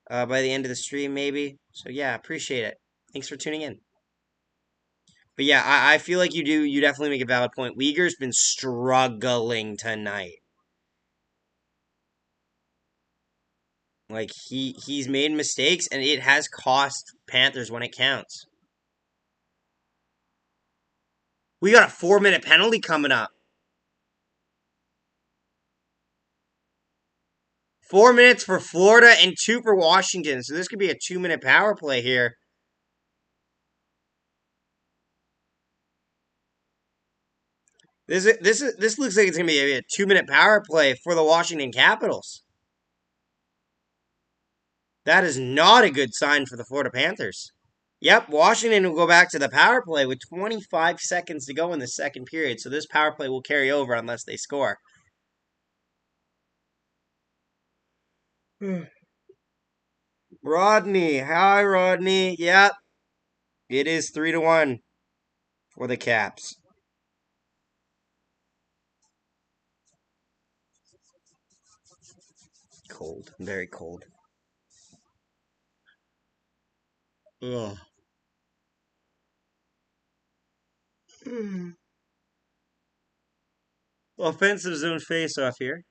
by the end of the stream, maybe. So yeah, appreciate it. Thanks for tuning in. But yeah, I feel like you definitely make a valid point. Uyghur's been struggling tonight. Like he's made mistakes and it has cost Panthers when it counts. We got a 4-minute penalty coming up. 4 minutes for Florida and 2 for Washington. So this could be a 2-minute power play here. This looks like it's gonna be a 2-minute power play for the Washington Capitals. That is not a good sign for the Florida Panthers. Yep, Washington will go back to the power play with 25 seconds to go in the second period. So this power play will carry over unless they score. Rodney, hi Rodney. Yep, it is 3-1 for the Caps. Cold, very cold. Ugh. Offensive zone face-off here.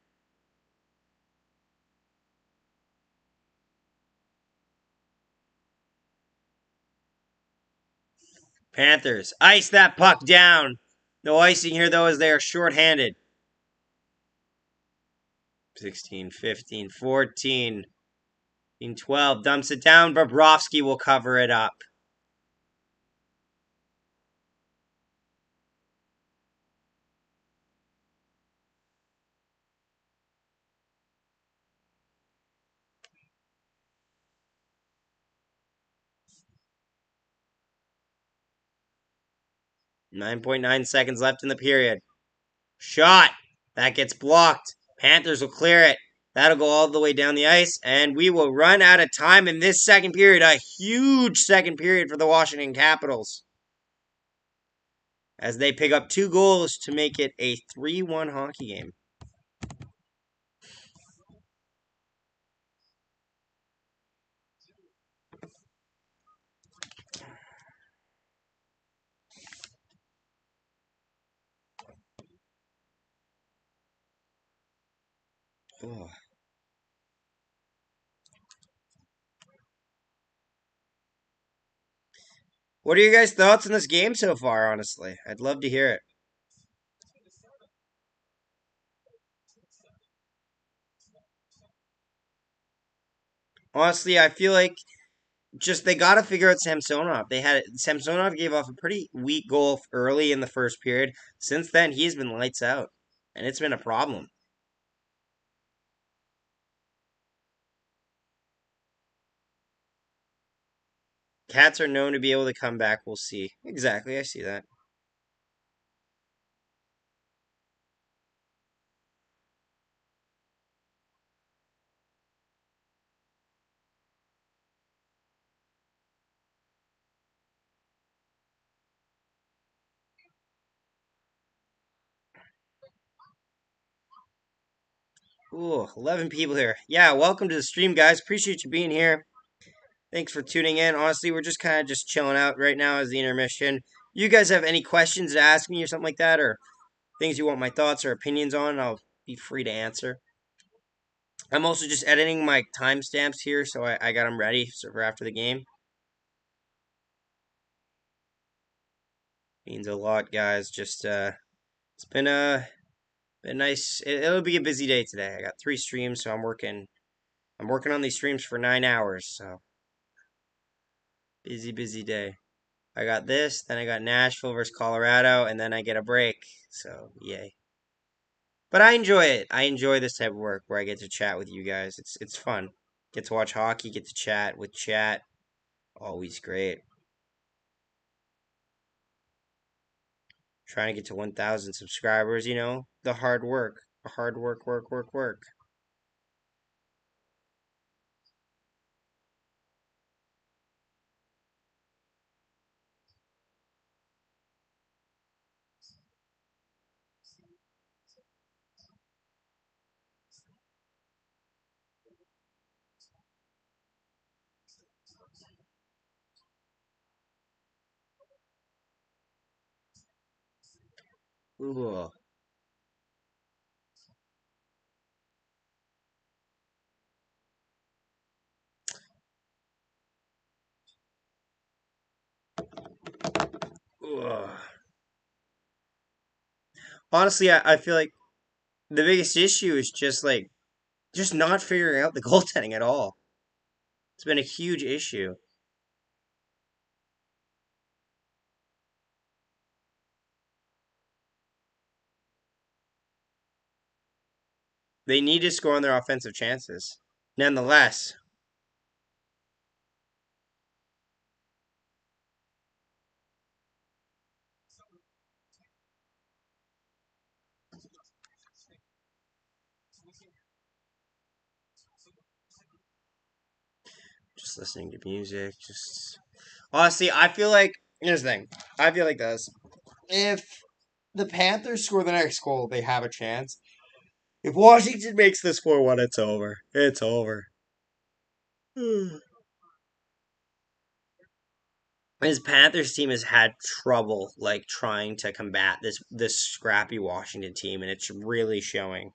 Panthers, ice that puck down. No icing here, though, as they are shorthanded. 16, 15, 14, 12. Dumps it down. Bobrovsky will cover it up. .9 seconds left in the period. Shot. That gets blocked. Panthers will clear it. That'll go all the way down the ice, and we will run out of time in this second period. A huge second period for the Washington Capitals, as they pick up 2 goals to make it a 3-1 hockey game. Ugh. What are your guys' thoughts on this game so far, honestly? I'd love to hear it. Honestly, I feel like just they got to figure out Samsonov. Samsonov gave off a pretty weak goal early in the first period. Since then, he's been lights out, and it's been a problem. Cats are known to be able to come back. We'll see. Exactly, I see that. Ooh, 11 people here. Yeah, welcome to the stream, guys. Appreciate you being here. Thanks for tuning in. Honestly, we're just kind of just chilling out right now as the intermission. You guys have any questions to ask me or something like that, or things you want my thoughts or opinions on, I'll be free to answer. I'm also just editing my timestamps here, so I got them ready for after the game. Means a lot, guys. Just it's been nice. It'll be a busy day today. I got 3 streams, so I'm working. I'm working on these streams for 9 hours. So busy day. I got this, then I got Nashville versus Colorado, and then I get a break. So yay. But I enjoy it. I enjoy this type of work where I get to chat with you guys. It's fun. Get to watch hockey, get to chat with chat. Always great. Trying to get to 1,000 subscribers, the hard work. The hard work. Ugh. Ugh. Honestly, I feel like the biggest issue is just not figuring out the goaltending at all. It's been a huge issue. They need to score on their offensive chances. Nonetheless, just listening to music, just honestly, I feel like here's the thing. I feel like this. If the Panthers score the next goal, they have a chance. If Washington makes this 4-1, it's over. It's over. His Panthers team has had trouble trying to combat this scrappy Washington team, and it's really showing.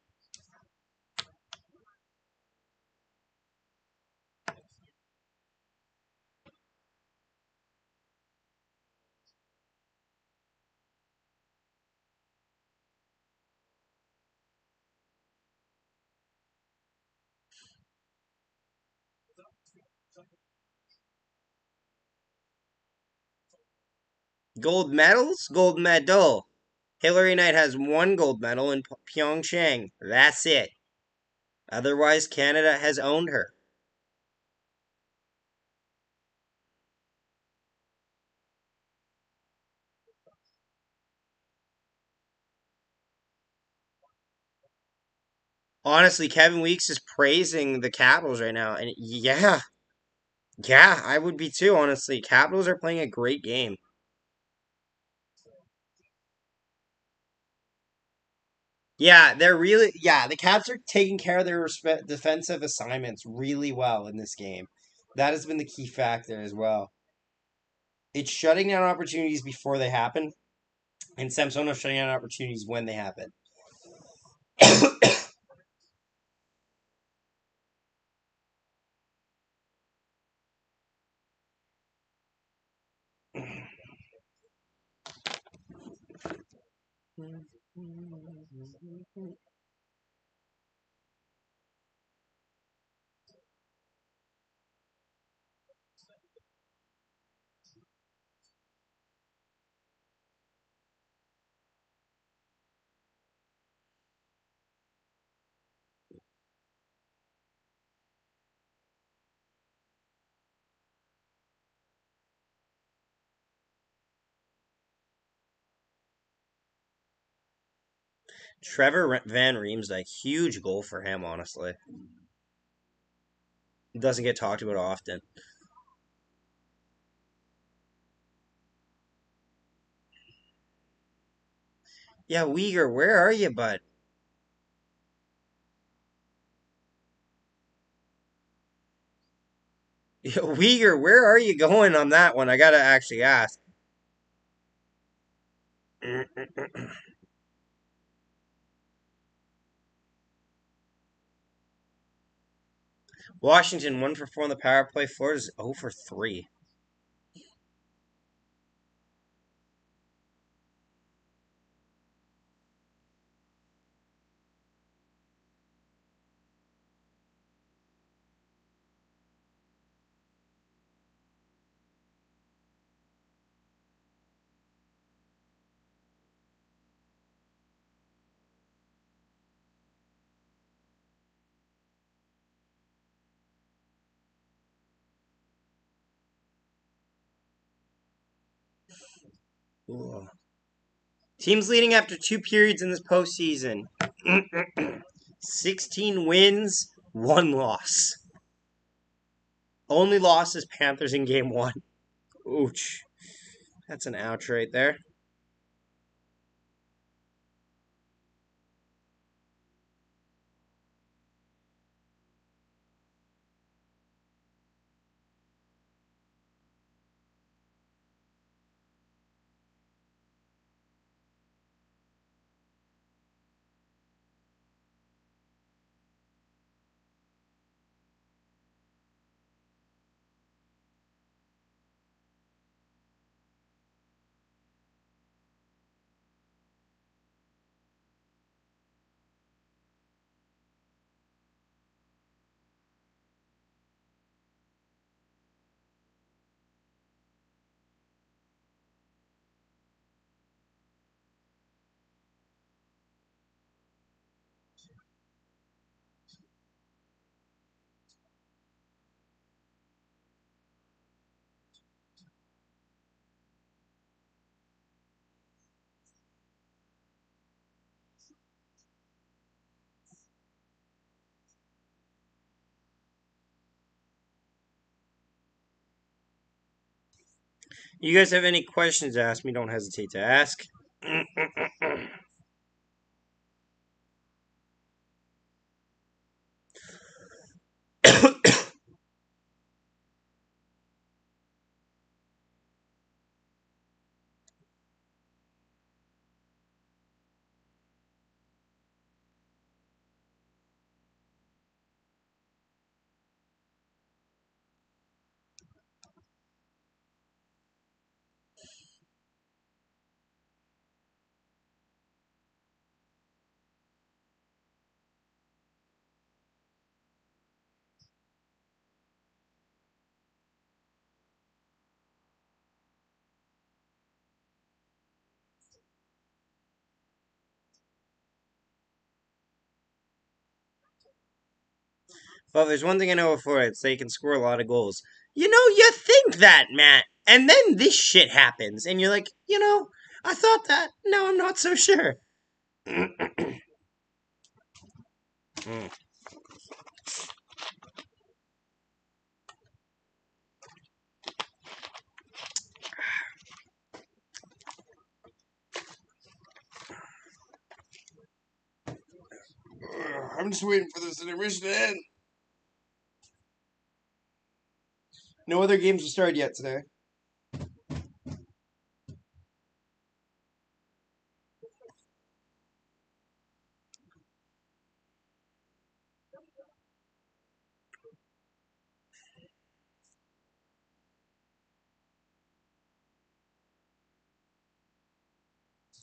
Gold medals, gold medal. Hillary Knight has one gold medal in Pyeongchang. That's it. Otherwise, Canada has owned her. Honestly, Kevin Weeks is praising the Capitals right now, and yeah, I would be too. Honestly, Capitals are playing a great game. Yeah, they're really the Caps are taking care of their defensive assignments really well in this game. That has been the key factor as well. It's shutting down opportunities before they happen, and Samsonov shutting down opportunities when they happen. Trevor Van Riemsdyk, huge goal for him. Honestly, doesn't get talked about often. Yeah, Uyghur, where are you, bud? Uyghur, where are you going on that one? I gotta actually ask. Washington 1 for 4 on the power play. Florida's 0 for 3. Ooh. Teams leading after 2 periods in this postseason. 16 wins, 1 loss. Only loss is Panthers in game 1. Ouch. That's an ouch right there. You guys have any questions to ask me? Don't hesitate to ask. Well, there's one thing I know for it, it's they can score a lot of goals. You think that, Matt, and then this shit happens, and you're like, I thought that. No, I'm not so sure. Mm. I'm just waiting for this intermission to end. No other games have started yet today.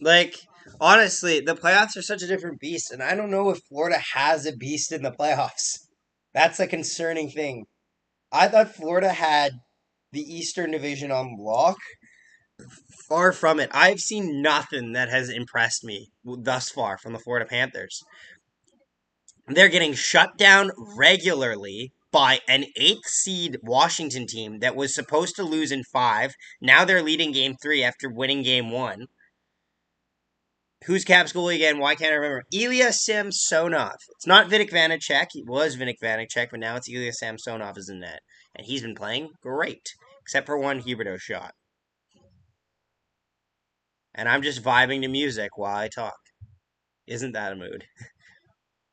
Like, honestly, the playoffs are such a different beast, and I don't know if Florida has a beast in the playoffs. That's a concerning thing. I thought Florida had the Eastern Division on lock. Far from it. I've seen nothing that has impressed me thus far from the Florida Panthers. They're getting shut down regularly by an eighth seed Washington team that was supposed to lose in five. Now they're leading game three after winning game one. Who's Caps goalie again? Why can't I remember? Ilya Samsonov. It's not Vitek Vanacek. It was Vitek Vanacek, but now it's Ilya Samsonov is in net. And he's been playing great, except for one Huberdeau shot. And I'm just vibing to music while I talk. Isn't that a mood?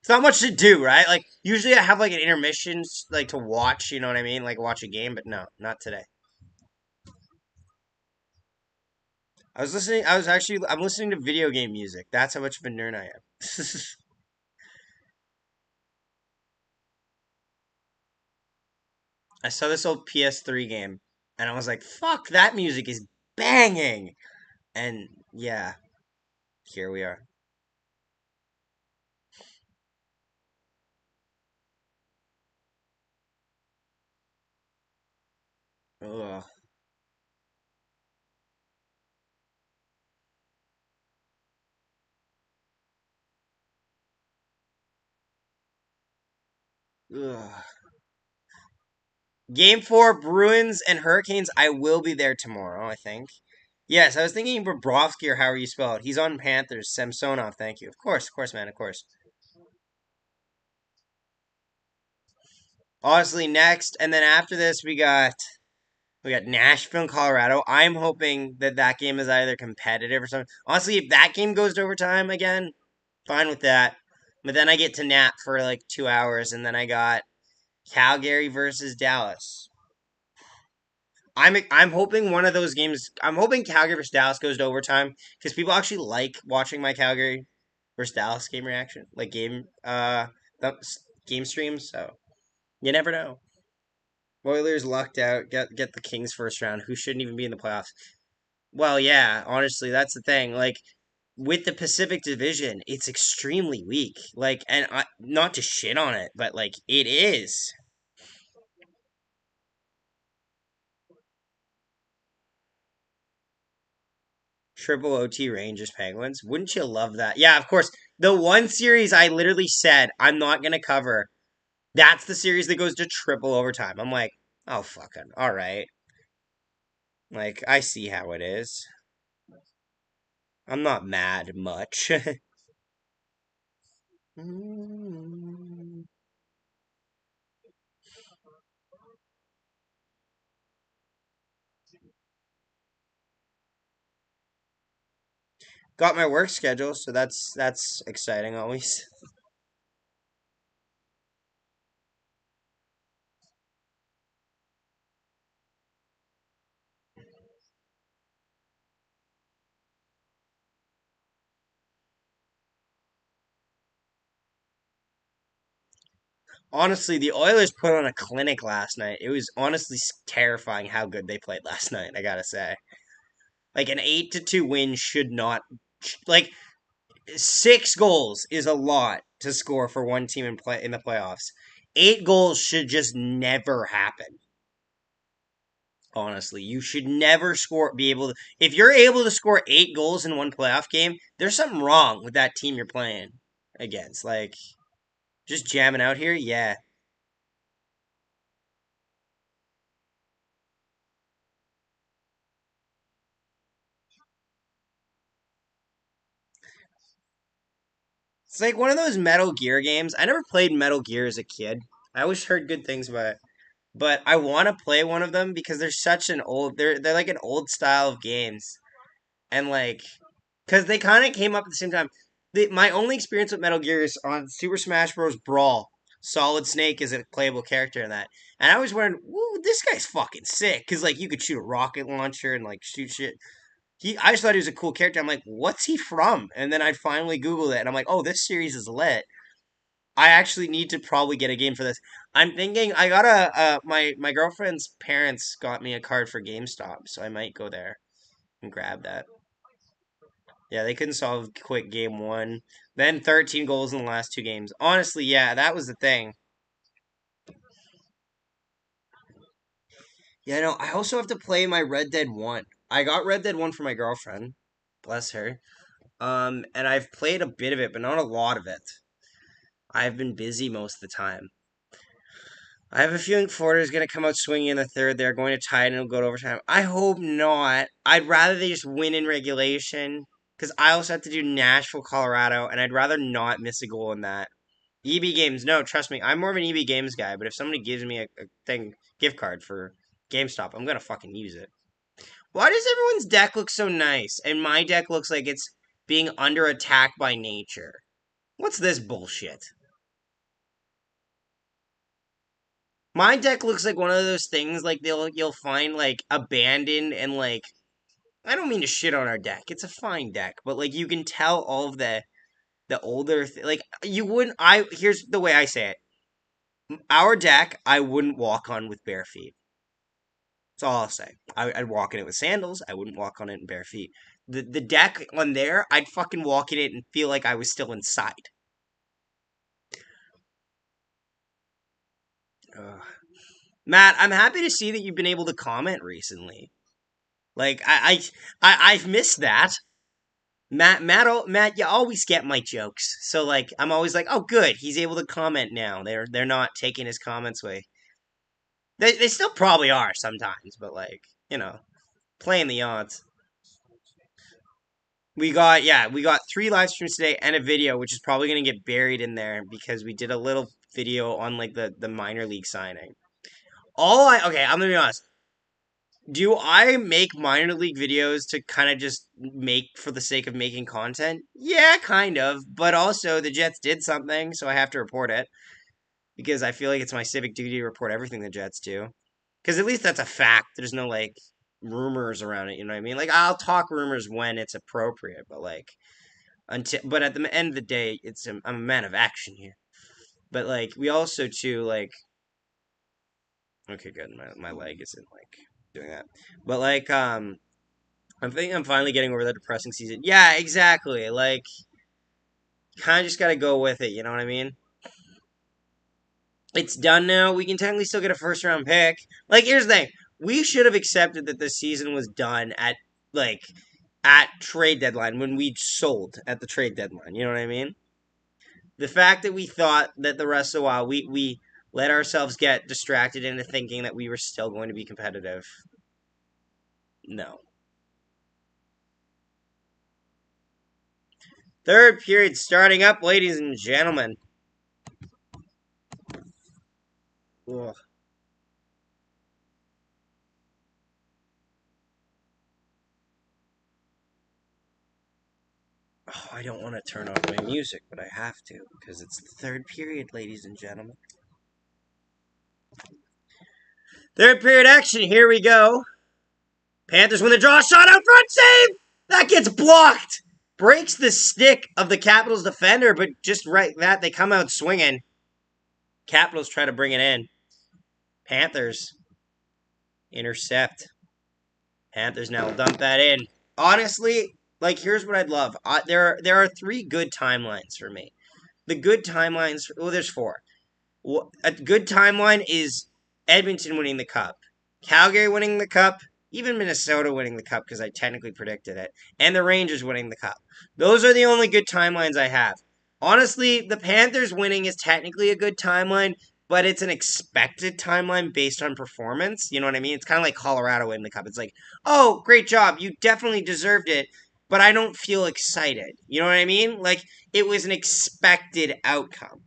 It's not much to do, right? Like usually I have like an intermission like to watch, you know what I mean? Like watch a game, but no, not today. I'm listening to video game music. That's how much of a nerd I am. I saw this old PS3 game and I was like, "Fuck, that music is banging." And yeah, here we are. Ugh. Ugh. Game 4 Bruins and Hurricanes. I will be there tomorrow, I think. Yes, I was thinking Bobrovsky or however you spell it. He's on Panthers. Samsonov, thank you. Of course, man, of course. Honestly, next, and then after this, we got Nashville and Colorado. I'm hoping that that game is either competitive or something. Honestly, if that game goes to overtime again, fine with that. But then I get to nap for like 2 hours, and then I got Calgary versus Dallas. I'm hoping one of those games. I'm hoping Calgary versus Dallas goes to overtime because people actually like watching my Calgary versus Dallas game reaction, like the game streams. So you never know. Oilers lucked out. Get the Kings first round, who shouldn't even be in the playoffs. Well, yeah, honestly, that's the thing. Like with the Pacific Division, it's extremely weak. Like, and not to shit on it, but like it is. Triple OT Rangers Penguins. Wouldn't you love that? Yeah, of course. The one series I literally said I'm not gonna cover. That's the series that goes to triple overtime. I'm like, oh fucking all right. Like I see how it is. I'm not mad much. Got my work schedule, so that's exciting always. Honestly, the Oilers put on a clinic last night. It was honestly terrifying how good they played last night, I gotta say. Like an 8-2 win should not like 6 goals is a lot to score for one team in the playoffs. 8 goals should just never happen. Honestly, you should never be able to. If you're able to score 8 goals in one playoff game, there's something wrong with that team you're playing against. Like, just jamming out here, yeah. It's like one of those Metal Gear games. I never played Metal Gear as a kid. I always heard good things about it, but I want to play one of them because they're such an old. They're like an old style of games, and like, because they kind of came up at the same time. My only experience with Metal Gear is on Super Smash Bros. Brawl. Solid Snake is a playable character in that, and I was wondering, "Woo, this guy's fucking sick!" Because like you could shoot a rocket launcher and like shoot shit. I just thought he was a cool character. I'm like, "What's he from?" And then I finally Googled it, and I'm like, "Oh, this series is lit." I actually need to probably get a game for this. I'm thinking I got my girlfriend's parents got me a card for GameStop, so I might go there and grab that. Yeah, they couldn't solve quick game one. Then 13 goals in the last 2 games. Honestly, yeah, that was the thing. Yeah, no, I also have to play my Red Dead 1. I got Red Dead 1 for my girlfriend. Bless her. And I've played a bit of it, but not a lot of it. I've been busy most of the time. I have a feeling Florida is going to come out swinging in the third. They're going to tie it and it'll go to overtime. I hope not. I'd rather they just win in regulation because I also have to do Nashville, Colorado, and I'd rather not miss a goal in that. EB games, no, trust me, I'm more of an EB games guy. But if somebody gives me a thing gift card for GameStop, I'm gonna fucking use it. Why does everyone's deck look so nice and my deck looks like it's being under attack by nature? What's this bullshit? My deck looks like one of those things like you'll find like abandoned and like I don't mean to shit on our deck. It's a fine deck, but like you can tell all of the older like you wouldn't. I here's the way I say it. Our deck I wouldn't walk on with bare feet. That's all I'll say. I'd walk in it with sandals. I wouldn't walk on it in bare feet. The deck on there, I'd fucking walk in it and feel like I was still inside. Ugh. Matt, I'm happy to see that you've been able to comment recently. Like I've missed that. Matt, you always get my jokes. So like, I'm always like, oh, good, he's able to comment now. They're not taking his comments away. They still probably are sometimes, but like, you know, playing the odds. We got 3 live streams today and a video, which is probably gonna get buried in there because we did a little video on like the minor league signing. I'm gonna be honest. Do I make minor league videos to kind of just make for the sake of making content? Yeah, kind of. But also, the Jets did something, so I have to report it because I feel like it's my civic duty to report everything the Jets do. Because at least that's a fact. There's no like rumors around it. You know what I mean? Like I'll talk rumors when it's appropriate, but like but at the end of the day, I'm a man of action here. But like we also too like okay, good. My leg isn't like doing that, but like I'm thinking I'm finally getting over the depressing season. Yeah, exactly. Like, kind of just got to go with it. You know what I mean? It's done now. We can technically still get a first round pick. Like, here's the thing: we should have accepted that the season was done like at trade deadline when we sold at the trade deadline. You know what I mean? The fact that we thought that the rest of the while we let ourselves get distracted into thinking that we were still going to be competitive. No. Third period starting up, ladies and gentlemen. Ugh. I don't want to turn off my music, but I have to, because it's the third period, ladies and gentlemen. Third period action, here we go. Panthers win the draw, shot out front, save! That gets blocked! Breaks the stick of the Capitals defender, but just right that, they come out swinging. Capitals try to bring it in. Panthers intercept. Panthers now will dump that in. Honestly, like, here's what I'd love. There are 3 good timelines for me. The good timelines, well, there's 4. A good timeline is Edmonton winning the Cup, Calgary winning the Cup, even Minnesota winning the Cup because I technically predicted it, and the Rangers winning the Cup. Those are the only good timelines I have. Honestly, the Panthers winning is technically a good timeline, but it's an expected timeline based on performance. You know what I mean? It's kind of like Colorado winning the Cup. It's like, oh, great job. You definitely deserved it, but I don't feel excited. You know what I mean? Like, it was an expected outcome.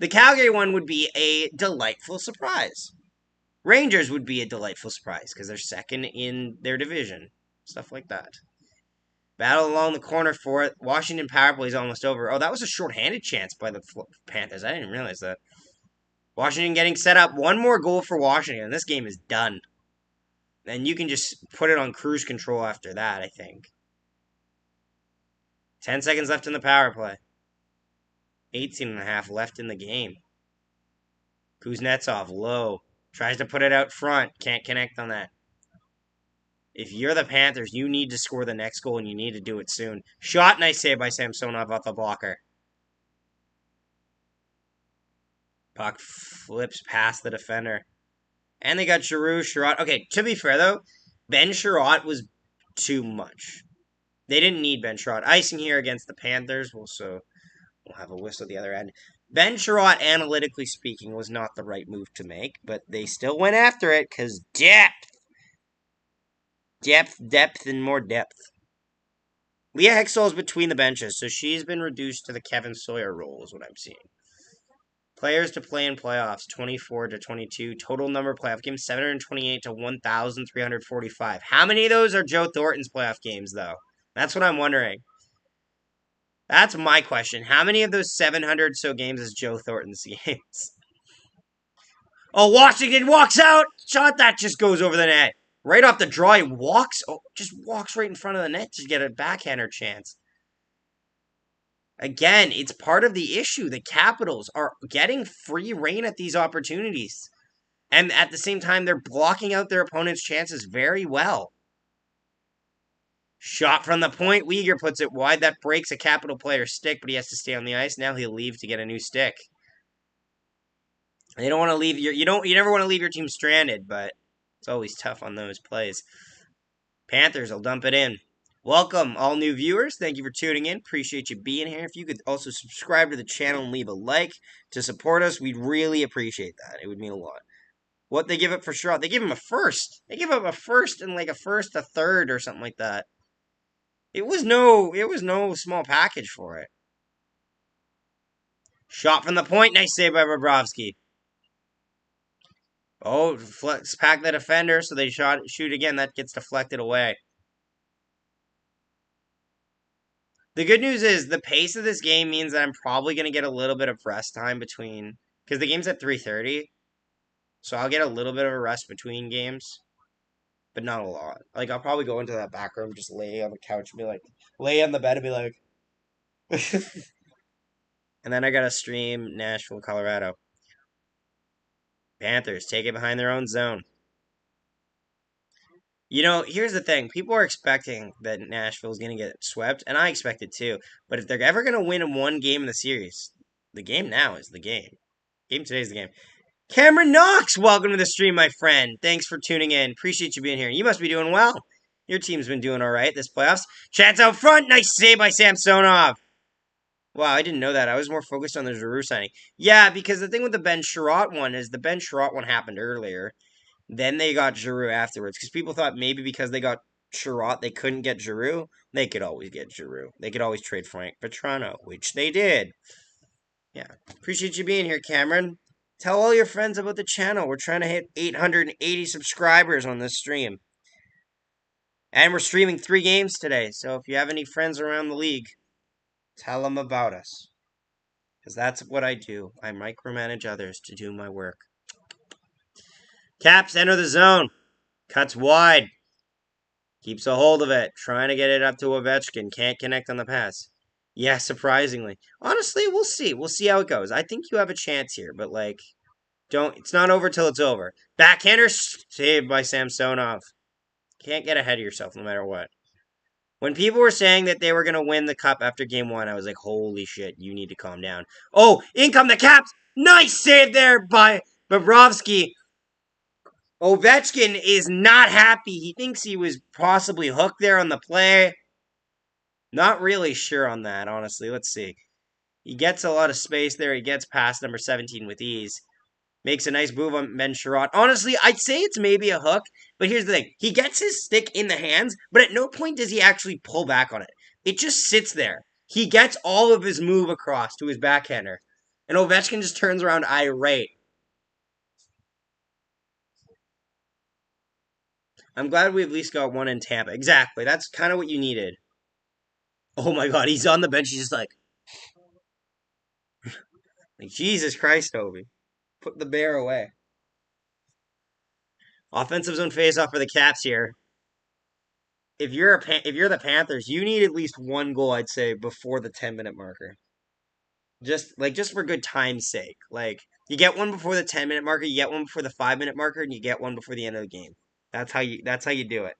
The Calgary one would be a delightful surprise. Rangers would be a delightful surprise because they're second in their division. Stuff like that. Battle along the corner for it. Washington power play is almost over. Oh, that was a shorthanded chance by the Panthers. I didn't realize that. Washington getting set up. One more goal for Washington, and this game is done. And you can just put it on cruise control after that, I think. 10 seconds left in the power play. 18.5 left in the game. Kuznetsov, low. Tries to put it out front. Can't connect on that. If you're the Panthers, you need to score the next goal, and you need to do it soon. Shot, nice save by Samsonov off the blocker. Puck flips past the defender. And they got Giroux, Sherratt. Okay, to be fair, though, Ben Sherratt was too much. They didn't need Ben Sherratt. Icing here against the Panthers. We'll have a whistle at the other end. Ben Sherratt, analytically speaking, was not the right move to make, but they still went after it because depth. Depth, and more depth. Leah Hextall is between the benches, so she's been reduced to the Kevin Sawyer role, is what I'm seeing. Players to play in playoffs, 24 to 22. Total number of playoff games, 728 to 1,345. How many of those are Joe Thornton's playoff games, though? That's what I'm wondering. That's my question. How many of those 700 so games is Joe Thornton's games? Oh, Washington walks out. Shot that just goes over the net. Right off the draw, he walks. Oh, just walks right in front of the net to get a backhander chance. Again, it's part of the issue. The Capitals are getting free reign at these opportunities. And at the same time, they're blocking out their opponent's chances very well. Shot from the point. Weegar puts it wide. That breaks a Capital player's stick, but he has to stay on the ice. Now he'll leave to get a new stick. They don't want to leave you never want to leave your team stranded, but it's always tough on those plays. Panthers will dump it in. Welcome, all new viewers. Thank you for tuning in. Appreciate you being here. If you could also subscribe to the channel and leave a like to support us, we'd really appreciate that. It would mean a lot. What they give it for Sherratt? They give him a first. They give him a first and like a third, or something like that. It was no small package for it. Shot from the point. Nice save by Bobrovsky. Oh, flex pack the defender, so they shoot again. That gets deflected away. The good news is the pace of this game means that I'm probably going to get a little bit of rest time between, because the game's at 3:30, so I'll get a little bit of a rest between games, but not a lot. Like, I'll probably go into that back room, just lay on the couch and be like, lay on the bed and be like, and then I got to stream Nashville, Colorado. Panthers take it behind their own zone. You know, here's the thing. People are expecting that Nashville's going to get swept, and I expect it too. But if they're ever going to win one game in the series, the game now is the game. Game today is the game. Cameron Knox, welcome to the stream, my friend. Thanks for tuning in. Appreciate you being here. You must be doing well. Your team's been doing all right this playoffs. Chance out front. Nice save by Samsonov. Wow, I didn't know that. I was more focused on the Giroux signing. Yeah, because the thing with the Ben Sherratt one is the Ben Sherratt one happened earlier. Then they got Giroux afterwards. Because people thought maybe because they got Sherratt, they couldn't get Giroux. They could always get Giroux. They could always trade Frank Petrano, which they did. Yeah. Appreciate you being here, Cameron. Tell all your friends about the channel. We're trying to hit 880 subscribers on this stream. And we're streaming 3 games today. So if you have any friends around the league, Tell them about us. Because that's what I do. I micromanage others to do my work. Caps enter the zone. Cuts wide. Keeps a hold of it. Trying to get it up to Ovechkin. Can't connect on the pass. Yeah, surprisingly. Honestly, we'll see. We'll see how it goes. I think you have a chance here, but like, don't. It's not over till it's over. Backhander saved by Samsonov. Can't get ahead of yourself no matter what. When people were saying that they were going to win the cup after game one, I was like, holy shit, you need to calm down. Oh, in come the Caps. Nice save there by Bobrovsky. Ovechkin is not happy. He thinks he was possibly hooked there on the play. Not really sure on that, honestly. Let's see. He gets a lot of space there. He gets past number 17 with ease. Makes a nice move on Ben Sherratt. Honestly, I'd say it's maybe a hook, but here's the thing. He gets his stick in the hands, but at no point does he actually pull back on it. It just sits there. He gets all of his move across to his backhander. And Ovechkin just turns around irate. I'm glad we at least got one in Tampa. Exactly. That's kind of what you needed. Oh my god, he's on the bench. He's just like Jesus Christ, Obi. Put the bear away. Offensive zone faceoff for the Caps here. If you're the Panthers, you need at least one goal, I'd say, before the 10-minute marker. Just for good time's sake. Like you get one before the 10-minute marker, you get one before the 5-minute marker, and you get one before the end of the game. That's how you do it.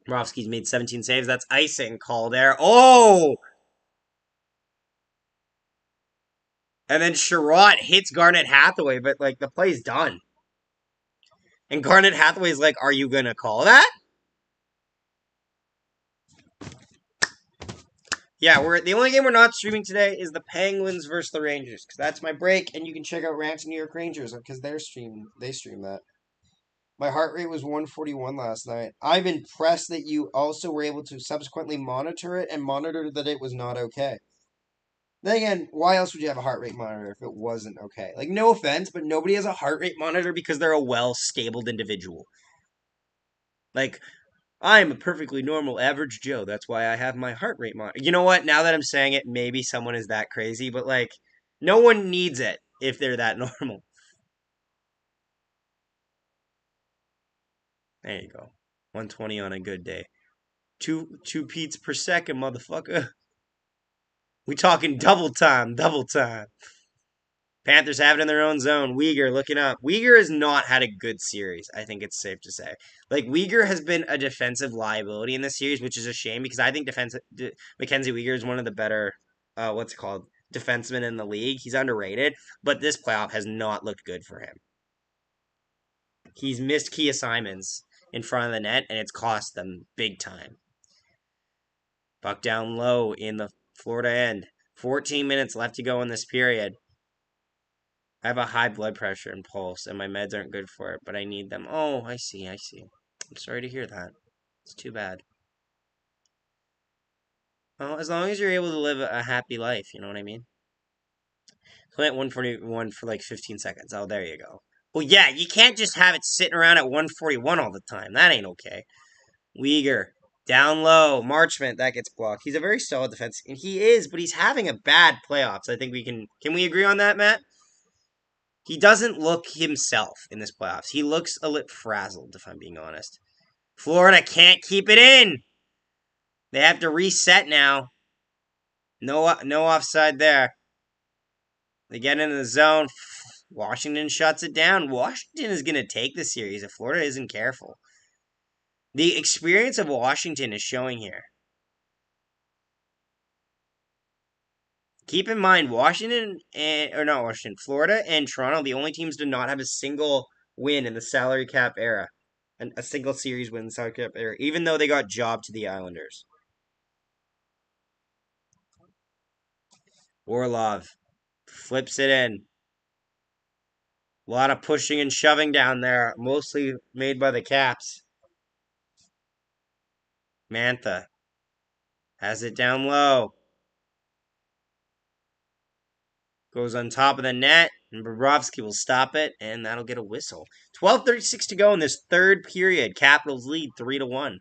Rovsky's made 17 saves. That's icing call there. Oh! And then Sherratt hits Garnet Hathaway, but like the play's done. And Garnet Hathaway's like, "Are you gonna call that?" Yeah, we're the only game we're not streaming today is the Penguins versus the Rangers because that's my break, and you can check out Rants New York Rangers because they stream that. My heart rate was 141 last night. I'm impressed that you also were able to subsequently monitor it and monitor that it was not okay. Then again, why else would you have a heart rate monitor if it wasn't okay? Like, no offense, but nobody has a heart rate monitor because they're a well-stabled individual. Like, I'm a perfectly normal average Joe. That's why I have my heart rate monitor. You know what? Now that I'm saying it, maybe someone is that crazy, but like, no one needs it if they're that normal. There you go. 120 on a good day. Two beats per second, motherfucker. We talking double time, double time. Panthers have it in their own zone. Uyghur looking up. Uyghur has not had a good series, I think it's safe to say. Like, Uyghur has been a defensive liability in this series, which is a shame because I think Mackenzie Uyghur is one of the better, defensemen in the league. He's underrated, but this playoff has not looked good for him. He's missed key assignments in front of the net, and it's cost them big time. Puck down low in the Florida end. 14 minutes left to go in this period. I have a high blood pressure and pulse, and my meds aren't good for it, but I need them. Oh, I see. I'm sorry to hear that. It's too bad. Well, as long as you're able to live a happy life, you know what I mean? Play at 141 for like 15 seconds. Oh, there you go. Well, yeah, you can't just have it sitting around at 141 all the time. That ain't okay. Uyghur, down low. Marchment, that gets blocked. He's a very solid defense, and he is, but he's having a bad playoffs. I think we can we agree on that, Matt? He doesn't look himself in this playoffs. He looks a little frazzled, if I'm being honest. Florida can't keep it in. They have to reset now. No offside there. They get into the zone. Washington shuts it down. Washington is going to take the series if Florida isn't careful. The experience of Washington is showing here. Keep in mind, Florida and Toronto, the only teams to not have a single win in the salary cap era. And a single series win in the salary cap era, even though they got jobbed to the Islanders. Orlov flips it in. A lot of pushing and shoving down there, mostly made by the Caps. Mantha has it down low. Goes on top of the net, and Bobrovsky will stop it, and that'll get a whistle. 12:36 to go in this third period. Capitals lead 3-1.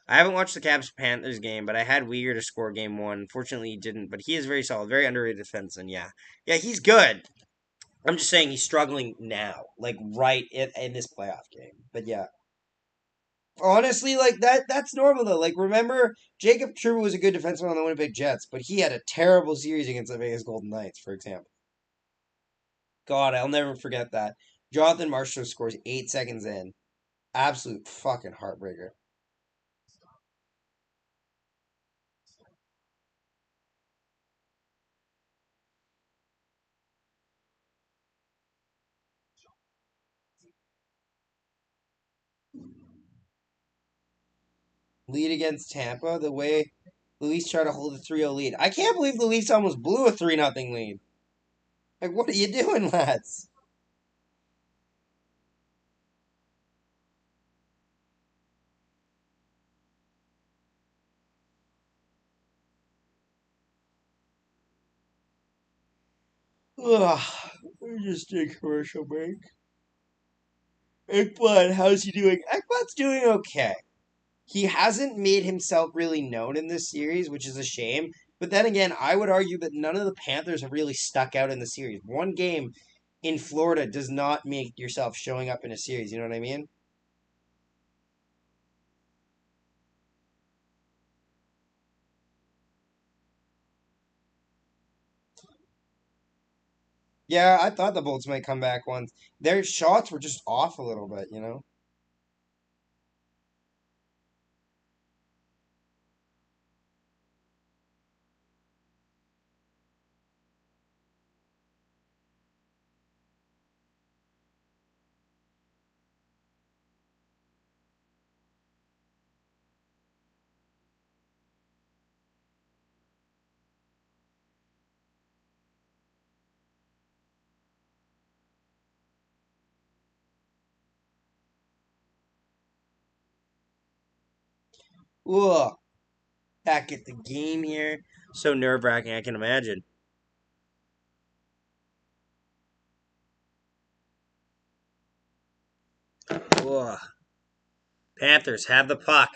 I haven't watched the Caps Panthers game, but I had Uyghur to score game one. Unfortunately, he didn't, but he is very solid, very underrated defense, and yeah, he's good. I'm just saying he's struggling now, like right in this playoff game. But yeah, honestly, like that's normal though. Like remember, Jacob Trouba was a good defenseman on the Winnipeg Jets, but he had a terrible series against the Vegas Golden Knights, for example. God, I'll never forget that. Jonathan Marchessault scores 8 seconds in. Absolute fucking heartbreaker. Lead against Tampa, the way the Leafs try to hold a 3-0 lead. I can't believe the Leafs almost blew a 3-0 lead. Like, what are you doing, lads? Ugh. Let me just do a commercial break. Ekblad, how's he doing? Ekblad's doing okay. He hasn't made himself really known in this series, which is a shame. But then again, I would argue that none of the Panthers have really stuck out in the series. One game in Florida does not make yourself showing up in a series. You know what I mean? Yeah, I thought the Bolts might come back once. Their shots were just off a little bit, you know? Ugh. Back at the game here. So nerve wracking, I can imagine. Ugh. Panthers have the puck.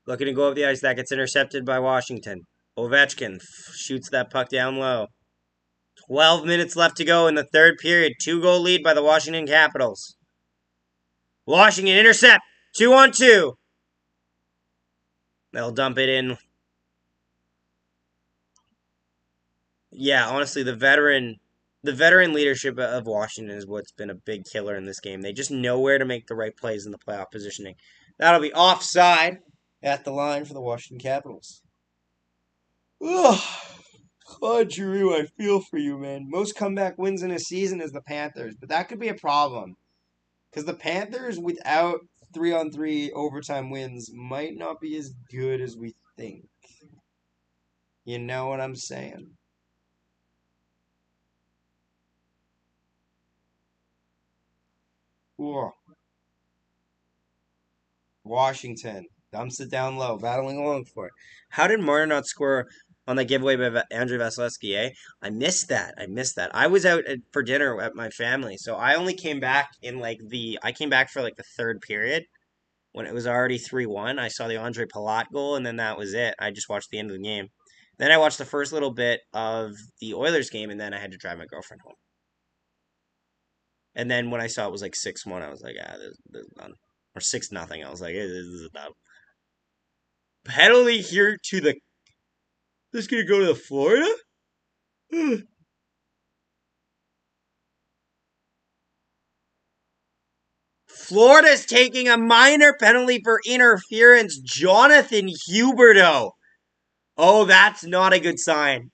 Looking to go up the ice. That gets intercepted by Washington. Ovechkin shoots that puck down low. 12 minutes left to go in the third period. 2-goal lead by the Washington Capitals. Washington intercept. 2-on-2. They'll dump it in. Yeah, honestly, the veteran leadership of Washington is what's been a big killer in this game. They just know where to make the right plays in the playoff positioning. That'll be offside at the line for the Washington Capitals. Ugh. Claude Giroux, I feel for you, man. Most comeback wins in a season is the Panthers, but that could be a problem. Because the Panthers, without 3-on-3 overtime wins, might not be as good as we think. You know what I'm saying? Ooh. Washington dumps it down low, battling along for it. How did Marner not score on that giveaway by Andrei Vasilevsky, eh? I missed that. I missed that. I was out for dinner at my family, so I only came back I came back for like the third period when it was already 3-1. I saw the Andre Palat goal, and then that was it. I just watched the end of the game. Then I watched the first little bit of the Oilers game, and then I had to drive my girlfriend home. And then when I saw it was like 6-1, I was like, this is done. Or 6-0. I was like, this is done. Penalty here to the. This gonna go to the Florida? Florida's taking a minor penalty for interference. Jonathan Huberdeau. Oh, that's not a good sign.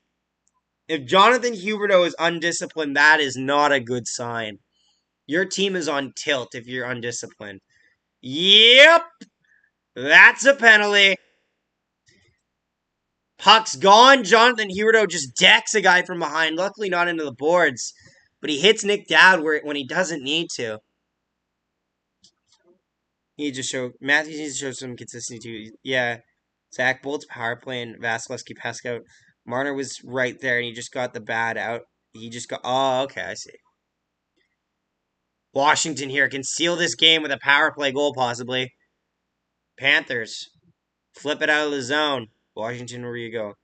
If Jonathan Huberdeau is undisciplined, that is not a good sign. Your team is on tilt if you're undisciplined. Yep, that's a penalty. Puck's gone. Jonathan Huberdeau just decks a guy from behind. Luckily, not into the boards, but he hits Nick Dowd when he doesn't need to. He just showed Matthews needs to show some consistency too. Yeah, Zach Bolt's power play and Vasilevsky passed out. Marner was right there, and he just got the bad out. He just got. Oh, okay, I see. Washington here can seal this game with a power play goal, possibly. Panthers Flip it out of the zone. Washington, where you go?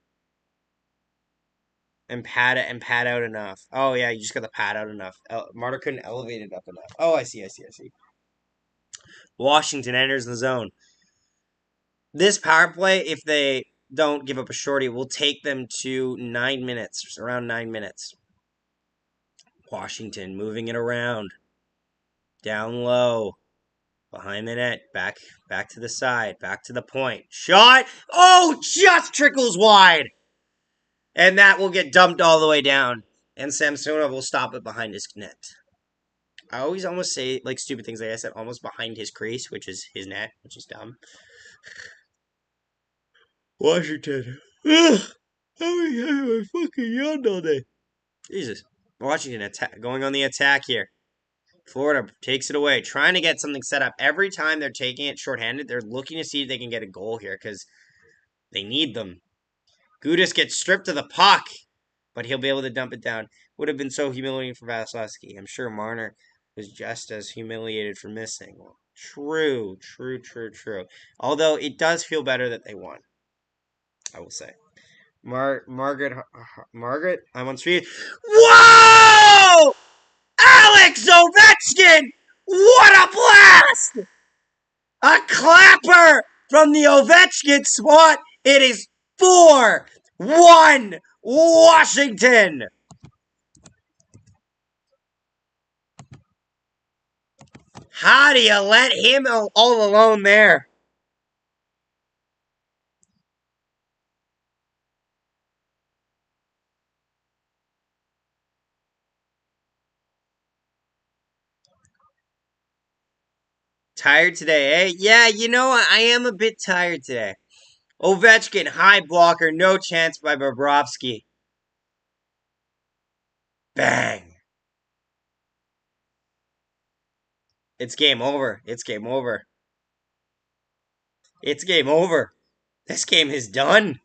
And pad out enough. Oh yeah, you just got to pad out enough. Marta couldn't elevate it up enough. Oh, I see. Washington enters the zone. This power play, if they don't give up a shorty, will take them to 9 minutes, around 9 minutes. Washington moving it around. Down low. Behind the net. Back to the side. Back to the point. Shot! Oh, just trickles wide! And that will get dumped all the way down. And Samsonov will stop it behind his net. I always almost say like stupid things like I said, almost behind his crease, which is his net, which is dumb. Washington. Ugh! How are you having a fucking yawned all day? Jesus. Washington going on the attack here. Florida takes it away, trying to get something set up. Every time they're taking it shorthanded, they're looking to see if they can get a goal here because they need them. Gudis gets stripped of the puck, but he'll be able to dump it down. Would have been so humiliating for Vasilevsky. I'm sure Marner was just as humiliated for missing. Well, true. Although it does feel better that they won, I will say. Margaret, I'm on street. Whoa! Alex Ovechkin! What a blast! A clapper from the Ovechkin spot. It is 4-1 Washington. How do you let him all alone there? Tired today, eh? Yeah, you know, I am a bit tired today. Ovechkin, high blocker, no chance by Bobrovsky. Bang. It's game over. It's game over. It's game over. This game is done.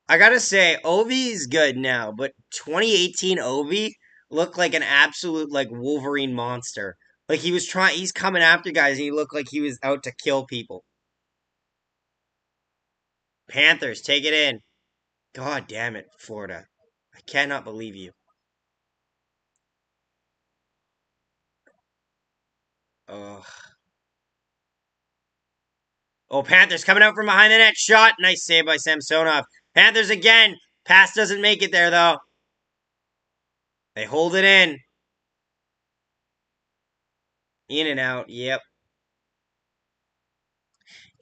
I gotta say, Ovi's good now, but 2018 Ovi looked like an absolute like Wolverine monster. Like he's coming after guys, and he looked like he was out to kill people. Panthers, take it in. God damn it, Florida. I cannot believe you. Ugh. Oh, Panthers coming out from behind the net. Shot. Nice save by Samsonov. Panthers again. Pass doesn't make it there, though. They hold it in. In and out. Yep.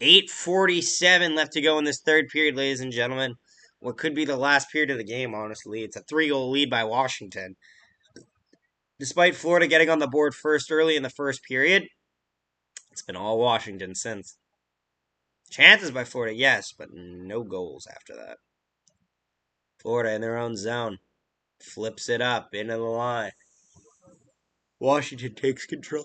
8:47 left to go in this third period, ladies and gentlemen. What could be the last period of the game, honestly. It's a 3-goal lead by Washington. Despite Florida getting on the board first early in the first period, it's been all Washington since. Chances by Florida, yes, but no goals after that. Florida in their own zone. Flips it up into the line. Washington takes control.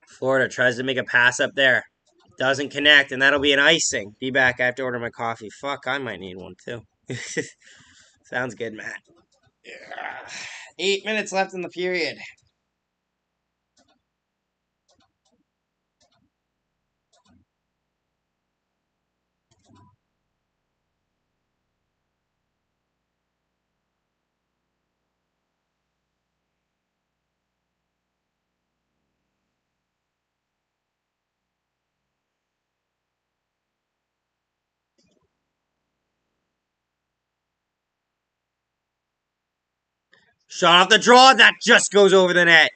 Florida tries to make a pass up there. Doesn't connect, and that'll be an icing. Be back. I have to order my coffee. Fuck, I might need one too. Sounds good, Matt. 8 minutes left in the period. Shot off the draw. That just goes over the net.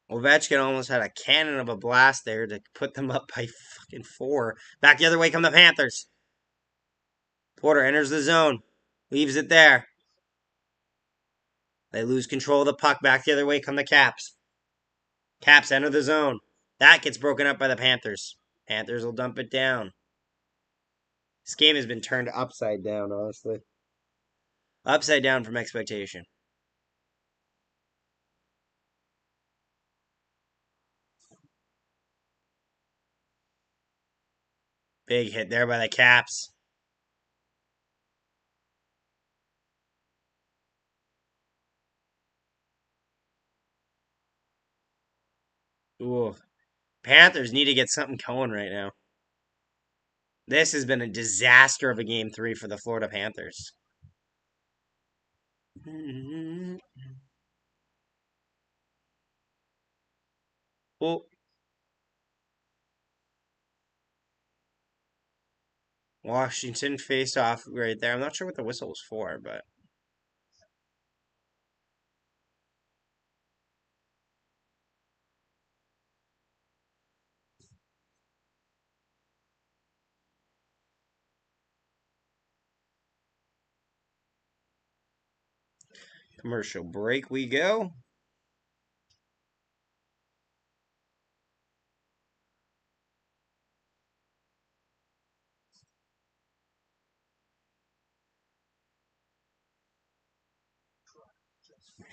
Ovechkin almost had a cannon of a blast there to put them up by fucking 4. Back the other way come the Panthers. Porter enters the zone. Leaves it there. They lose control of the puck. Back the other way come the Caps. Caps enter the zone. That gets broken up by the Panthers. Panthers will dump it down. This game has been turned upside down, honestly. Upside down from expectation. Big hit there by the Caps. Ooh. Panthers need to get something going right now. This has been a disaster of a game 3 for the Florida Panthers. Oh, Washington faced off right there. I'm not sure what the whistle was for, but commercial break we go.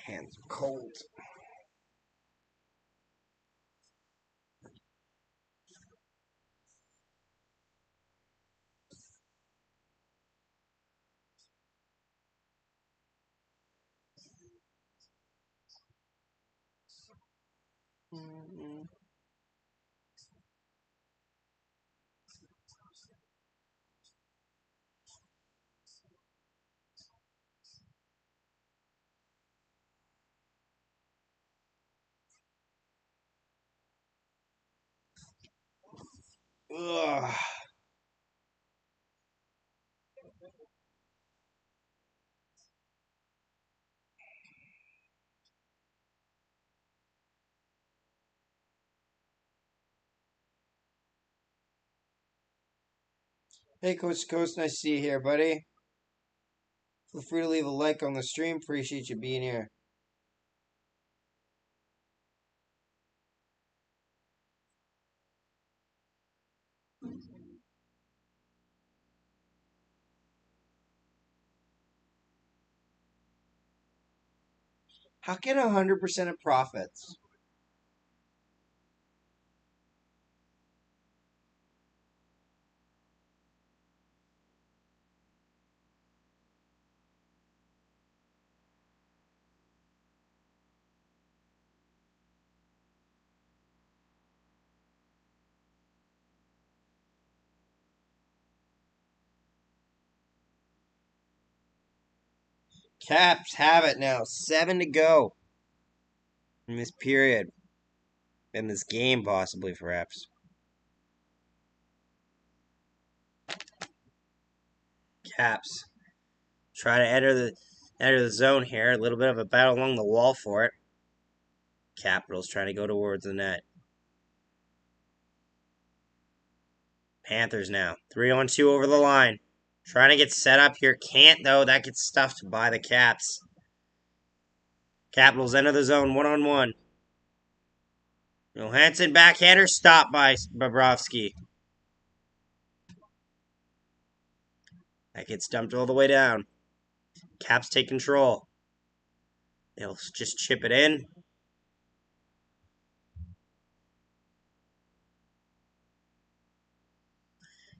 Hands are cold. Ugh. Hey, Coach Coast, nice to see you here, buddy. Feel free to leave a like on the stream. Appreciate you being here. How can 100% of profits? Caps have it now. 7 to go in this period. In this game, possibly, perhaps. Caps try to enter the zone here. A little bit of a battle along the wall for it. Capitals trying to go towards the net. Panthers now. 3-on-2 over the line. Trying to get set up here. Can't, though. That gets stuffed by the Caps. Capitals enter the zone 1-on-1. Johansson backhander stopped by Bobrovsky. That gets dumped all the way down. Caps take control. They'll just chip it in.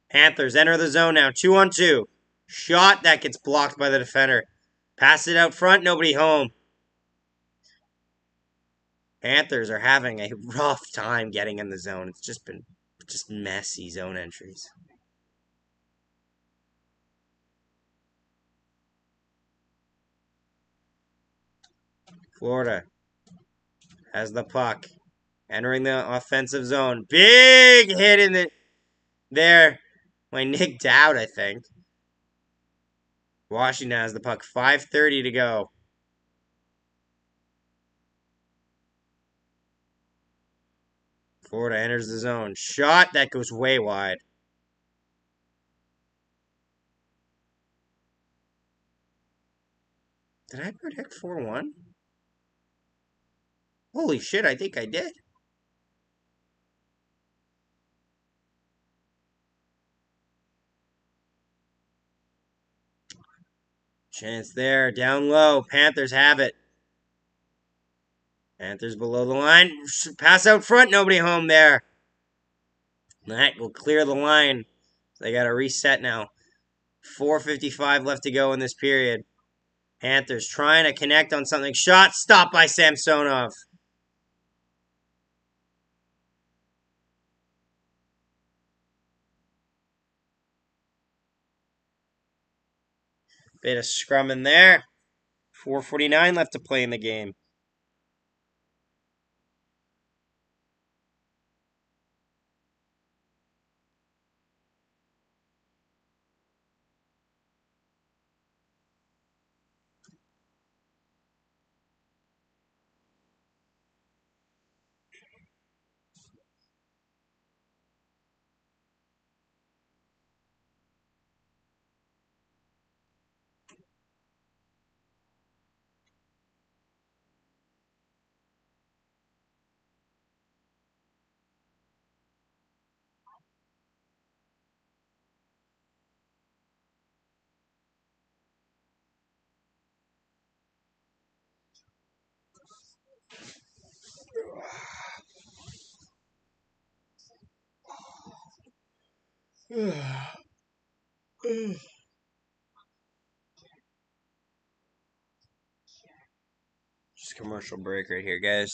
Panthers enter the zone now. 2-on-2. Shot that gets blocked by the defender. Pass it out front. Nobody home. Panthers are having a rough time getting in the zone. It's just been messy zone entries. Florida has the puck. Entering the offensive zone. Big hit in there by Nick Dowd, I think. Washington has the puck. 5:30 to go. Florida enters the zone. Shot that goes way wide. Did I predict 4-1? Holy shit, I think I did. Chance there. Down low. Panthers have it. Panthers below the line. Pass out front. Nobody home there. That will clear the line They got to reset now. 4:55 left to go in this period. Panthers trying to connect on something. Shot stopped by Samsonov. Bit of scrum in there. 4:49 left to play in the game. Just commercial break right here, guys.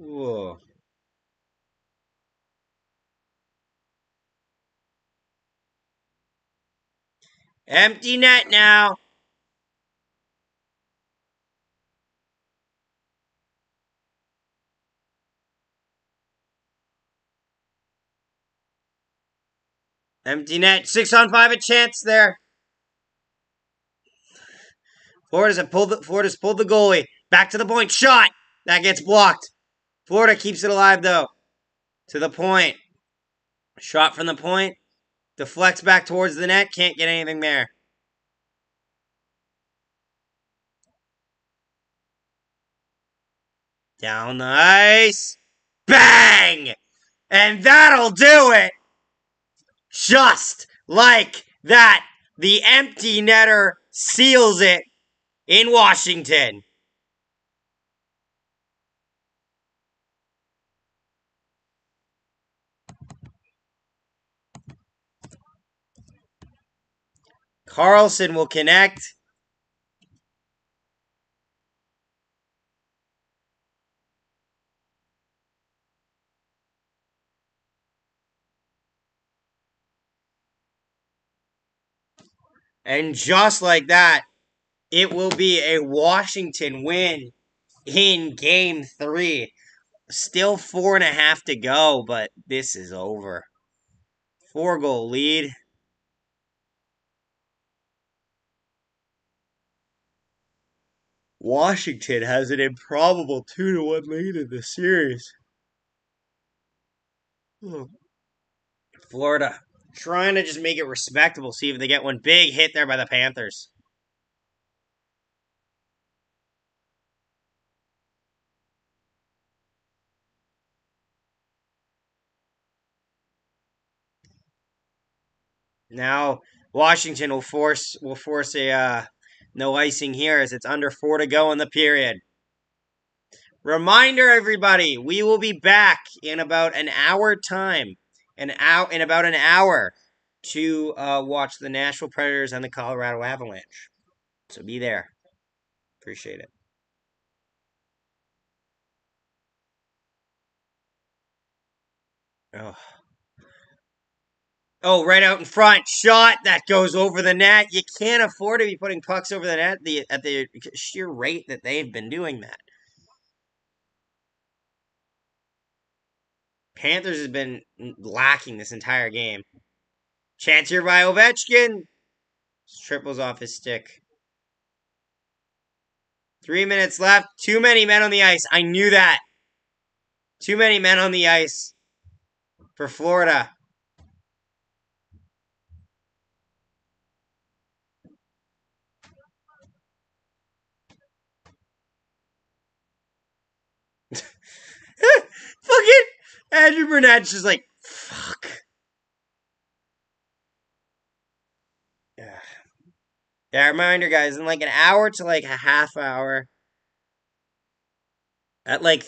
Whoa. Empty net now. Empty net. 6-on-5 a chance there. Florida's pulled the goalie. Back to the point. Shot. That gets blocked. Florida keeps it alive though. To the point. Shot from the point. Deflects back towards the net. Can't get anything there. Down the ice. Bang! And that'll do it. Just like that. The empty netter seals it in Washington. Carlson will connect. And just like that, it will be a Washington win in game 3. Still 4.5 to go, but this is over. 4-goal lead. Washington has an improbable 2-1 lead in the series. Florida trying to just make it respectable, see if they get one big hit there by the Panthers. Now Washington will force a no icing here as it's under 4 to go in the period. Reminder, everybody, we will be back in about an hour time, in about an hour, to watch the Nashville Predators and the Colorado Avalanche. So be there. Appreciate it. Oh. Oh, right out in front. Shot that goes over the net. You can't afford to be putting pucks over the net at the sheer rate that they've been doing that. Panthers has been lacking this entire game. Chance here by Ovechkin. Triples off his stick. 3 minutes left. Too many men on the ice. I knew that. Too many men on the ice for Florida. Fucking Andrew Burnett's just like, fuck. Yeah. Yeah, reminder, guys, in like an hour to like a half hour, at like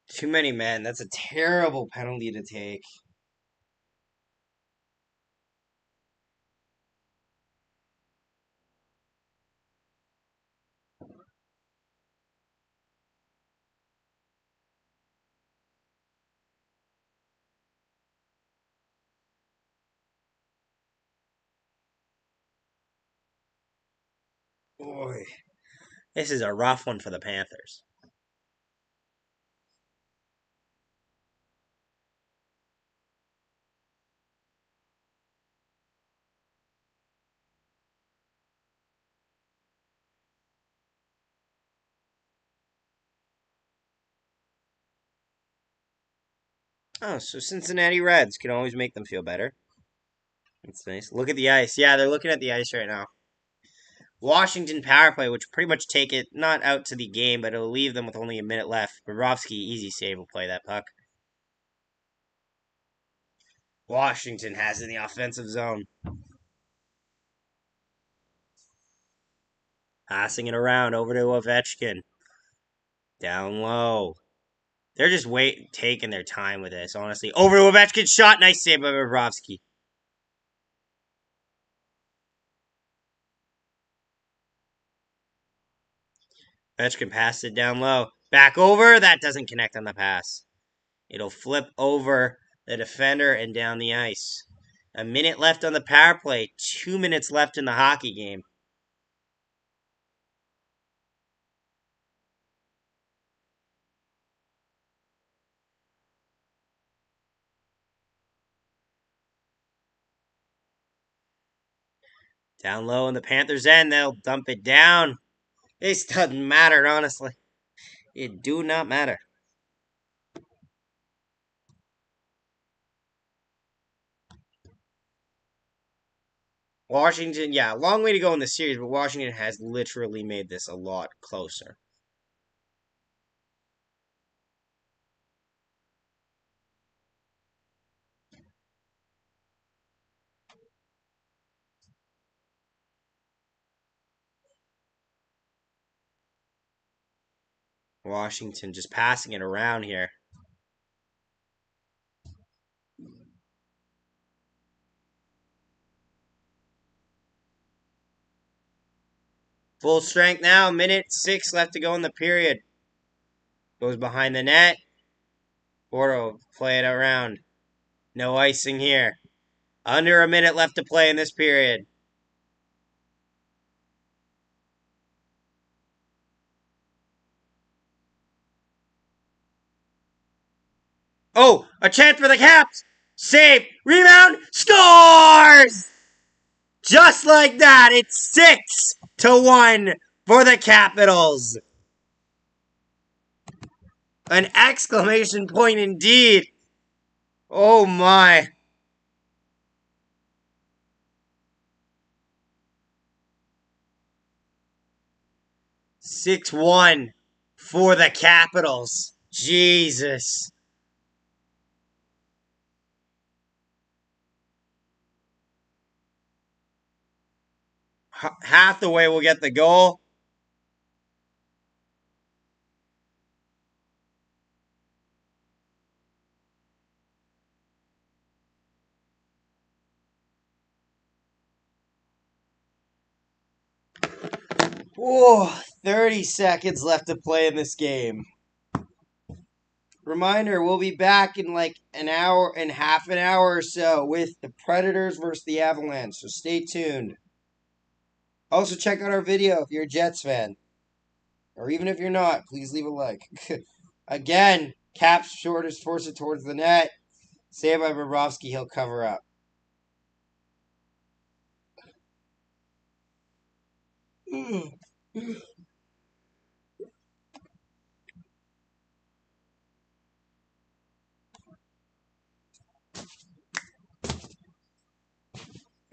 too many men. That's a terrible penalty to take. Boy, this is a rough one for the Panthers. Oh, so Cincinnati Reds can always make them feel better. That's nice. Look at the ice. Yeah, they're looking at the ice right now. Washington power play, which pretty much take it not out to the game, but it'll leave them with only a minute left. Bobrovsky, easy save, will play that puck. Washington has in the offensive zone. Passing it around over to Ovechkin. Down low. They're just taking their time with this, honestly. Over to Ovechkin, shot. Nice save by Bobrovsky. Ovechkin passed it down low. Back over. That doesn't connect on the pass. It'll flip over the defender and down the ice. A minute left on the power play. 2 minutes left in the hockey game. Down low in the Panthers' end, they'll dump it down. This doesn't matter, honestly. It do not matter. Washington, yeah, long way to go in the series, but Washington has literally made this a lot closer. Washington just passing it around here. Full strength now. Minute 6 left to go in the period. Goes behind the net. Bordeaux play it around. No icing here. Under a minute left to play in this period. Oh, a chance for the Caps. Save. Rebound. Scores! Just like that, it's 6-1 for the Capitals. An exclamation point indeed. Oh my. 6-1 for the Capitals. Jesus. Hathaway will get the goal. Oh, 30 seconds left to play in this game. Reminder, we'll be back in like an hour and half an hour or so with the Predators versus the Avalanche, so stay tuned. Also, check out our video if you're a Jets fan. Or even if you're not, please leave a like. Again, Cap's shortest force it towards the net. Saved by Bobrovsky, he'll cover up.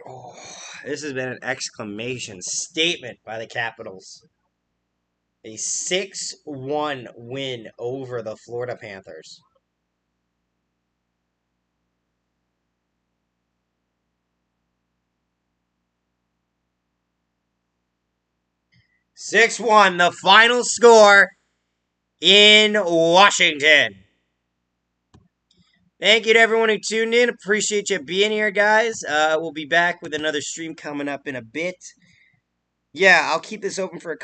Oh, this has been an exclamation statement by the Capitals. A 6-1 win over the Florida Panthers. Six one, the final score in Washington. Thank you to everyone who tuned in. Appreciate you being here, guys. We'll be back with another stream coming up in a bit. Yeah, I'll keep this open for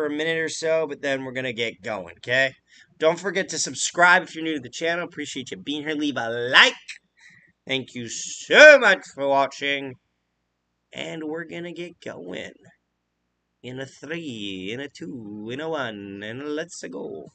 a minute or so, but then we're gonna get going. Okay. Don't forget to subscribe if you're new to the channel. Appreciate you being here. Leave a like. Thank you so much for watching, and we're gonna get going. In a 3, in a 2, in a 1, and let's go.